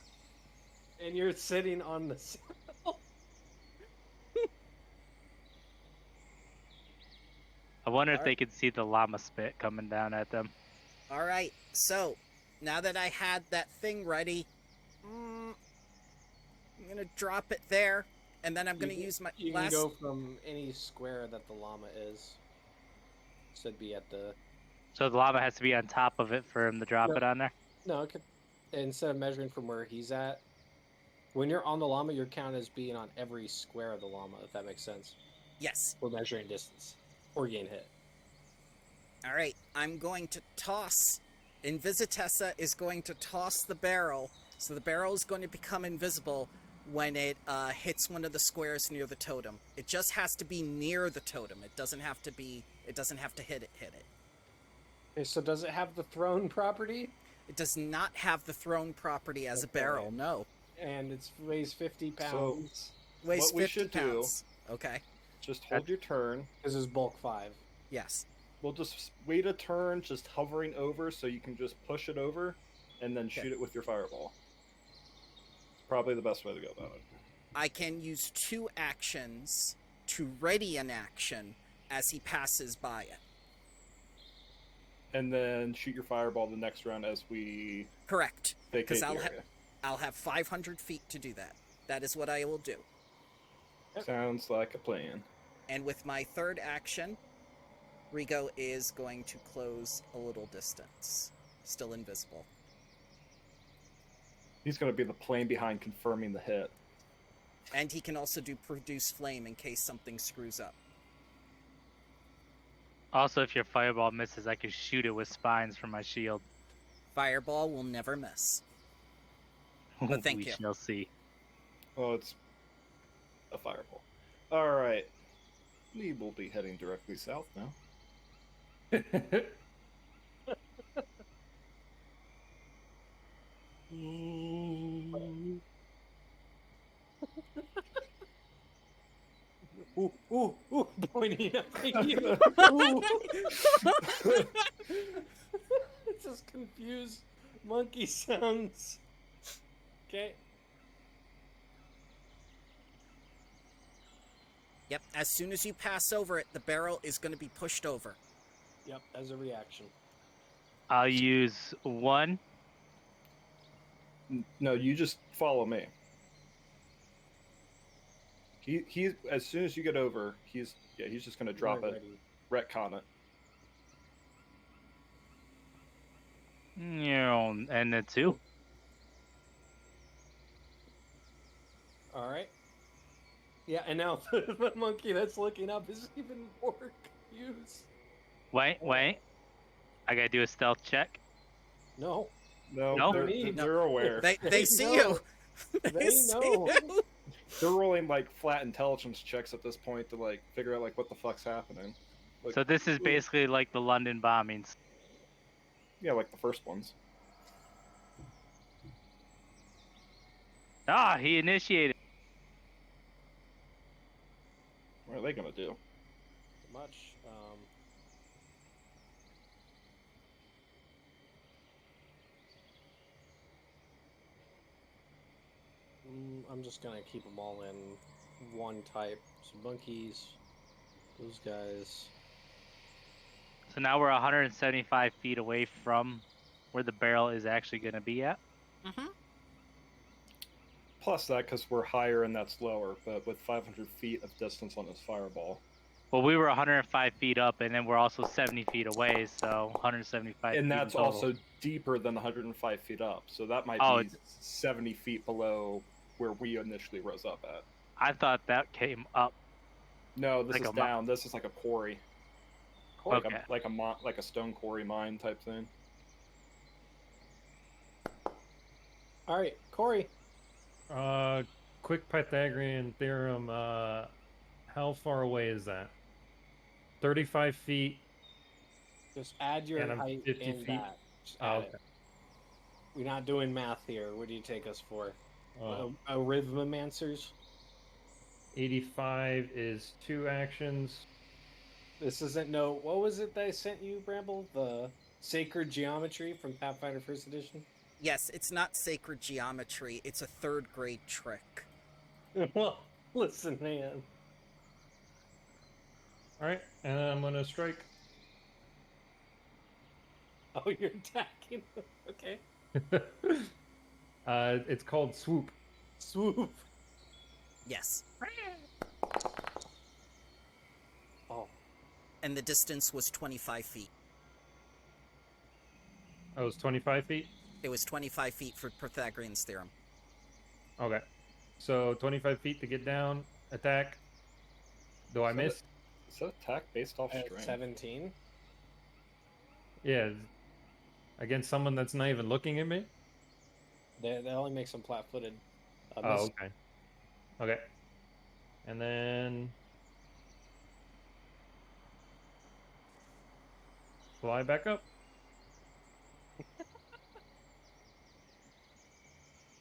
and you're sitting on the saddle. I wonder if Alright. they could see the llama spit coming down at them. All right. So, now that I had that thing ready, I'm going to drop it there and then I'm going to You- use my You last can go from any square that the llama is. Should be at the. So the llama has to be on top of it for him to drop Yep. it on there? No, it could, instead of measuring from where he's at, when you're on the llama, your count is being on every square of the llama, if that makes sense. Yes. Or measuring distance. Or gain hit. All right. I'm going to toss Invisitessa is going to toss the barrel. So the barrel is going to become invisible when it hits one of the squares near the totem. It just has to be near the totem. It doesn't have to be. It doesn't have to hit it. Okay, so does it have the throne property? It does not have the thrown property as a Okay. barrel. No. And it weighs 50 pounds. Weighs What we 50 should do- pounds. Okay. Just hold your turn. This is bulk 5. Yes. We'll just wait a turn, just hovering over, so you can just push it over, and then Okay. shoot it with your fireball. probably the best way to go about it. I can use 2 actions to ready an action as he passes by it. And then shoot your fireball the next round as we Correct. vacate Because the I'll, area. I'll have 500 feet to do that. That is what I will do. Sounds like a plan. And with my third action, Rigo is going to close a little distance. Still invisible. He's going to be the plane behind confirming the hit. And he can also do produce flame in case something screws up. Also, if your fireball misses, I can shoot it with spines from my shield. Fireball will never miss. But thank we you. shall see. Oh, it's a fireball. All right. We will be heading directly south now. Ooh, ooh, ooh, pointing at you. It's just confused monkey sounds. Okay. Yep, as soon as you pass over it, the barrel is going to be pushed over. Yep, as a reaction. I'll use 1. No, you just follow me. He as soon as you get over, he's just gonna drop We're it, ready. retcon it. And then 2. All right. Yeah, and now the monkey that's looking up is even more confused. Wait. I gotta do a stealth check. No, No, No? they're aware. They They see know. you. They see know. you. They're rolling like flat intelligence checks at this point to like figure out like what the fuck's happening. Like, So this is basically like the London bombings. yeah, like the first ones. Ah, he initiated. What are they gonna do? much. I'm just gonna keep them all in one type. So monkeys, those guys. So now we're 175 feet away from where the barrel is actually going to be at. Mm-hmm. Plus that because we're higher and that's lower, but with 500 feet of distance on his fireball. Well, we were 105 feet up, and then we're also 70 feet away, so 175 feet And in that's total. also deeper than 105 feet up, so that might Oh, be 70 feet below where we initially rose up at. I thought that came up. No, this Like is a down. This is like a quarry. Okay. Like a stone quarry mine type thing. All right, Corey. Quick Pythagorean theorem. How far away is that? 35 feet. Just add your And I'm height 50 and feet? that. Just Oh, add okay. it. We're not doing math here. What do you take us for? Oh, Arithmomancers? 85 is 2 actions. This isn't no. What was it that I sent you, Bramble? The Sacred Geometry from Pathfinder First Edition? Yes, it's not sacred geometry. It's a 3rd grade trick. Well, listen, man. Alright, and I'm gonna strike. Oh, you're attacking. Okay. It's called swoop. Swoop. Yes. Oh, And the distance was 25 feet. Oh, it's 25 feet? It was 25 feet for Pythagorean's theorem. Okay. So 25 feet to get down, attack. Do I So miss? Is that attack based off at strength? 17. Yeah. Against someone that's not even looking at me? That only makes them flat-footed. Oh, okay. Okay. And then... fly back up.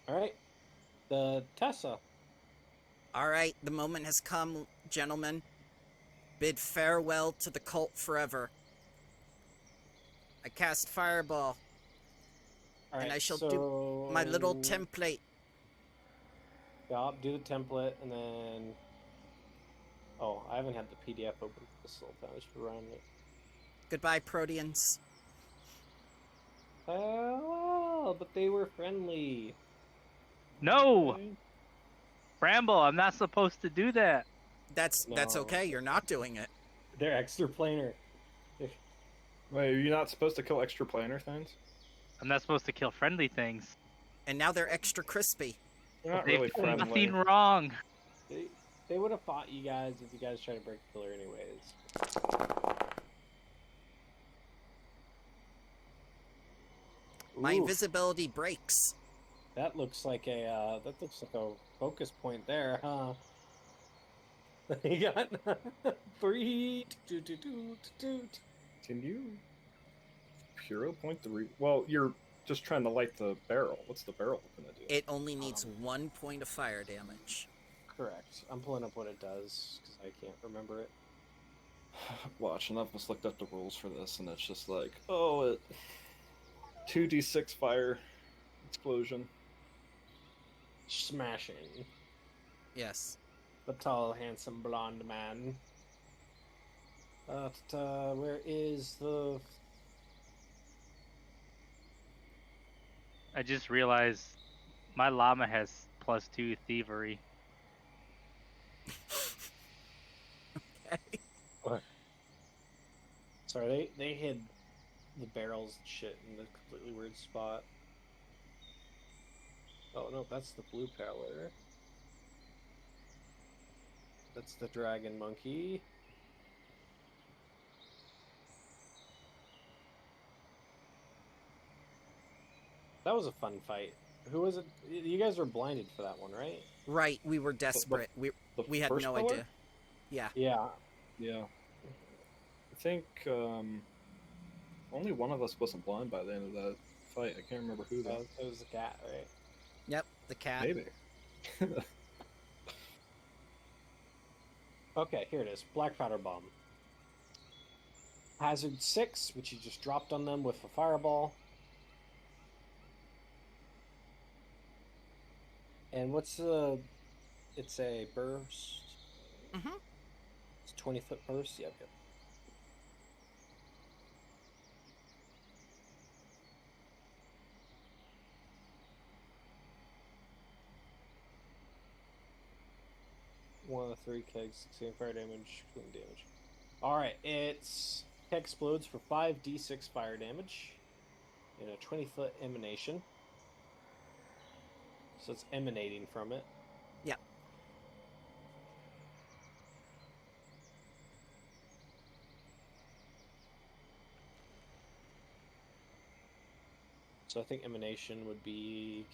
All right. The Tessa. All right, the moment has come, gentlemen. Bid farewell to the cult forever. I cast Fireball, All right, and I shall so... do my little template. Yeah, do the template, and then... Oh, I haven't had the PDF open this whole time. I should run it. Goodbye, Proteans. Oh, but they were friendly. No, Okay. Bramble, I'm not supposed to do that. That's No. okay. You're not doing it. They're extra planar. Wait, are you not supposed to kill extra planar things? I'm not supposed to kill friendly things. And now they're extra crispy. They're not They've really done friendly. nothing wrong. They would have fought you guys if you guys tried to break the pillar anyways. My Ooh, invisibility breaks. that looks like a focus point there, huh? You got 3. Can you hero point the Well, you're just trying to light the barrel. What's the barrel gonna do? It only needs 1 point of fire damage. Correct. I'm pulling up what it does because I can't remember it. Watch, and I've just looked up the rules for this, and it's just like, oh, it 2d6 fire explosion. Smashing. Yes. The tall, handsome, blonde man. Where is the... I just realized my llama has +2 thievery. Okay. Sorry, they hid the barrels and shit in a completely weird spot. Oh no, that's the blue power. That's the dragon monkey. That was a fun fight. Who was it? You guys were blinded for that one, right? Right, we were desperate. The We had first no pillar? idea. Yeah. Yeah. Yeah. I think only one of us wasn't blind by the end of that fight. I can't remember who though. It was the cat, right? Yep, the cat. Maybe. Okay, here it is. Black powder bomb. Hazard 6, which you just dropped on them with a fireball. And what's the... It's a burst. Mm-hmm. It's 20-foot burst? Yep, yep. One of the 3 kegs, 16 fire damage, clean damage. Alright, it's... Keg explodes for 5d6 fire damage in a 20-foot emanation. So it's emanating from it. Yeah. So I think emanation would be...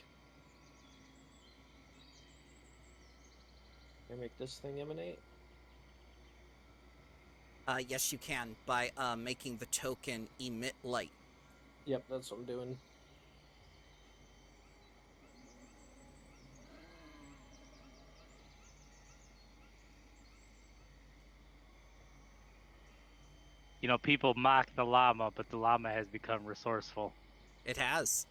Can I make this thing emanate? Yes, you can, by making the token emit light. Yep, that's what I'm doing. You know, people mock the llama, but the llama has become resourceful. It has.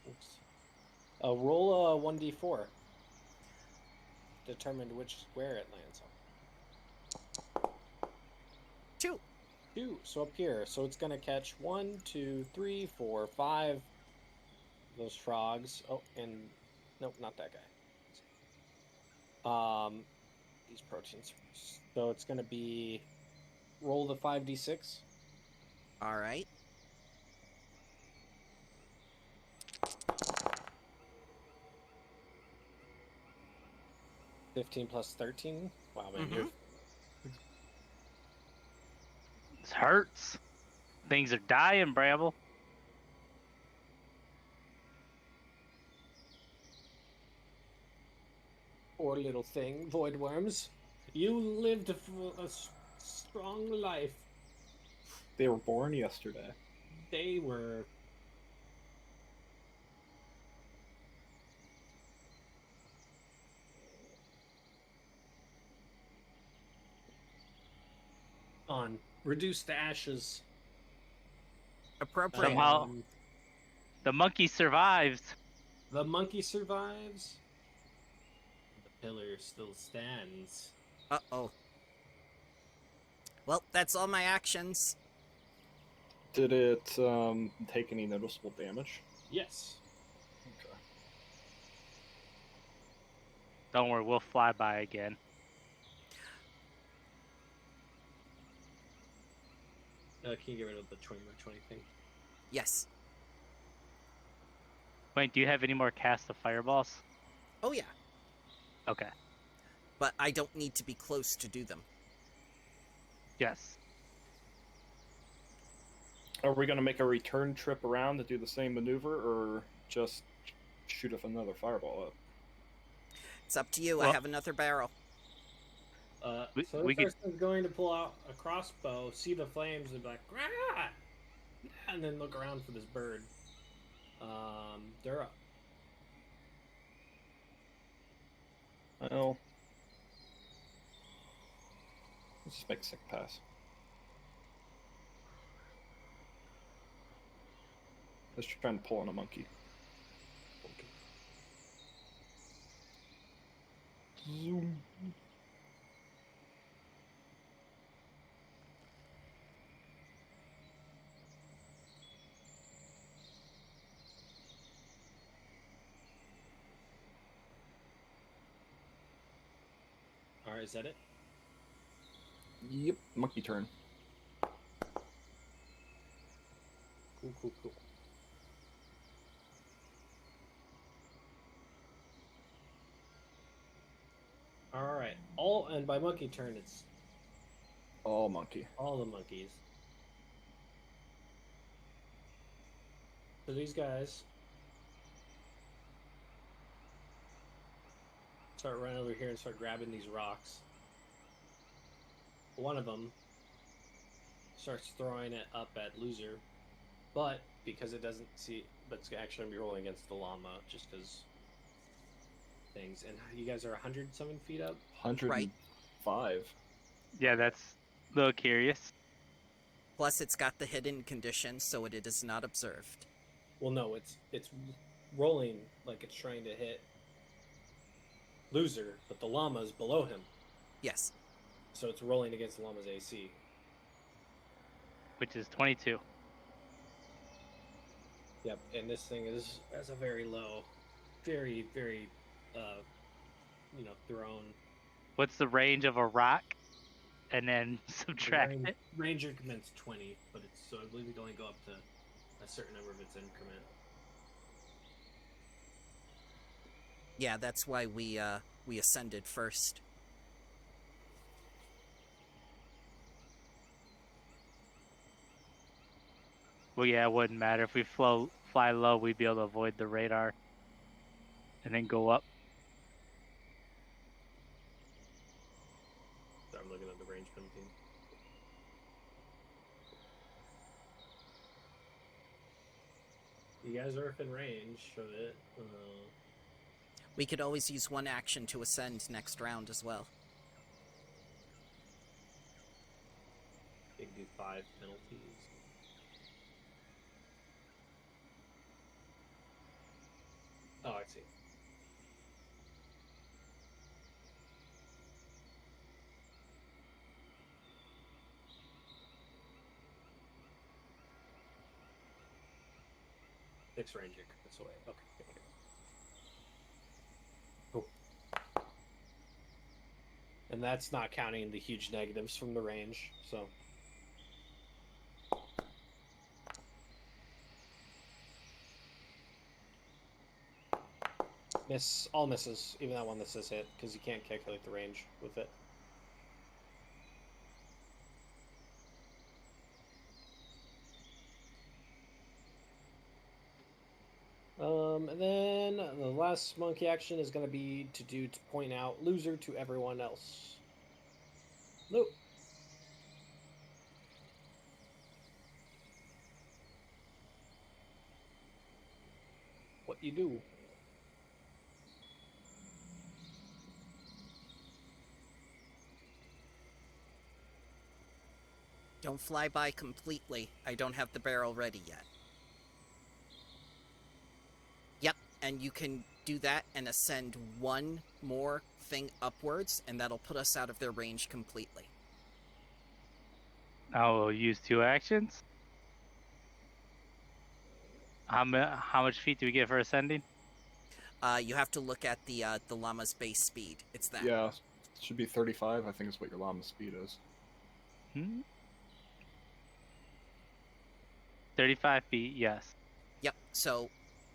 Oops. Roll a 1d4. Determine which square it lands on. 2. 2. So up here. So it's gonna catch 1, 2, 3, 4, 5. Those frogs. Oh, and nope, not that guy. These proteins. So it's gonna be roll the 5d6. All right. +15 +13. Wow, man, Mhm. you're This hurts. Things are dying, Bramble. poor little thing, void worms. You lived a strong life. They were born yesterday. They were. On reduce to ashes. Appropriate. Somehow- The monkey survived. The monkey survives. The pillar still stands. Uh-oh. Well, that's all my actions. Did it take any noticeable damage? Yes. Okay. Don't worry, we'll fly by again. Can you get rid of the 20 by 20 thing? Yes. Wait, do you have any more cast of fireballs? Oh, yeah. Okay. But I don't need to be close to do them. Yes. Are we going to make a return trip around to do the same maneuver, or just shoot off another fireball up? It's up to you. I Well- have another barrel. So we the could- person's going to pull out a crossbow, see the flames, and be like, "Rah!" And then look around for this bird. They're up. Well, let's just make a second pass. Let's try and pull on a monkey. Zoom. All right, is that it? Yep, monkey turn. Cool, cool, cool. All right. And by monkey turn, it's All monkey. all the monkeys. So these guys start running over here and start grabbing these rocks. One of them starts throwing it up at Loser, but because it doesn't see, but it's actually gonna be rolling against the llama just because things. And you guys are 107 feet up. 105. Yeah, that's a little curious. Plus, it's got the hidden condition, so it is not observed. Well, no, it's rolling like it's trying to hit Loser, but the llama's below him, Yes. so it's rolling against the llama's AC. Which is 22. Yep, and this thing is a very low, very, very, thrown. What's the range of a rock? And then subtract Range- it. Ranger increments 20, but it's so I believe you can only go up to a certain number of its increment. Yeah, that's why we ascended first. Well, yeah, it wouldn't matter. If we fly low, we'd be able to avoid the radar. And then go up. So I'm looking at the range penalty. You guys are within range of it. We could always use one action to ascend next round as well. They can do 5 penalties. Oh, I see. Six range increments away. Okay. Cool. And that's not counting the huge negatives from the range, so. Miss, all misses, even that one that says hit, because you can't calculate the range with it. And then the last monkey action is going to be to point out Loser to everyone else. Nope. What you do? Don't fly by completely. I don't have the barrel ready yet. Yep, and you can do that and ascend one more thing upwards, and that'll put us out of their range completely. I will use 2 actions. How much feet do we get for ascending? You have to look at the llama's base speed. It's that. Yeah, it should be 35. I think is what your llama speed is. 35 feet, yes. Yep. So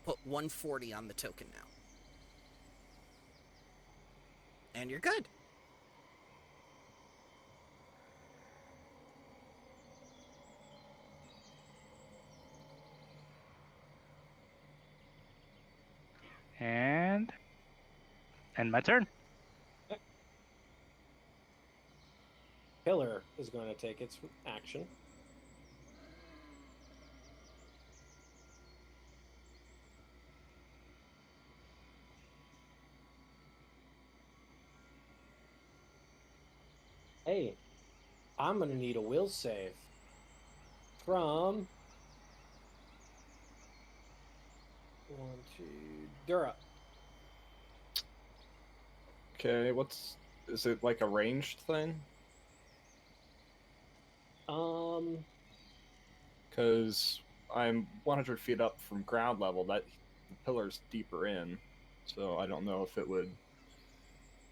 put 140 on the token now. And you're good. And my turn. Pillar is going to take its action. Hey, I'm going to need a will save from 1, 2, Dura. Okay, is it like a ranged thing? Because I'm 100 feet up from ground level. That the pillar's deeper in, so I don't know if it would.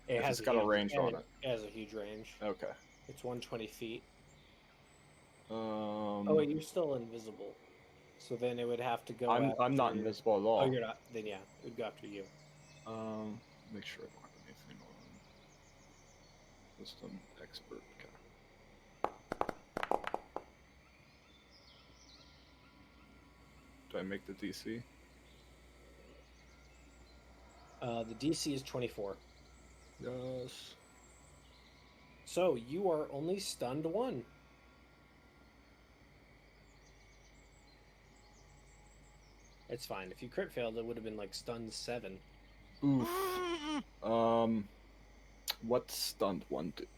If it's got a range on it. It has a huge range. Okay. It's 120 feet. Oh wait, you're still invisible. So then it would have to go. I'm not invisible at all. Oh, you're not. Then yeah, it would go after you. Make sure I don't have anything on. Wisdom expert. Okay. Do I make the DC? The DC is 24. Yes. So you are only stunned 1. It's fine. If you crit failed, it would have been like stunned 7. Oof. What's stunned 1 do? It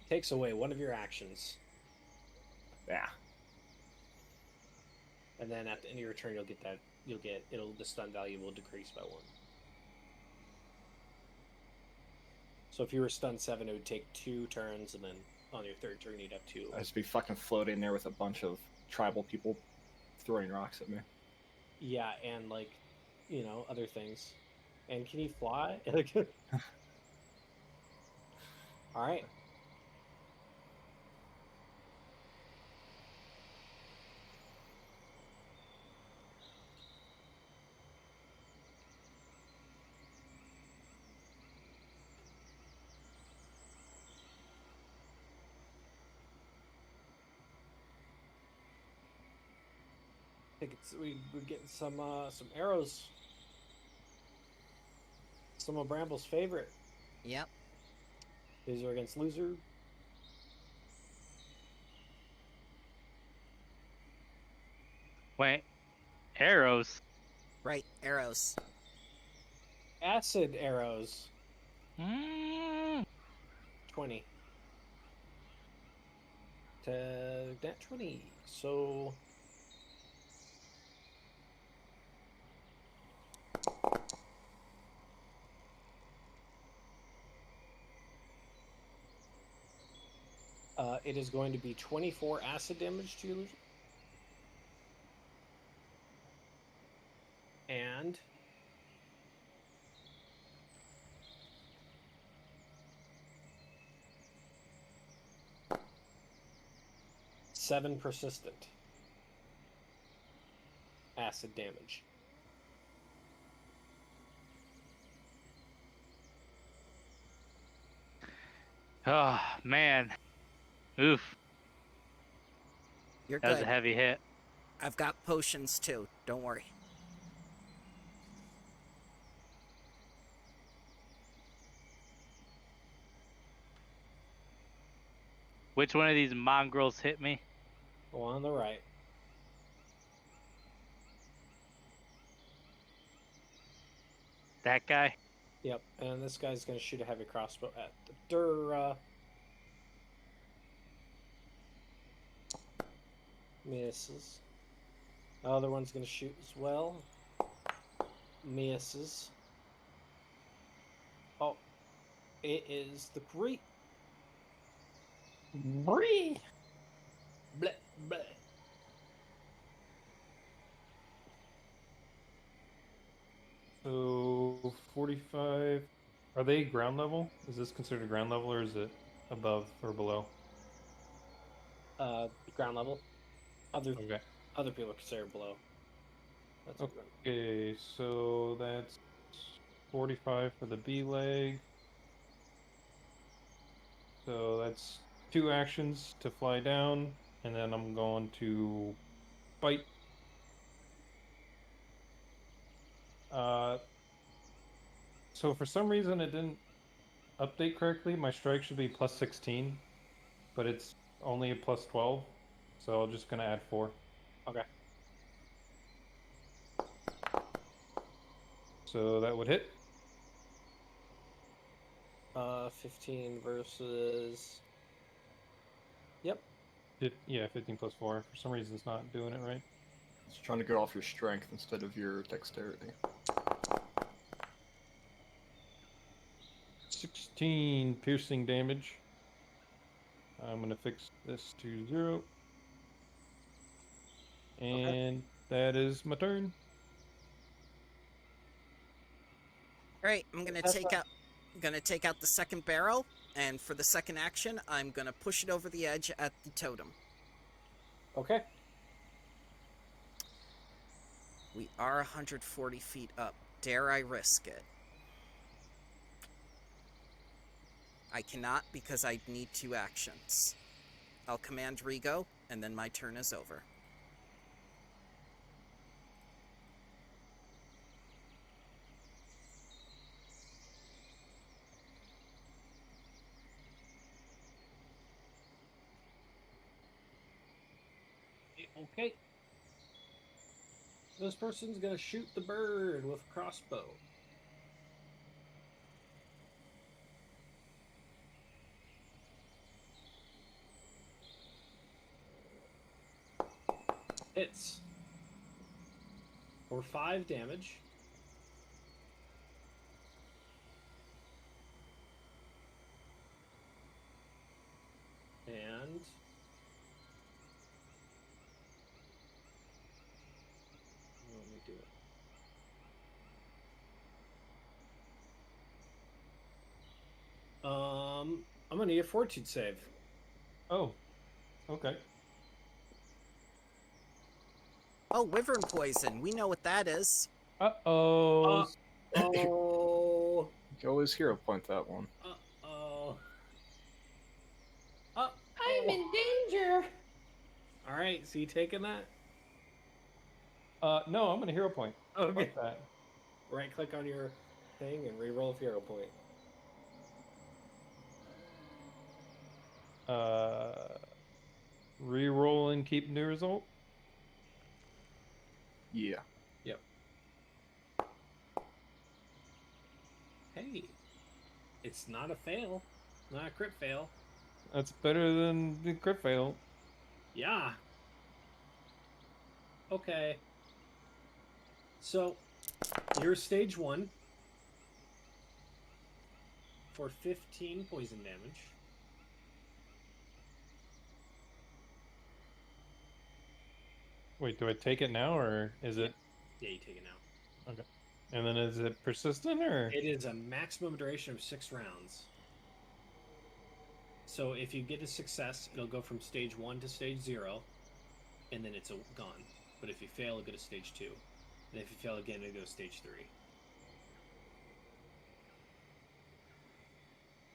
takes away one of your actions, Yeah. and then at the end of your turn, you'll get that. The stun value will decrease by 1. So if you were stunned 7, it would take 2 turns, and then on your 3rd turn, you'd have 2. I'd just be fucking floating there with a bunch of tribal people throwing rocks at me. Yeah, and like, other things. And can you fly? All right. I think we're getting some arrows. Some of Bramble's favorite. Yep. Loser against loser. Wait, arrows? Right, arrows. Acid arrows. Mm. 20. To that 20. So it is going to be 24 acid damage to you. And 7 persistent acid damage. Oh, man. Oof. You're That was good. a heavy hit. I've got potions too. Don't worry. Which one of these mongrels hit me? Go on the right. That guy? Yep, and this guy's going to shoot a heavy crossbow at the Dura. Misses. The other one's going to shoot as well. misses. Oh, it is the great. Bree. Bleh, bleh. So 45. Are they ground level? Is this considered ground level or is it above or below? Ground level. Okay. Other people are considered below. That's okay. Okay, so that's 45 for the B leg. So that's 2 actions to fly down, and then I'm going to bite. So for some reason it didn't update correctly. My strike should be plus 16, but it's only a plus 12. So I'm just gonna add 4. Okay. So that would hit. 15 versus. Yep. Yeah, 15 plus 4. For some reason it's not doing it right. It's trying to go off your strength instead of your dexterity. 16 piercing damage. I'm gonna fix this to 0. And that is my turn. All right, I'm gonna take out the second barrel, and for the second action, I'm gonna push it over the edge at the totem. Okay. We are 140 feet up. Dare I risk it? I cannot because I need 2 actions. I'll command Rigo, and then my turn is over. Okay. This person's gonna shoot the bird with a crossbow. Hits. For 5 damage. And let me do it. I'm gonna need a fortitude save. Oh, okay. Oh, wyvern poison. We know what that is. Uh-oh. Oh. You can always hero point that one. Uh-oh. I'm in danger. All right, so you taking that? No, I'm gonna hero point. Okay. Fuck that. Right click on your thing and re-roll a hero point. Reroll and keep new result. Yeah. Yep. Hey, it's not a fail, not a crit fail. That's better than the crit fail. Yeah. Okay. So, you're stage 1 for 15 poison damage. Wait, do I take it now or is it? Yeah, you take it now. Okay. And then is it persistent or? It is a maximum duration of 6 rounds. So if you get a success, it'll go from stage 1 to stage 0, and then it's gone. But if you fail, it'll go to stage 2. And if you fail again, it'll go to stage 3.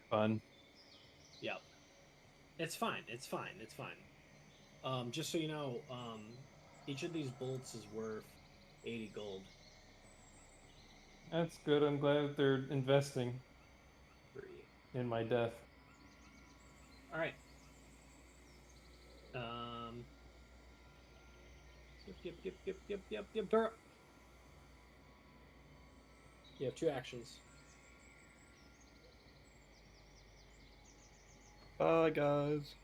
Fun. Yep. It's fine. It's fine. It's fine. Just so you know, each of these bolts is worth 80 gold. That's good. I'm glad that they're investing 3. in my death. All right. Yep. Dora. You have 2 actions. Bye, guys.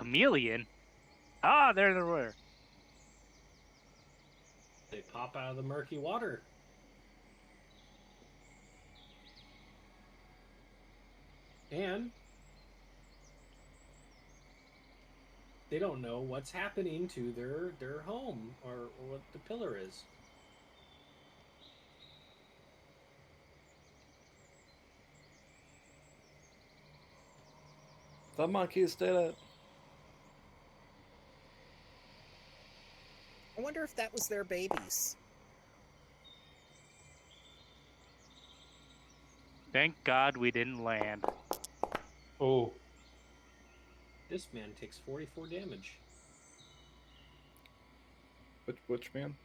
chameleon? Ah, there they were. They pop out of the murky water. And they don't know what's happening to their home or what the pillar is. The monkeys did it. I wonder if that was their babies. Thank God we didn't land. Oh, This man takes 44 damage. Which man?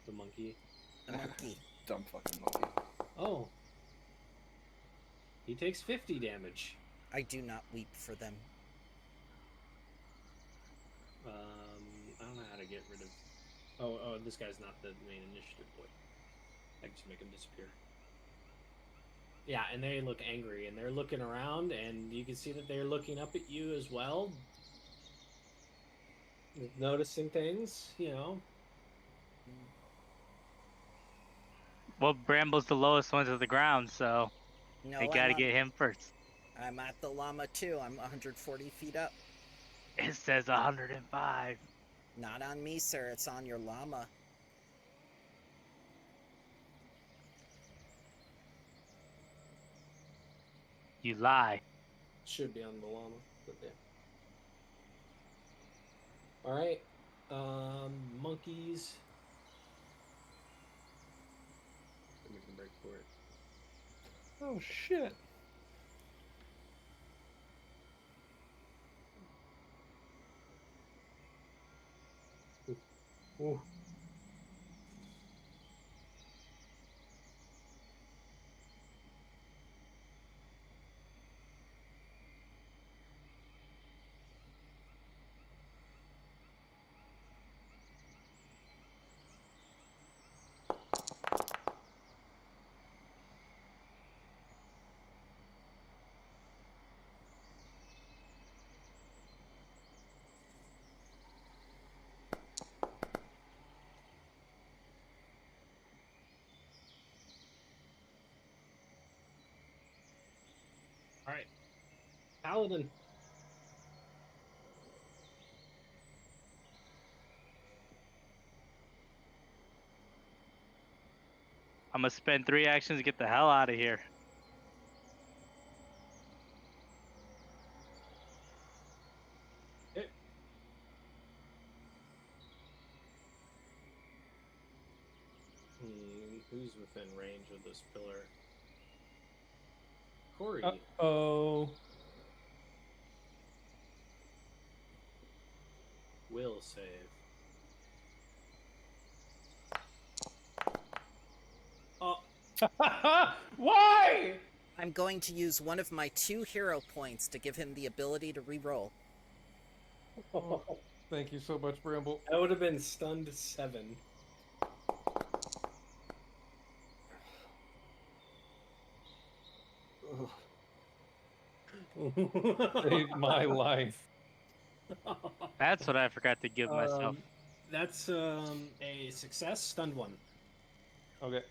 The monkey. The monkey. Dumb fucking monkey. Oh. He takes 50 damage. I do not weep for them. I don't know how to get rid of... Oh, this guy's not the main initiative boy. I can just make him disappear. Yeah, and they look angry, and they're looking around, and you can see that they're looking up at you as well. Noticing things, you know. Well, Bramble's the lowest one to the ground, so No, they gotta get him first. I'm at the llama too. I'm 140 feet up. It says 105. Not on me, sir. It's on your llama. You lie. Should be on the llama, but yeah. Alright. Monkeys. I'm making a break for it. Oh shit. Ooh. Alright. Paladin. I'm gonna spend 3 actions to get the hell out of here. Who's within range of this pillar? Corey. oh. Will save. Oh. Why? I'm going to use one of my 2 hero points to give him the ability to reroll. Oh, thank you so much, Bramble. That would have been stunned 7. Saved my life. That's what I forgot to give myself. That's a success. Stunned 1. Okay.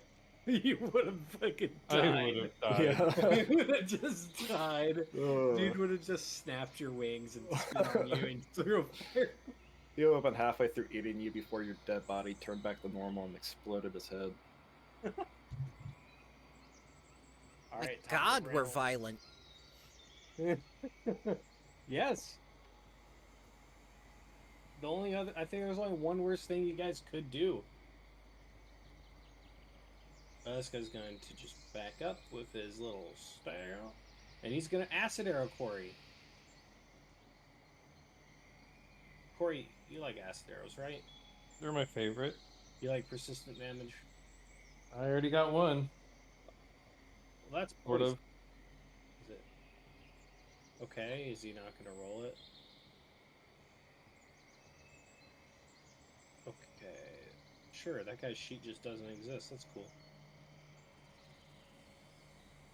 You would have fucking I died. would have died. Yeah. You would have just died. Dude would have just snapped your wings and spit on you and threw a fire. You were about halfway through eating you before your dead body turned back to normal and exploded his head. All My right, God, we're violent. Yes. The only other, I think there's only one worse thing you guys could do. This guy's going to just back up with his little stare, and he's going to acid arrow Corey. Corey, you like acid arrows, right? They're my favorite. You like persistent damage? I already got one. Well, that's Sort poison. of. Is it? Okay, is he not going to roll it? Okay. Sure, that guy's sheet just doesn't exist. That's cool.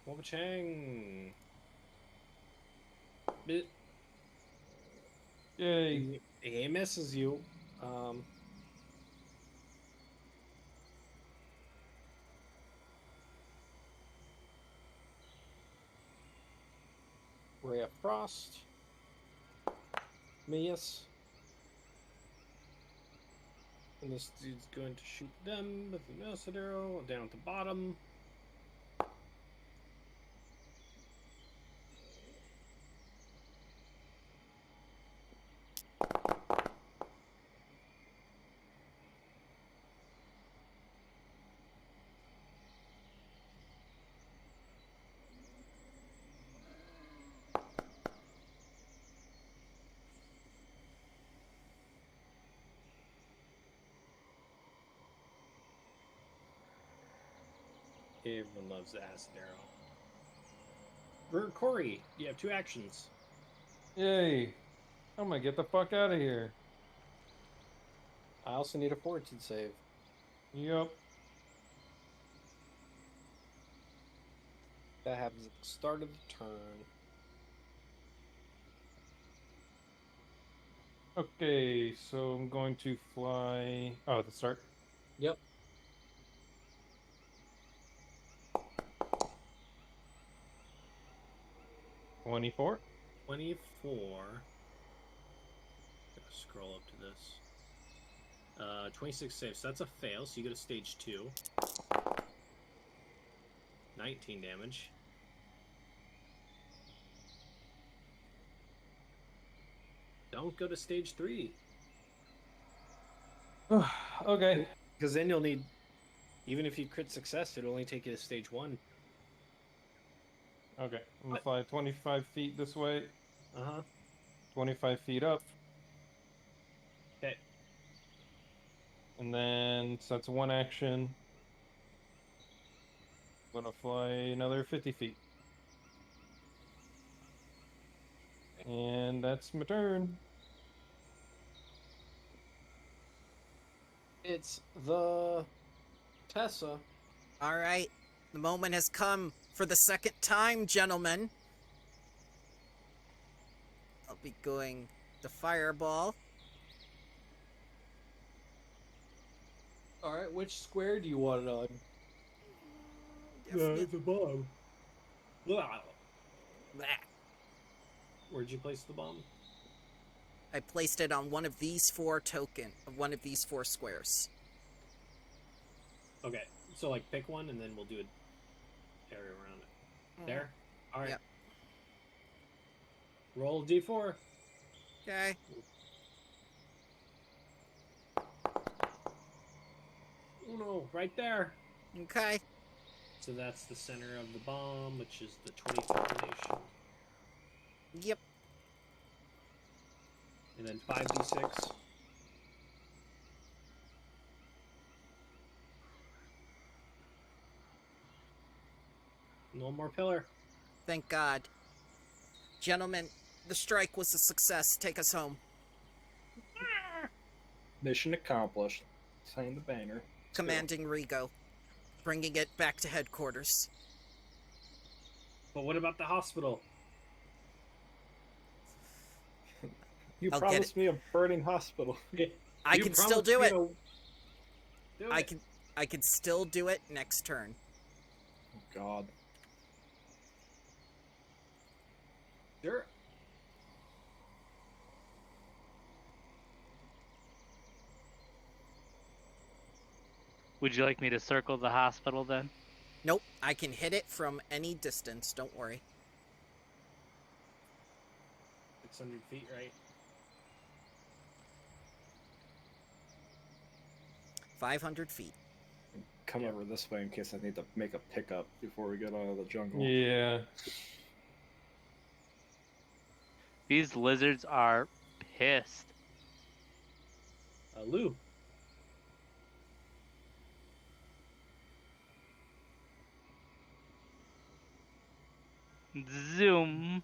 Wobachang! It, Yay. he misses you. Ray of Frost. Mias. And this dude's going to shoot them with an acid arrow down at the bottom. Everyone loves the acid arrow. Corey, you have 2 actions. Yay. I'm gonna get the fuck out of here. I also need a fortitude save. Yup. That happens at the start of the turn. Okay, so I'm going to fly. Oh, the start. Yep. $24. 24. Gotta scroll up to this. 26 saves. So that's a fail, so you go to stage 2. 19 damage. Don't go to stage 3. Okay. Because then you'll need, even if you crit success, it'll only take you to stage 1. Okay. I'm gonna fly 25 feet this way, Uh-huh. 25 feet up, Okay. and then so that's 1 action. I'm gonna fly another 50 feet. And that's my turn. It's the Tessa. All right, the moment has come for the second time, gentlemen. I'll be going the fireball. Alright, which square do you want it on? Definitely- bomb. Blah. Where'd you place the bomb? I placed it on one of these 4 one of these 4 squares. Okay, so like pick one and then we'll do an area around it. There? Alright. Yep. Roll d4. Okay. Oh no, right there. Okay. So that's the center of the bomb, which is the 25th nation. Yep. And then 5d6. No more pillar. Thank God. Gentlemen, the strike was a success. Take us home. Mission accomplished. Sign the banner. Let's go. Commanding Rigo. Bringing it back to headquarters. But what about the hospital? You I'll get promised me a burning hospital. I You can still promised do me it. Do I it. can still do it next turn. Oh, God. Sure. Would you like me to circle the hospital then? Nope, I can hit it from any distance. Don't worry. 600 feet, right? 500 feet. Come over this way in case I need to make a pickup before we get out of the jungle. Yeah. These lizards are pissed. Lou. Zoom.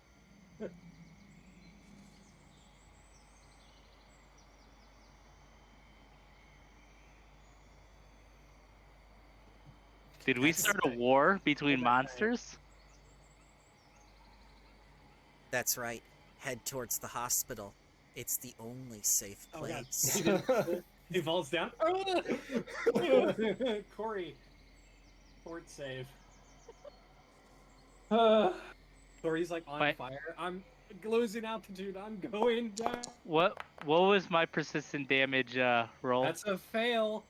Did we That's start a war between monsters? That's right. head towards the hospital. It's the only safe Oh, God. place. He falls down. Corey. Fort save. Corey's like on Wait. fire. I'm losing altitude. I'm going down. What was my persistent damage roll? That's a fail.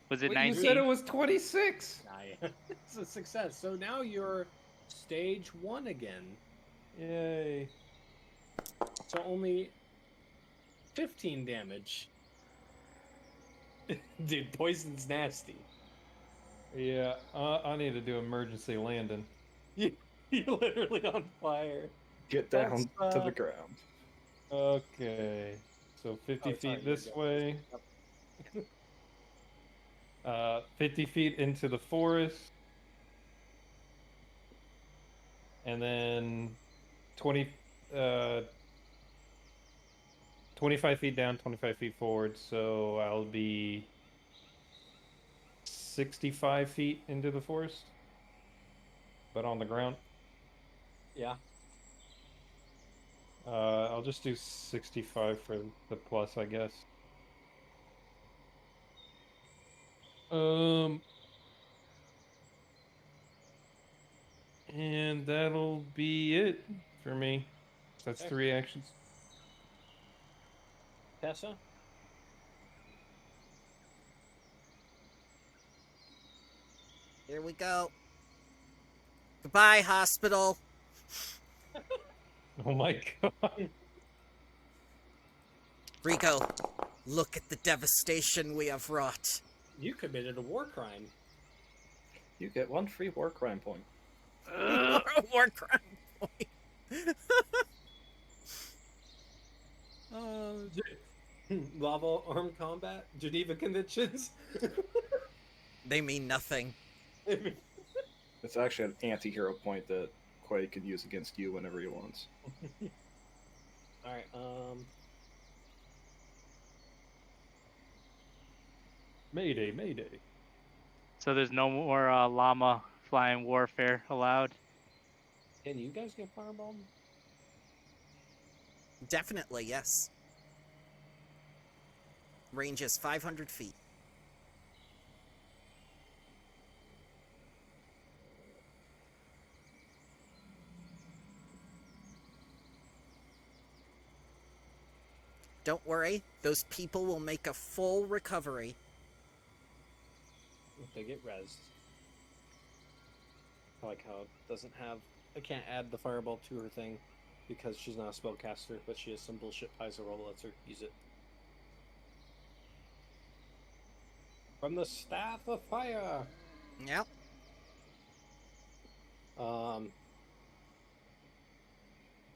Was it Wait, you 19? You said it was 26. It's a success. So now you're stage 1 again. Yay. So only 15 damage. Dude, poison's nasty. Yeah, I need to do emergency landing. You're literally on fire. Get down That's, to the ground. Okay. So 50 Oh, sorry, feet this you're way. 50 feet into the forest. And then 25 feet down, 25 feet forward. So I'll be 65 feet into the forest. But on the ground. Yeah. I'll just do 65 for the plus, I guess. And that'll be it for me. That's 3 actions. Tessa? Here we go. Goodbye, hospital. Oh my god. Rico, look at the devastation we have wrought. You committed a war crime. You get 1 free war crime point. War crime point. Lava armed combat? Geneva Conventions? They mean nothing. It's actually an anti-hero point that Quay could use against you whenever he wants. Alright, Mayday, mayday. So there's no more llama flying warfare allowed. can you guys get fireballed? Definitely, yes. Range is 500 feet. Don't worry, those people will make a full recovery. If they get rezzed. I like how it doesn't have... I can't add the fireball to her thing because she's not a spellcaster, but she has some bullshit Paizo roll that lets her use it. From the Staff of Fire! Yep.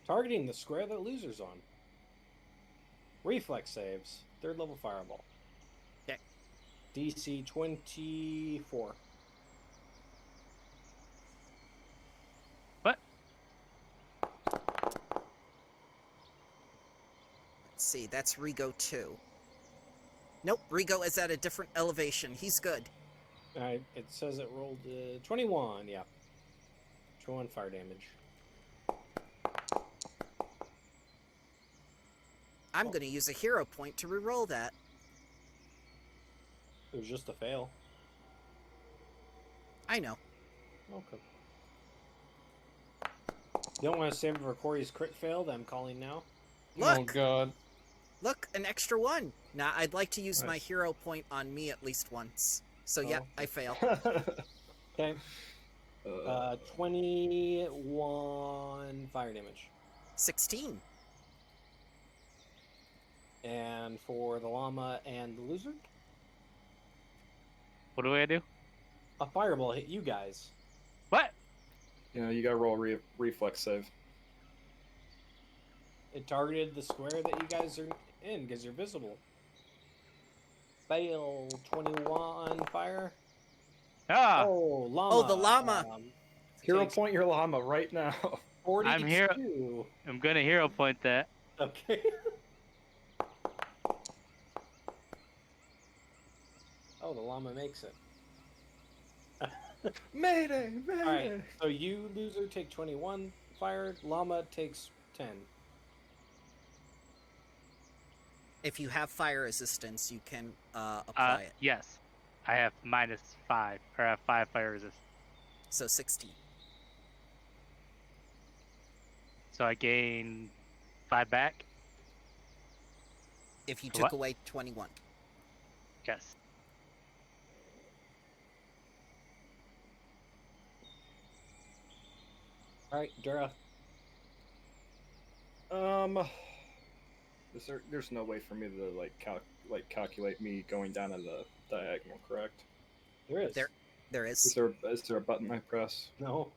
Targeting the square that loser's on. Reflex saves. 3rd level fireball. Okay. DC 24. What? Let's see, that's Rigo 2. Nope, Rigo is at a different elevation. He's good. Alright, it says it rolled 21, yeah. 21 fire damage. I'm going to use a hero point to reroll that. It was just a fail. I know. Okay. You don't want to save it for Corey's crit fail that I'm calling now? Oh Look! god. Look, an extra 1. Now, I'd like to use my Nice. hero point on me at least once. So, yeah, Oh. I fail. Okay. 21 fire damage. 16. And for the llama and the lizard, What do I do? a fireball hit you guys. What? You know, you gotta roll a reflex save. It targeted the square that you guys are in because you're visible. Fail 21 fire. Ah, Oh, llama. Oh, the llama. Hero takes point your llama right now. 42. I'm here. I'm gonna hero point that. Okay. Oh, the llama makes it. Mayday! Mayday! Alright, so you, loser, take 21 fire. Llama takes 10. If you have fire resistance, you can apply it. Yes. I have -5, or I have 5 fire resist. So 16. So I gain 5 back? If you What? took away 21. Yes. All right, Dura. There's no way for me to calculate me going down to the diagonal, correct? There is. There Is is. there a button I press? No.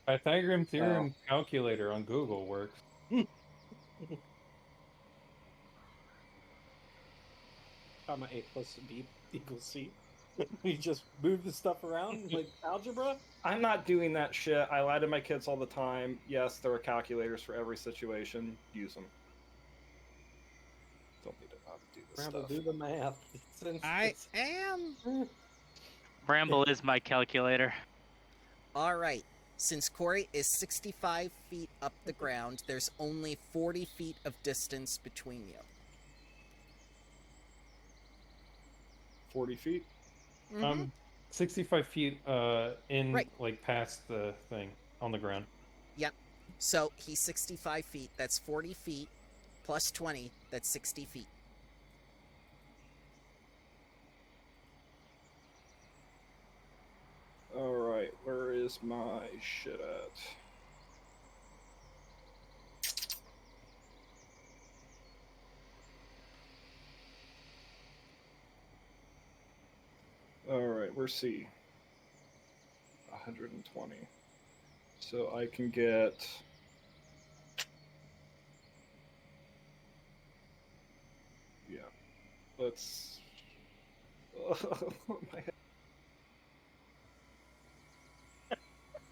Pythagorean theorem calculator on Google works. Comma A plus B equals C. We just move the stuff around like algebra. I'm not doing that shit. I lie to my kids all the time. Yes, there are calculators for every situation. Use them. Don't need to know how to do this Ramble, stuff. do the math. I am. Bramble is my calculator. All right. Since Corey is 65 feet up the ground, there's only 40 feet of distance between you. 40 feet? 65 feet in, Right. like, past the thing on the ground. So he's 65 feet. That's 40 feet plus 20. That's 60 feet. Alright, where is my shit at? Alright, where's C? 120. So I can get... Yeah. Let's... my head.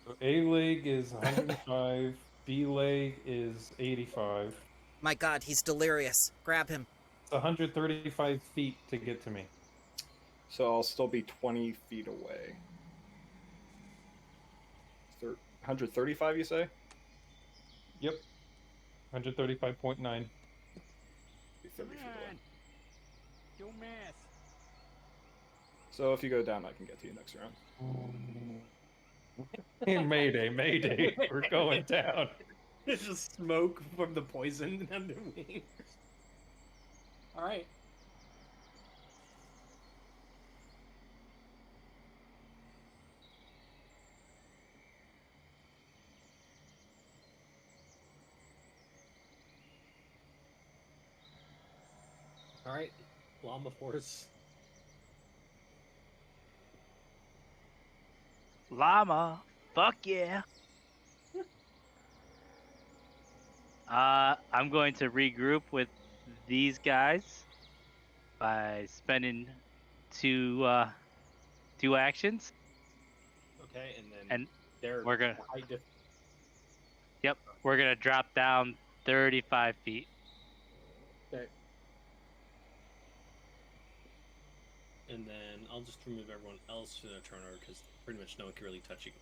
So A leg is 105, B leg is 85. My God, he's delirious. Grab him. It's 135 feet to get to me. So I'll still be 20 feet away. 135, you say? Yep. 135.9. Be 30 feet away. Do math. So if you go down, I can get to you next round. Mayday, mayday. We're going down. There's just smoke from the poison under me. All right. All right, Llama Force. Llama. Fuck yeah. I'm going to regroup with these guys by spending two actions. Okay, and then And they're we're gonna- high diff- Yep, we're gonna drop down 35 feet. Okay. And then I'll just remove everyone else for their turn order because pretty much no one can really touch you.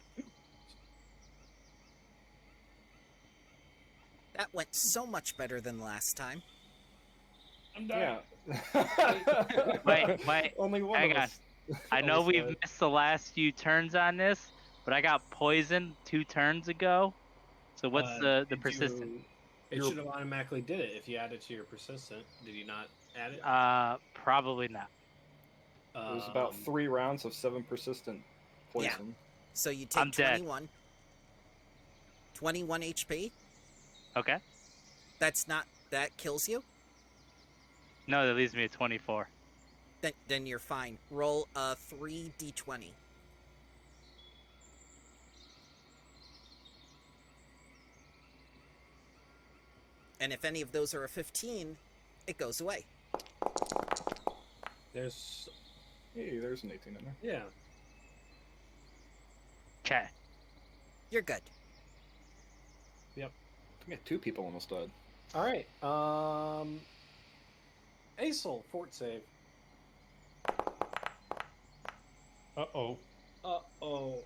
That went so much better than last time. I'm done. Yeah. Wait, Only one hang of on. us. I know almost we've died. missed the last few turns on this, but I got poisoned 2 turns ago. So what's the Did persistent? It should have automatically did it if you added to your persistent. Did you not add it? Probably not. It was about 3 rounds of 7 persistent poison. So you take I'm dead. 21. 21 HP. Okay. That kills you. No, that leaves me at 24. Then you're fine. Roll a 3d20. And if any of those are a 15, it goes away. There's Hey, there's an 18 in there. yeah. Okay. You're good. We got 2 people almost died. All right. Acel, fort save. Uh-oh. Uh-oh.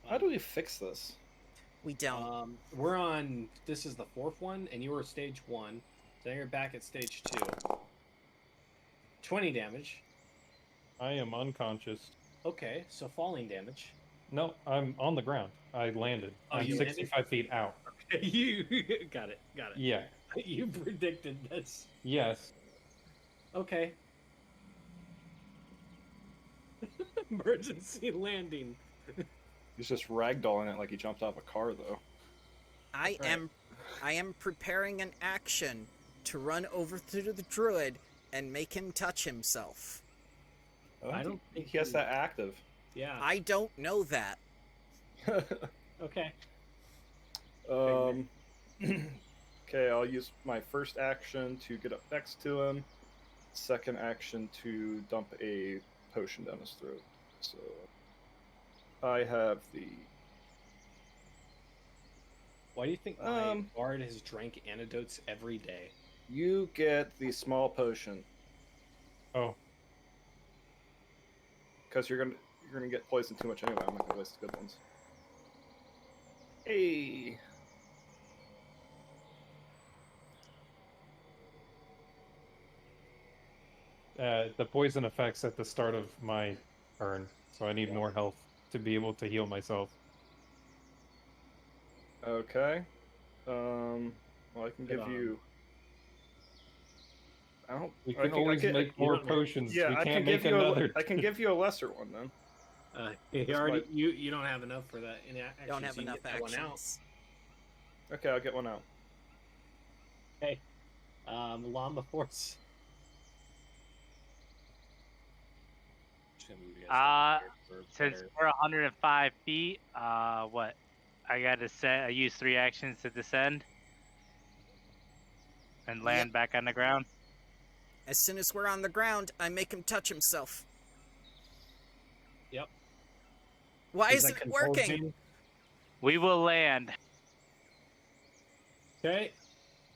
How do we fix this? We don't. We're on. This is the 4th one, and you were stage 1. Then you're back at stage 2. 20 damage. I am unconscious. Okay, so falling damage. No, I'm on the ground. I landed. Oh, I'm you landed? 65 feet out. You got it. Got it. Yeah. You predicted this. Yes. Okay. Emergency landing. He's just ragdolling it like he jumped off a car, though. I am preparing an action to run over to the druid and make him touch himself. I don't think he has he- that active. Yeah. I don't know that. Okay. Okay, I'll use my first action to get up next to him. Second action to dump a potion down his throat. So I have the Why do you think my bard has drank antidotes every day? you get the small potion Oh, because you're gonna get poisoned too much anyway. I'm not gonna waste the good ones. Hey. the poison effect's at the start of my turn, so I need more health to be able to heal myself. Okay. Well, I can give Good on. you. I don't. We I can always I make you more don't- potions. Yeah, we I can't can give make you. another. I can give you a lesser one then. You already you don't have enough for that. In action, Don't have so you enough get that one out. actions. Okay, I'll get one out. Okay. Llama Force. Just gonna move you guys down here for Since better- we're 105 feet, what? I got to set. I use 3 actions to descend and land back on the ground. As soon as we're on the ground, I make him touch himself. Yep. Why Is is that it working? convulsing? We will land. Okay.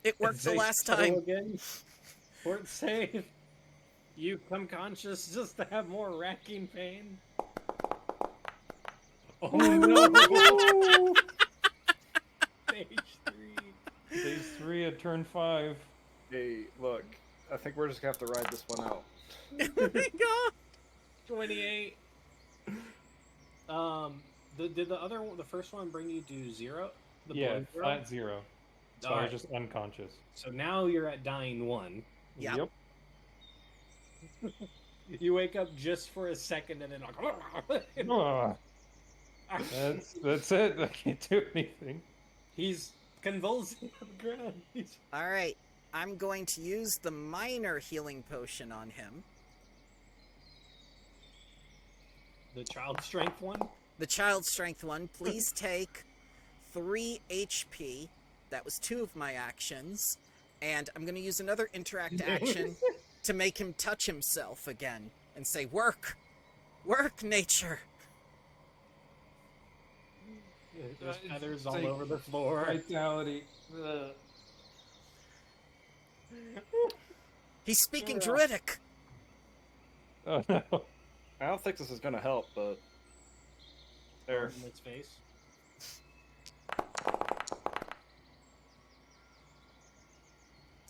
It worked the Say last shuttle time. Again. Fort save. You come conscious just to have more racking pain. Oh no! Stage 3. Stage 3 at turn 5. Hey, look. I think we're just gonna have to ride this one out. Oh my god! 28. Did the other one, the first one, bring you to 0? The Yeah, below 0? flat 0. So I Alright. was just unconscious. So now you're at dying 1. Yep. You wake up just for a second and then like, Ah, that's it. I can't do anything. he's convulsing on the ground. He's... Alright, I'm going to use the minor healing potion on him. The child strength one. The child strength one. Please take 3 HP. That was 2 of my actions. And I'm going to use another interact action to make him touch himself again and say, work! Work, nature! There's feathers all like over the floor. Vitality. He's speaking Druidic! Oh no. I don't think this is gonna help, but there. In its face.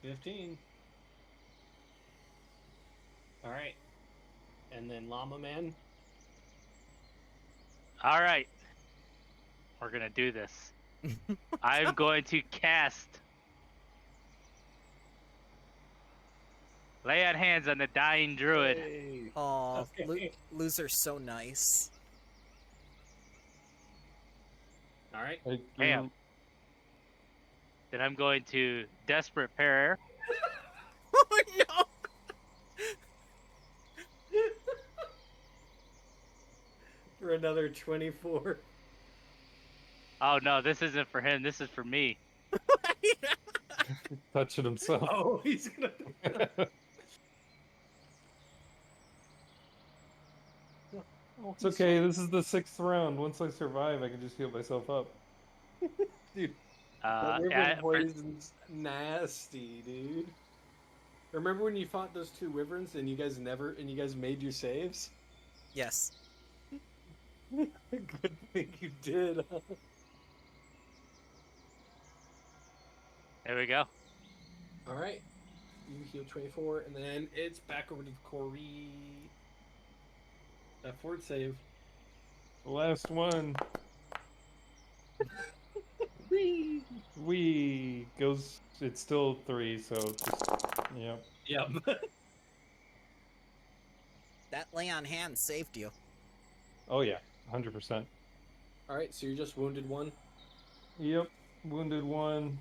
$15. All right, and then Llama Man. All right. We're going to do this. I'm going to cast Lay on hands on the dying druid. Hey. Aw, Okay. loser's so nice. All right. Bam. Then I'm going to desperate prayer. Oh no! For another 24. Oh no, this isn't for him. This is for me. Touching himself. Oh, he's gonna. Oh, It's okay. This is the 6th round. Once I survive, I can just heal myself up. Dude, Uh, the river yeah, for- poison's nasty, dude. Remember when you fought those 2 wyverns and you guys made your saves? Yes. Good thing you did. there we go. All right. You heal 24, and then it's back over to Corey. That fort save. The last one. Whee! We goes. It's still 3, so just yep. Yep. That lay on hand saved you. Oh yeah, 100%. All right, so you're just wounded 1. Yep, wounded 1.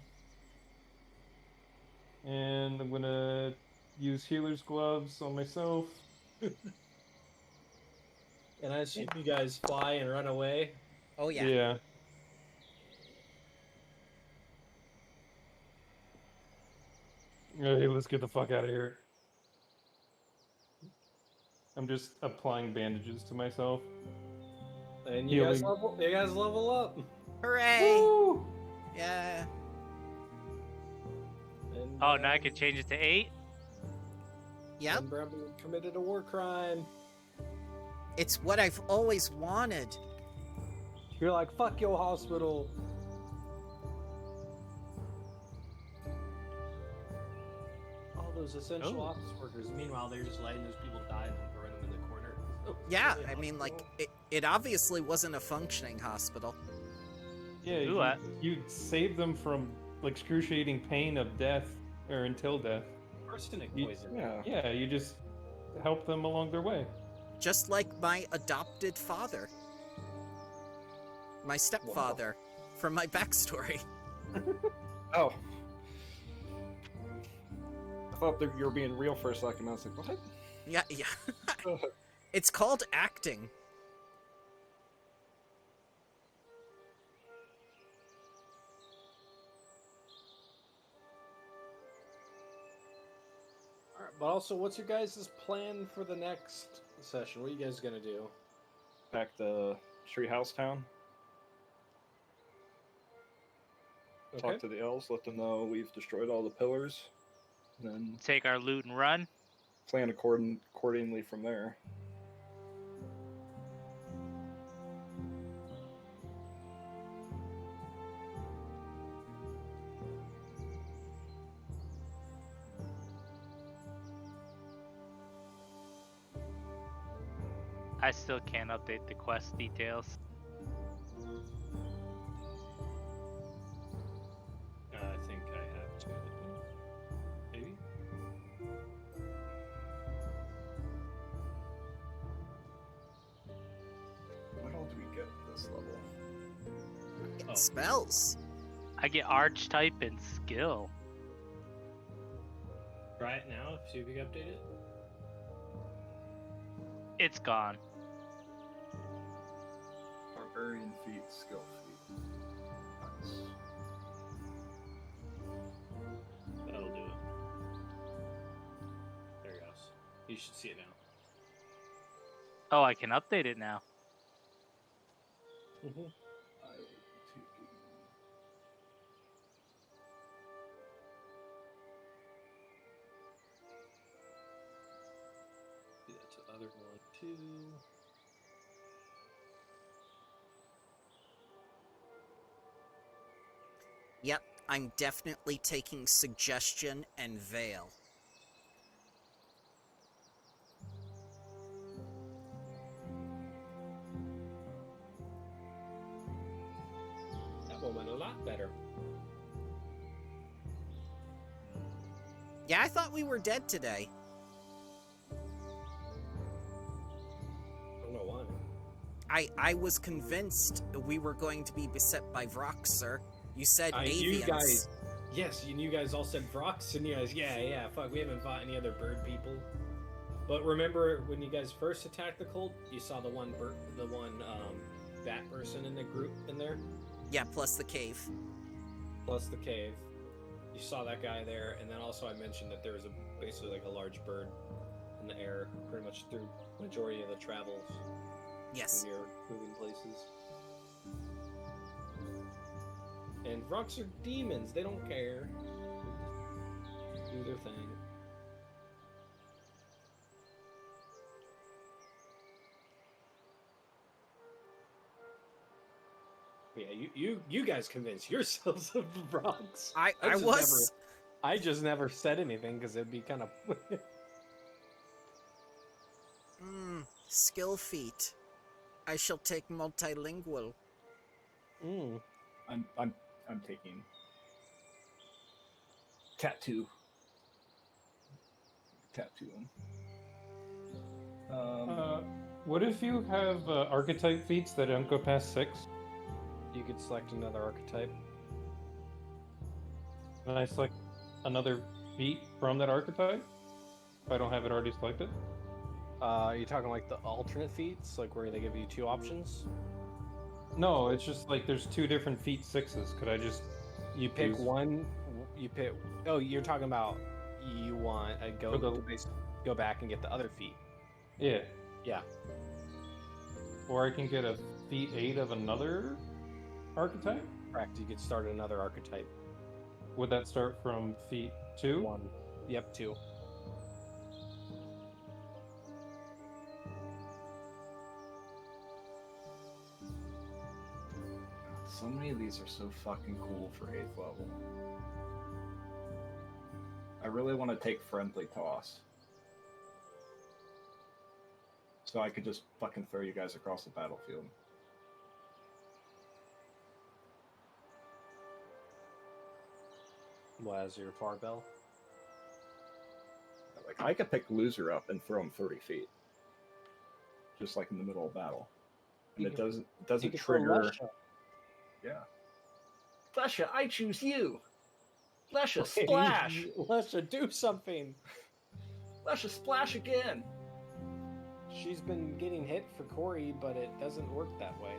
And I'm gonna use healer's gloves on myself. And I assume you guys fly and run away. Oh yeah. Yeah. Hey, let's get the fuck out of here. I'm just applying bandages to myself. And you guys Healing. level up. Hooray! Woo! Yeah. And, Oh, now I can change it to 8. Yep. And Bramble committed a war crime. It's what I've always wanted. You're like, fuck your hospital. All those essential Oh. office workers. Meanwhile, they're just letting those people die and then throwing them in the corner. Yeah, Really I mean, like, hospital. it obviously wasn't a functioning hospital. Yeah, Ooh, you save them from excruciating pain of death or until death. Arsenic You- poison. Yeah. Yeah, you just help them along their way. Just like my adopted father. My stepfather. From my backstory. Oh. I thought that you were being real for a second. I was like, what? Yeah, yeah. It's called acting. All right, but also, what's your guys' plan for the next session? What are you guys gonna do? Back to Treehouse Town. Okay. Talk to the elves, let them know we've destroyed all the pillars, and then Take our loot and run. plan accordingly from there. I still can't update the quest details. I think I have to. Maybe? What all do we get at this level? Oh. Spells. I get archetype and skill. Try it now, see if you can update it. It's gone. Barbarian feat, skill feat. Nice. That'll do it. There it goes. You should see it now. Oh, I can update it now. Mm-hmm. I will take it. Do that to the other one too. Yep, I'm definitely taking suggestion and veil. That one went a lot better. Yeah, I thought we were dead today. I don't know why. I was convinced we were going to be beset by Vrox, sir. You said avians. You guys, yes, you guys all said Vrox, and you guys, yeah, fuck, we haven't fought any other bird people. But remember when you guys first attacked the cult, you saw the one bat person in the group in there, Yeah, plus the cave. plus the cave. You saw that guy there, and then also I mentioned that there was basically like a large bird in the air, pretty much through majority of the travels Yes. when you're moving places. And rocks are demons; they don't care. They just do their thing. Yeah, you guys convince yourselves of the rocks. I just was I just never said anything because it'd be kind of. Skill feat. I shall take multilingual. I'm taking tattoo. Tattooing. What if you have archetype feats that don't go past 6? You could select another archetype. And I select another feat from that archetype? If I don't have it already selected? Are you talking like the alternate feats, like where they give you 2 options? No, it's just like there's 2 different feat 6s. Could I just You pick use- one. You pick. Oh, you're talking about you want a For the- go back and get the other feat. Yeah. Yeah. Or I can get a feat 8 of another archetype? Correct. You could start another archetype. Would that start from feat 2? 1. Yep. 2. So many of these are so fucking cool for 8th level. I really want to take Friendly Toss. So I could just fucking throw you guys across the battlefield. What as your barbell? Like, I could pick Loser up and throw him 30 feet. Just like in the middle of battle. And You it can- doesn't You could throw trigger... Lesha. Yeah. Lesha, I choose you! Lesha, Okay, splash! Lesha, do something. Lesha, splash again! She's been getting hit for Corey, but it doesn't work that way.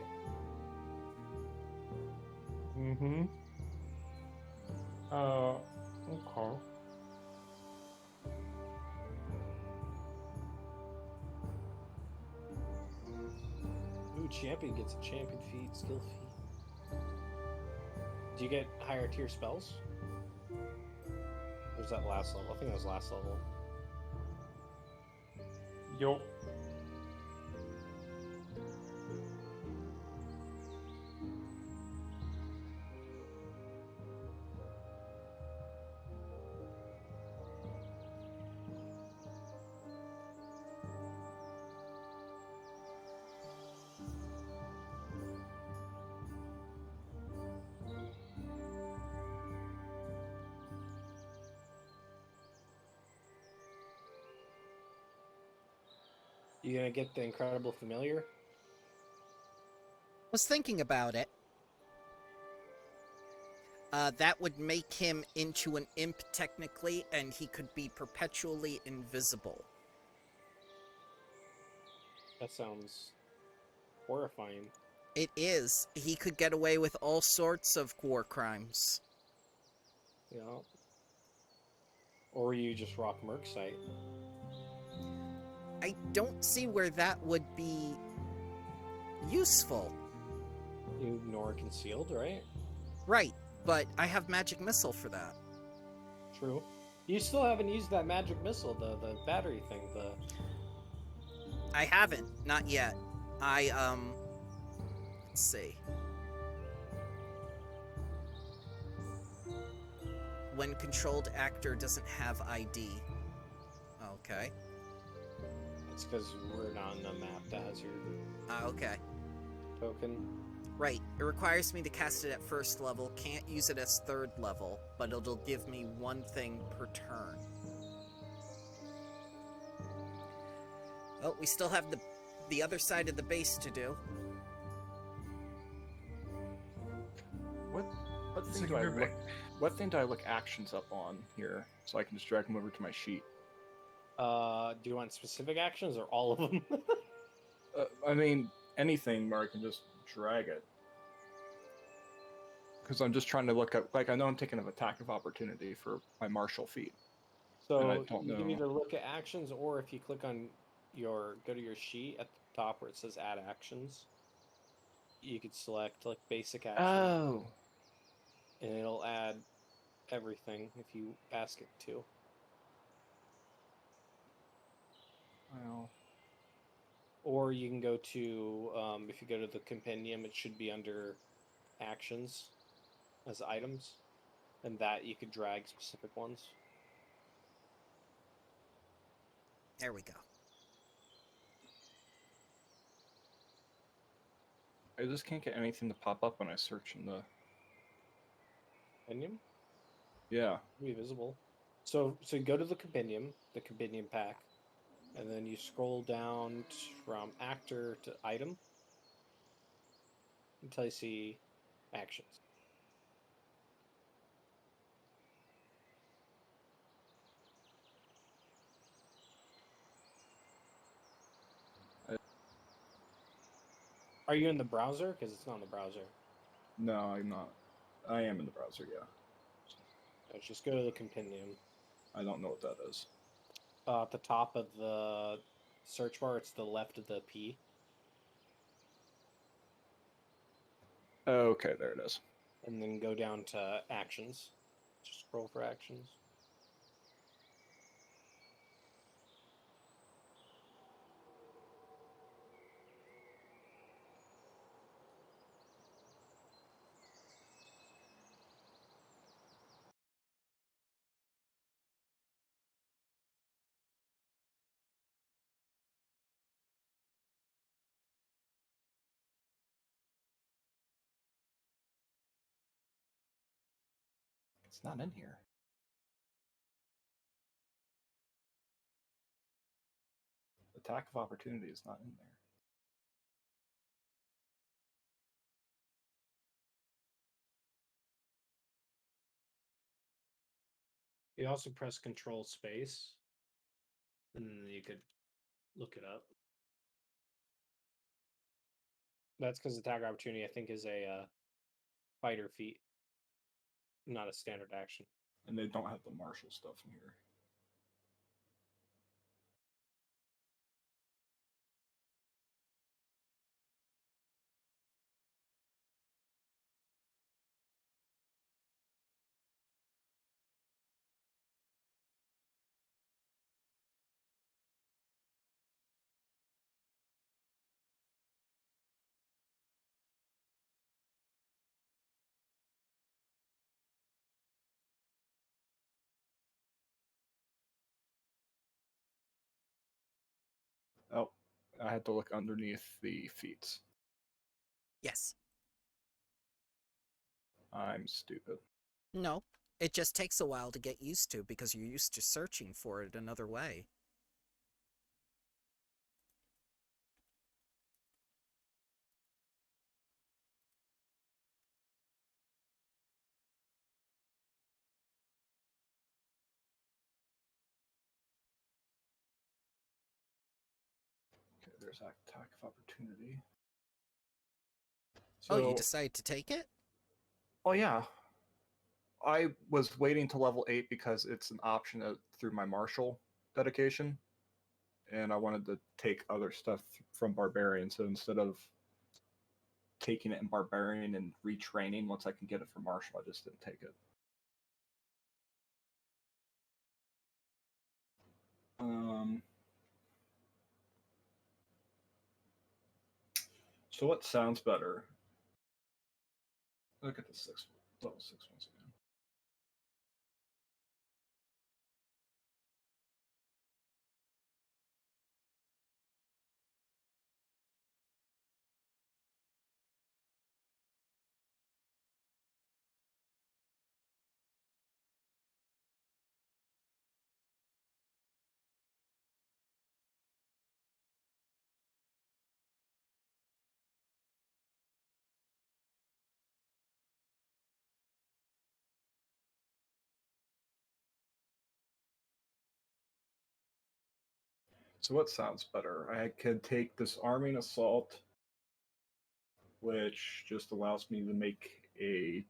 Mm-hmm. Okay. Ooh, champion gets a champion feat, skill feat. Do you get higher tier spells? Or was that last level? I think that was last level. Yo. You gonna get the incredible familiar? Was thinking about it. That would make him into an imp technically, and he could be perpetually invisible. That sounds horrifying. It is. He could get away with all sorts of war crimes. Yeah. Or you just rock Mercsite. I don't see where that would be useful. You ignore concealed, right? Right, but I have magic missile for that. True. You still haven't used that magic missile, the battery thing, the... I haven't, not yet. Let's see. When controlled actor doesn't have ID. Okay. It's because we're not in a map that has your Okay. token. Right. It requires me to cast it at 1st level, can't use it as 3rd level, but it'll give me 1 thing per turn. Oh, we still have the other side of the base to do. What thing do I look? What thing do I look actions up on here so I can just drag them over to my sheet? Do you want specific actions or all of them? I mean, anything where I can just drag it. Because I'm just trying to look at, like, I know I'm taking an attack of opportunity for my martial feat. So And I don't you can know. either look at actions, or if you click on go to your sheet at the top where it says add actions, you could select like basic action, Oh. and it'll add everything if you ask it to. Well. Or you can go to, if you go to the compendium, it should be under actions as items. And that you could drag specific ones. There we go. I just can't get anything to pop up when I search in the. Compendium? Yeah. Be visible. So you go to the compendium pack, and then you scroll down from actor to item until you see actions. Are you in the browser? Because it's not in the browser. No, I'm not. I am in the browser, yeah. Let's just go to the compendium. I don't know what that is. At the top of the search bar, it's the left of the P. Okay, there it is. And then go down to actions. Just scroll for actions. It's not in here. Attack of opportunity is not in there. You also press Control Space, and then you could look it up. That's because attack opportunity, I think, is a fighter feat, not a standard action. And they don't have the martial stuff in here. Oh, I had to look underneath the feats. Yes. I'm stupid. No, it just takes a while to get used to because you're used to searching for it another way. Okay, there's attack of opportunity. Oh, you decided to take it? Oh yeah. I was waiting to level 8 because it's an option through my martial dedication, and I wanted to take other stuff from barbarian. So instead of taking it in barbarian and retraining once I can get it for martial, I just didn't take it. So what sounds better? Look at the level 6 once again. So what sounds better? I could take Disarming Assault, which just allows me to make a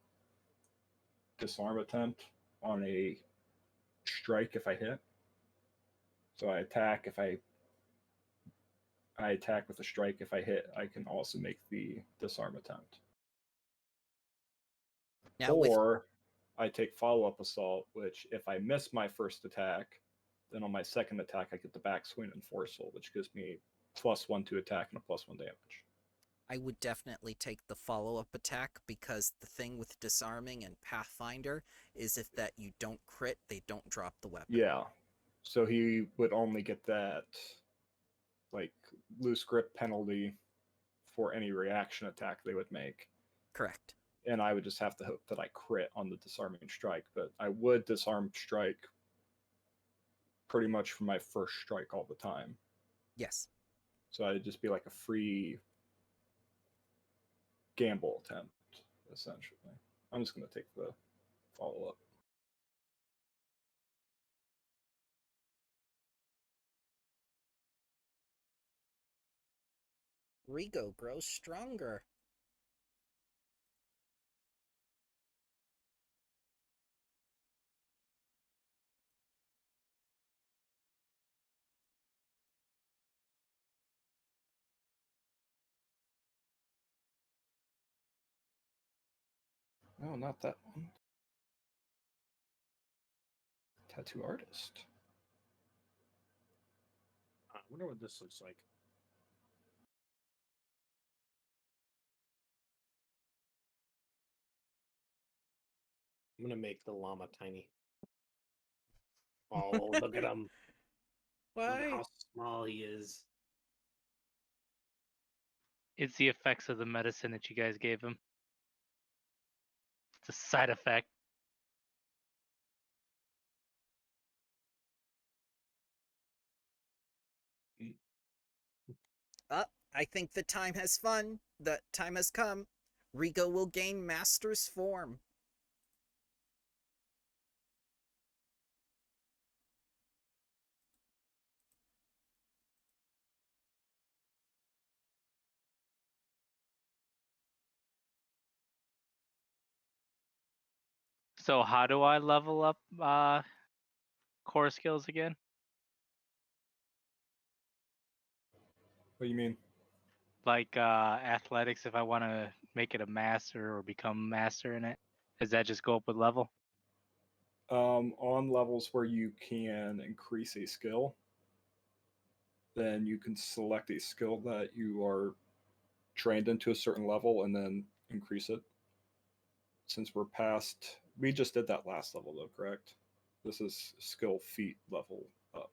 disarm attempt on a strike if I hit. So I attack. If I attack with a strike. If I hit, I can also make the disarm attempt. Now or I take follow-up assault, which if I miss my first attack, then on my second attack I get the backswing and forceful, which gives me +1 to attack and a +1 damage. I would definitely take the follow-up attack, because the thing with disarming and Pathfinder is if that you don't crit, they don't drop the weapon. Yeah. So he would only get that like loose grip penalty for any reaction attack they would make. Correct. And I would just have to hope that I crit on the disarming strike. But I would disarm strike pretty much for my first strike all the time. Yes. So I'd just be like a free gamble attempt, essentially. I'm just going to take the follow-up. Rigo grows stronger. No, not that one. Tattoo artist. I wonder what this looks like. I'm gonna make the llama tiny. Oh, look at him! Look at Why? how small he is. It's the effects of the medicine that you guys gave him. It's a side effect. I think the time has fun. The time has come. Rigo will gain Master's form. So how do I level up core skills again? What do you mean? Like athletics, if I want to make it a master or become master in it, does that just go up with level? On levels where you can increase a skill, then you can select a skill that you are trained into a certain level and then increase it. Since we're past, we just did that last level though, correct? This is skill feat level up,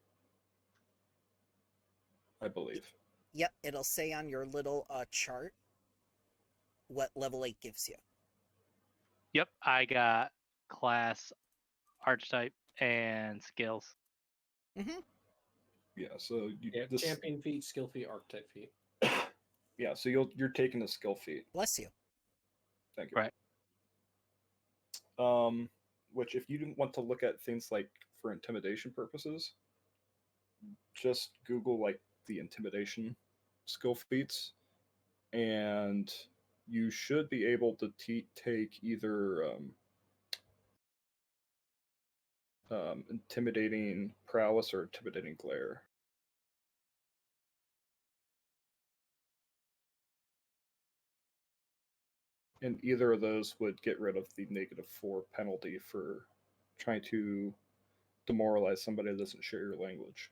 I believe. Yep, it'll say on your little chart what level 8 gives you. Yep, I got class, archetype, and skills. Mm-hmm. Yeah, so Yeah, champion feat, skill feat, archetype feat. Yeah, so you're taking a skill feat. Bless you. Thank you. Right. Which if you didn't want to look at things like for intimidation purposes, just Google like the intimidation skill feats, and you should be able to take either intimidating prowess or intimidating glare. And either of those would get rid of the -4 penalty for trying to demoralize somebody that doesn't share your language.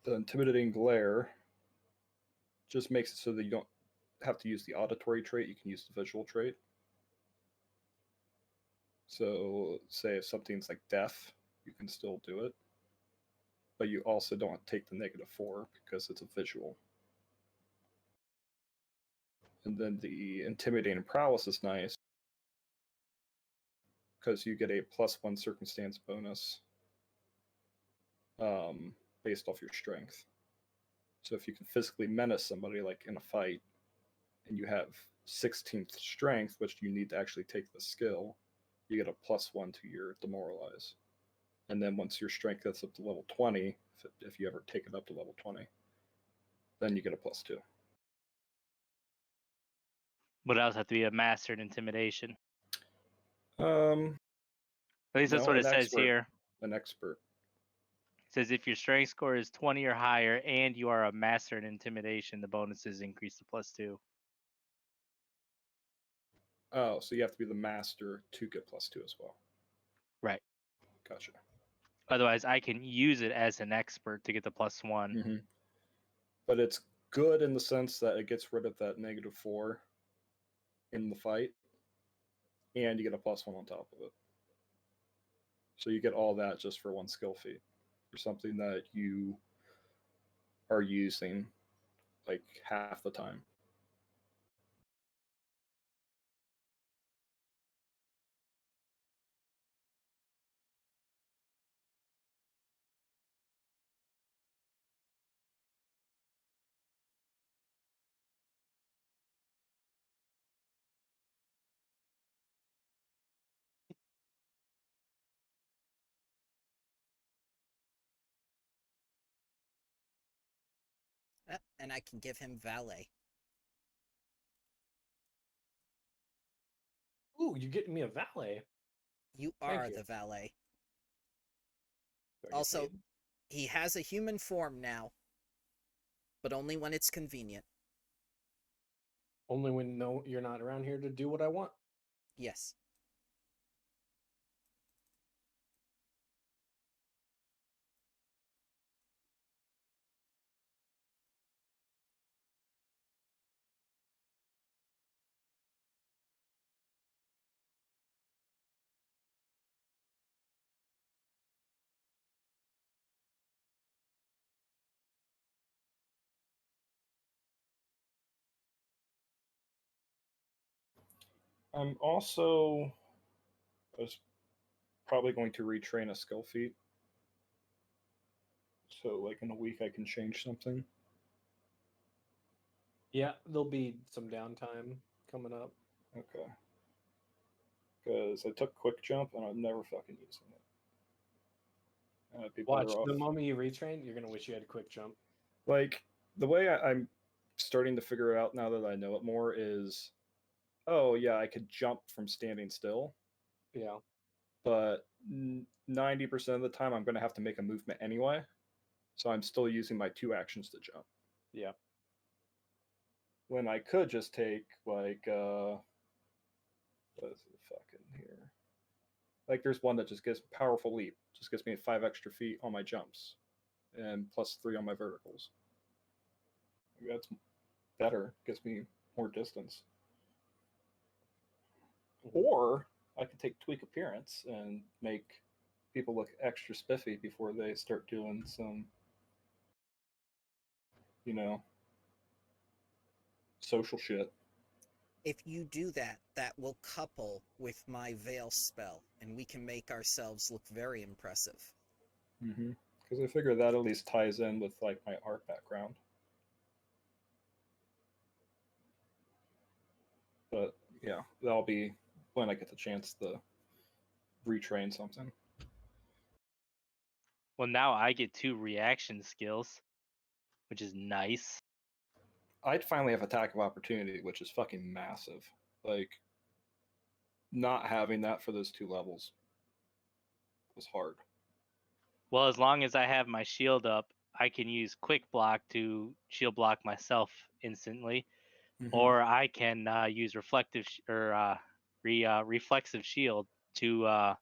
The intimidating glare just makes it so that you don't have to use the auditory trait, you can use the visual trait. So, say if something's like deaf, you can still do it, but you also don't take the -4 because it's a visual. And then the intimidating prowess is nice because you get a +1 circumstance bonus based off your strength. So if you can physically menace somebody like in a fight and you have 16th strength, which you need to actually take the skill, you get a +1 to your demoralize. And then once your strength gets up to level 20, if you ever take it up to level 20, then you get a +2. Would else have to be a master in intimidation? At least that's what it says here. An expert. It says if your strength score is 20 or higher and you are a master in intimidation, the bonuses increase to +2. Oh, so you have to be the master to get +2 as well. Right. Gotcha. Otherwise, I can use it as an expert to get the +1. Mm-hmm. but it's good in the sense that it gets rid of that -4 in the fight, and you get a +1 on top of it. So you get all that just for 1 skill feat for something that you are using like half the time. And I can give him valet. Ooh, you're getting me a valet. You Thank are you. the valet. Do I get Also, paid? he has a human form now, but only when it's convenient. Only when no, you're not around here to do what I want. Yes. I'm also was probably going to retrain a skill feat. So like in a week I can change something. Yeah, there'll be some downtime coming up. Okay. Because I took quick jump and I'm never fucking using it. And I'd be Watch, better off. the moment you retrain, you're gonna wish you had a quick jump. Like the way I'm starting to figure it out now that I know it more is, oh yeah, I could jump from standing still, Yeah. but 90% of the time I'm going to have to make a movement anyway. So I'm still using my 2 actions to jump. Yeah. When I could just take like what is it fucking here? Like there's one that just gives powerful leap, just gives me 5 extra feet on my jumps, and +3 on my verticals. That's better, gives me more distance. Or I could take tweak appearance and make people look extra spiffy before they start doing some, you know, social shit. If you do that, that will couple with my veil spell, and we can make ourselves look very impressive. Because I figure that at least ties in with like my art background. But yeah, that'll be when I get the chance to retrain something. Well, now I get 2 reaction skills, which is nice. I'd finally have attack of opportunity, which is fucking massive. Like, not having that for those 2 levels was hard. Well, as long as I have my shield up, I can use quick block to shield block myself instantly, or I can use reflective reflexive shield to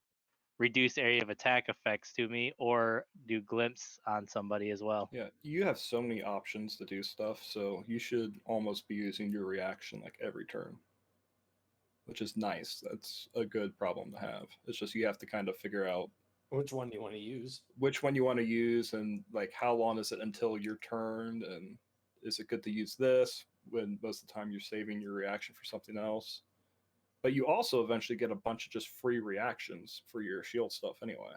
reduce area of attack effects to me, or do glimpse on somebody as well. Yeah, you have so many options to do stuff, so you should almost be using your reaction like every turn, which is nice. That's a good problem to have. It's just you have to kind of figure out Which one do you want to use? which one you want to use and like how long is it until your turn, and is it good to use this when most of the time you're saving your reaction for something else. But you also eventually get a bunch of just free reactions for your shield stuff anyway,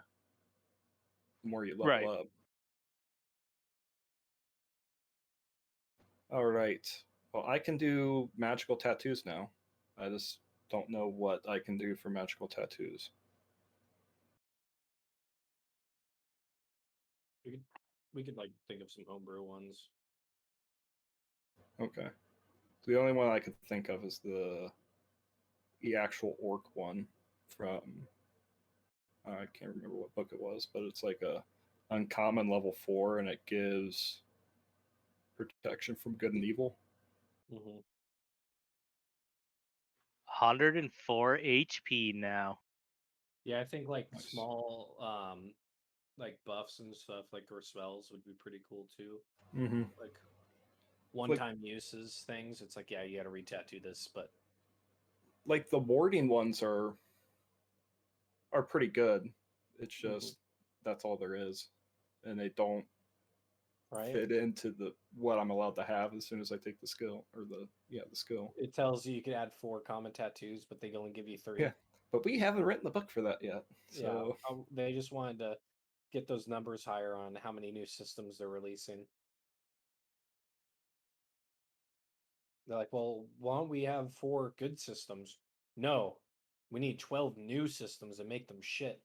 the more you level Right. up. All right. Well, I can do magical tattoos now. I just don't know what I can do for magical tattoos. We could like think of some homebrew ones. Okay. So the only one I could think of is the actual orc one from I can't remember what book it was, but it's like a uncommon level 4 and it gives protection from good and evil. 104 HP now. Yeah, I think like Nice. small like buffs and stuff like or spells would be pretty cool too. Mm-hmm. Like one-time uses things. It's like, yeah, you got to re-tattoo this, but Like the warding ones are pretty good. It's Mhm. just that's all there is, and they don't right. fit into the what I'm allowed to have as soon as I take the skill or the skill. It tells you can add 4 common tattoos, but they only give you 3. Yeah, but we haven't written the book for that yet. So Yeah, they just wanted to get those numbers higher on how many new systems they're releasing. They're like, well, why don't we have 4 good systems? No, we need 12 new systems and make them shit.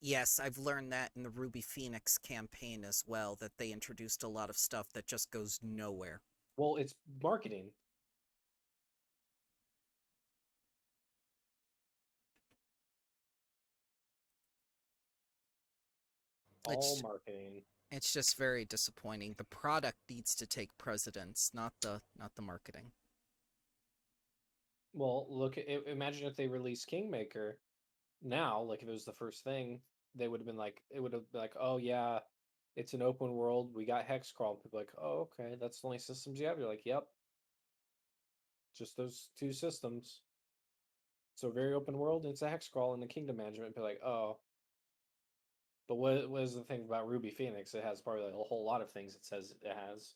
Yes, I've learned that in the Ruby Phoenix campaign as well, that they introduced a lot of stuff that just goes nowhere. Well, it's marketing. All It's- marketing. It's just very disappointing. The product needs to take precedence, not the marketing. Well, imagine if they released Kingmaker now, like if it was the first thing, they would have been like, it would have been like, oh yeah, it's an open world. We got Hexcrawl. People are like, oh okay, that's the only systems you have. You're like, yep, just those 2 systems. So very open world. It's a Hexcrawl and the Kingdom Management. Be like, oh. But what is the thing about Ruby Phoenix? It has probably like a whole lot of things it says it has.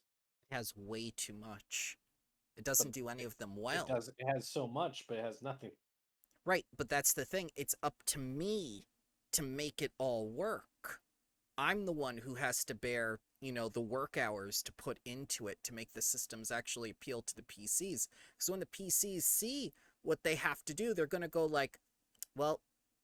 It has way too much. It doesn't do any of them well. It has so much, but it has nothing. Right, but that's the thing. It's up to me to make it all work. I'm the one who has to bear, the work hours to put into it to make the systems actually appeal to the PCs. So when the PCs see what they have to do, they're going to go like, well,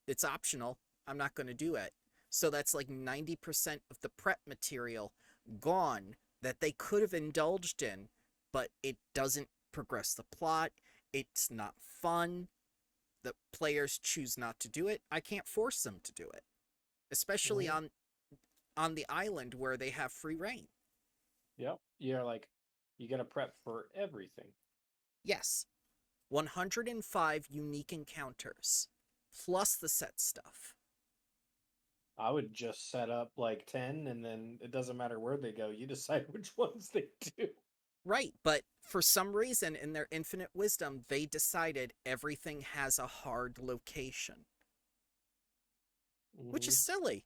it's optional. I'm not going to do it. So that's like 90% of the prep material gone that they could have indulged in, but it doesn't progress the plot. It's not fun. The players choose not to do it. I can't force them to do it, especially on the island where they have free reign. Yep. You're like, you got to prep for everything. Yes. 105 unique encounters, plus the set stuff. I would just set up like 10, and then it doesn't matter where they go. You decide which ones they do. Right, but for some reason, in their infinite wisdom, they decided everything has a hard location, which is silly.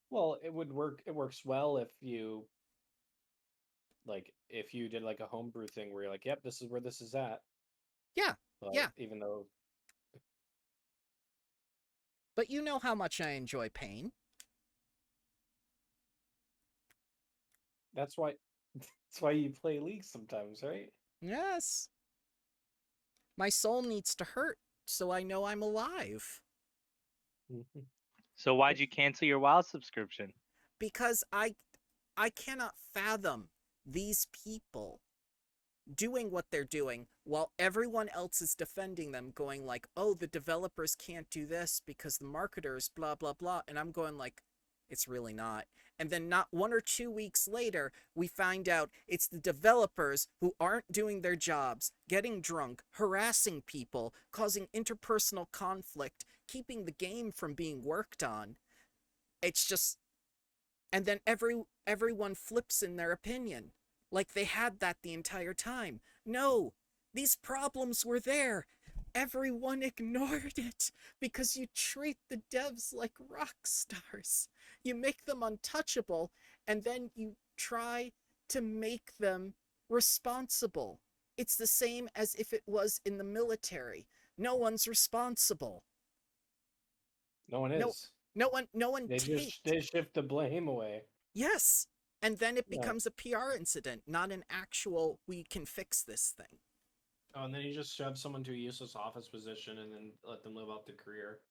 Well, it would work. It works well if you did like a homebrew thing where you're like, yep, this is where this is at. Yeah, But yeah. even though But you know how much I enjoy pain. that's why you play League sometimes, right? Yes. My soul needs to hurt so I know I'm alive. So why'd you cancel your WoW subscription? Because I cannot fathom these people doing what they're doing while everyone else is defending them, going like, oh, the developers can't do this because the marketers blah blah blah, and I'm going like, it's really not. And then not 1 or 2 weeks later, we find out it's the developers who aren't doing their jobs, getting drunk, harassing people, causing interpersonal conflict, keeping the game from being worked on. It's just, and then everyone flips in their opinion, like they had that the entire time. No, these problems were there. Everyone ignored it because you treat the devs like rock stars. You make them untouchable, and then you try to make them responsible. It's the same as if it was in the military. No one's responsible. No one is. No one They shift the blame away. Yes. And then it Yeah. becomes a PR incident, not an actual, we can fix this thing. Oh, and then you just shove someone to a useless office position and then let them live out their career.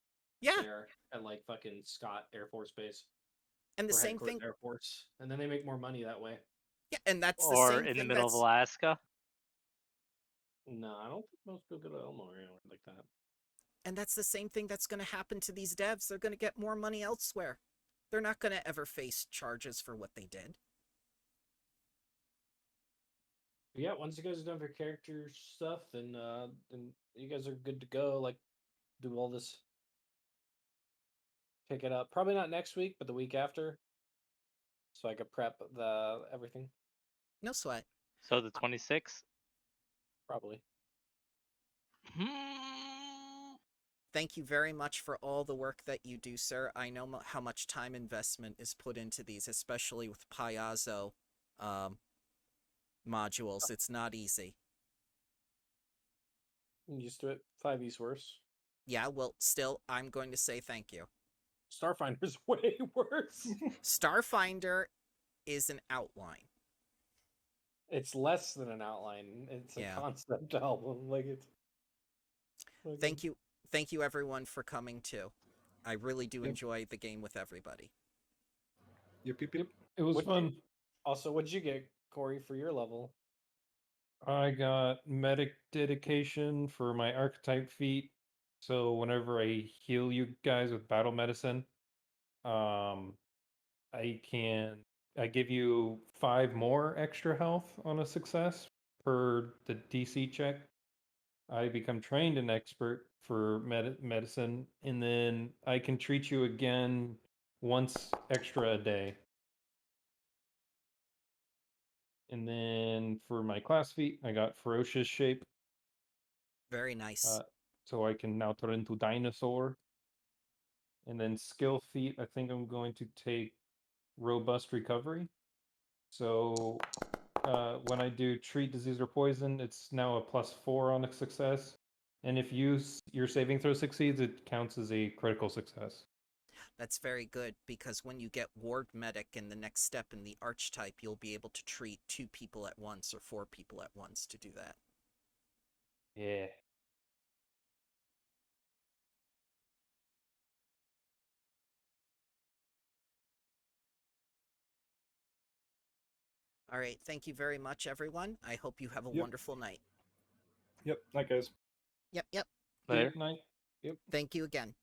Yeah. There at like fucking Scott Air Force Base. And the or same Headquarters thing. Air Force, and then they make more money that way. Yeah, and that's the Or same in the thing middle of that's- Alaska? No, I don't think most people go to Elmo or anything like that. And that's the same thing that's going to happen to these devs. They're going to get more money elsewhere. They're not going to ever face charges for what they did. But yeah, once you guys are done with your character stuff, then you guys are good to go. Like, do all this. Pick it up. Probably not next week, but the week after. So I could prep everything. No sweat. So the 26. Probably. Thank you very much for all the work that you do, sir. I know how much time investment is put into these, especially with Piazzo modules. It's not easy. I'm used to it. 5e's worse. Yeah, well, still, I'm going to say thank you. Starfinder's way worse. Starfinder is an outline. It's less than an outline. It's a Yeah. concept album. Like it's. Thank you everyone for coming too. I really do enjoy the game with everybody. Yep. It was What- fun. Also, what'd you get, Corey, for your level? I got medic dedication for my archetype feat. So whenever I heal you guys with battle medicine, I give you 5 more extra health on a success per the DC check. I become trained and expert for medicine, and then I can treat you again once extra a day. And then for my class feat, I got ferocious shape, Very nice. so I can now turn into dinosaur. And then skill feat, I think I'm going to take robust recovery. So when I do treat disease or poison, it's now a +4 on a success. And if your saving throw succeeds, it counts as a critical success. That's very good, because when you get Ward Medic in the next step in the archetype, you'll be able to treat 2 people at once or 4 people at once to do that. Yeah. All right, thank you very much, everyone. I hope you have a Yep. wonderful night. Yep. Night, guys. Yep. Later. Good night. Thank you again.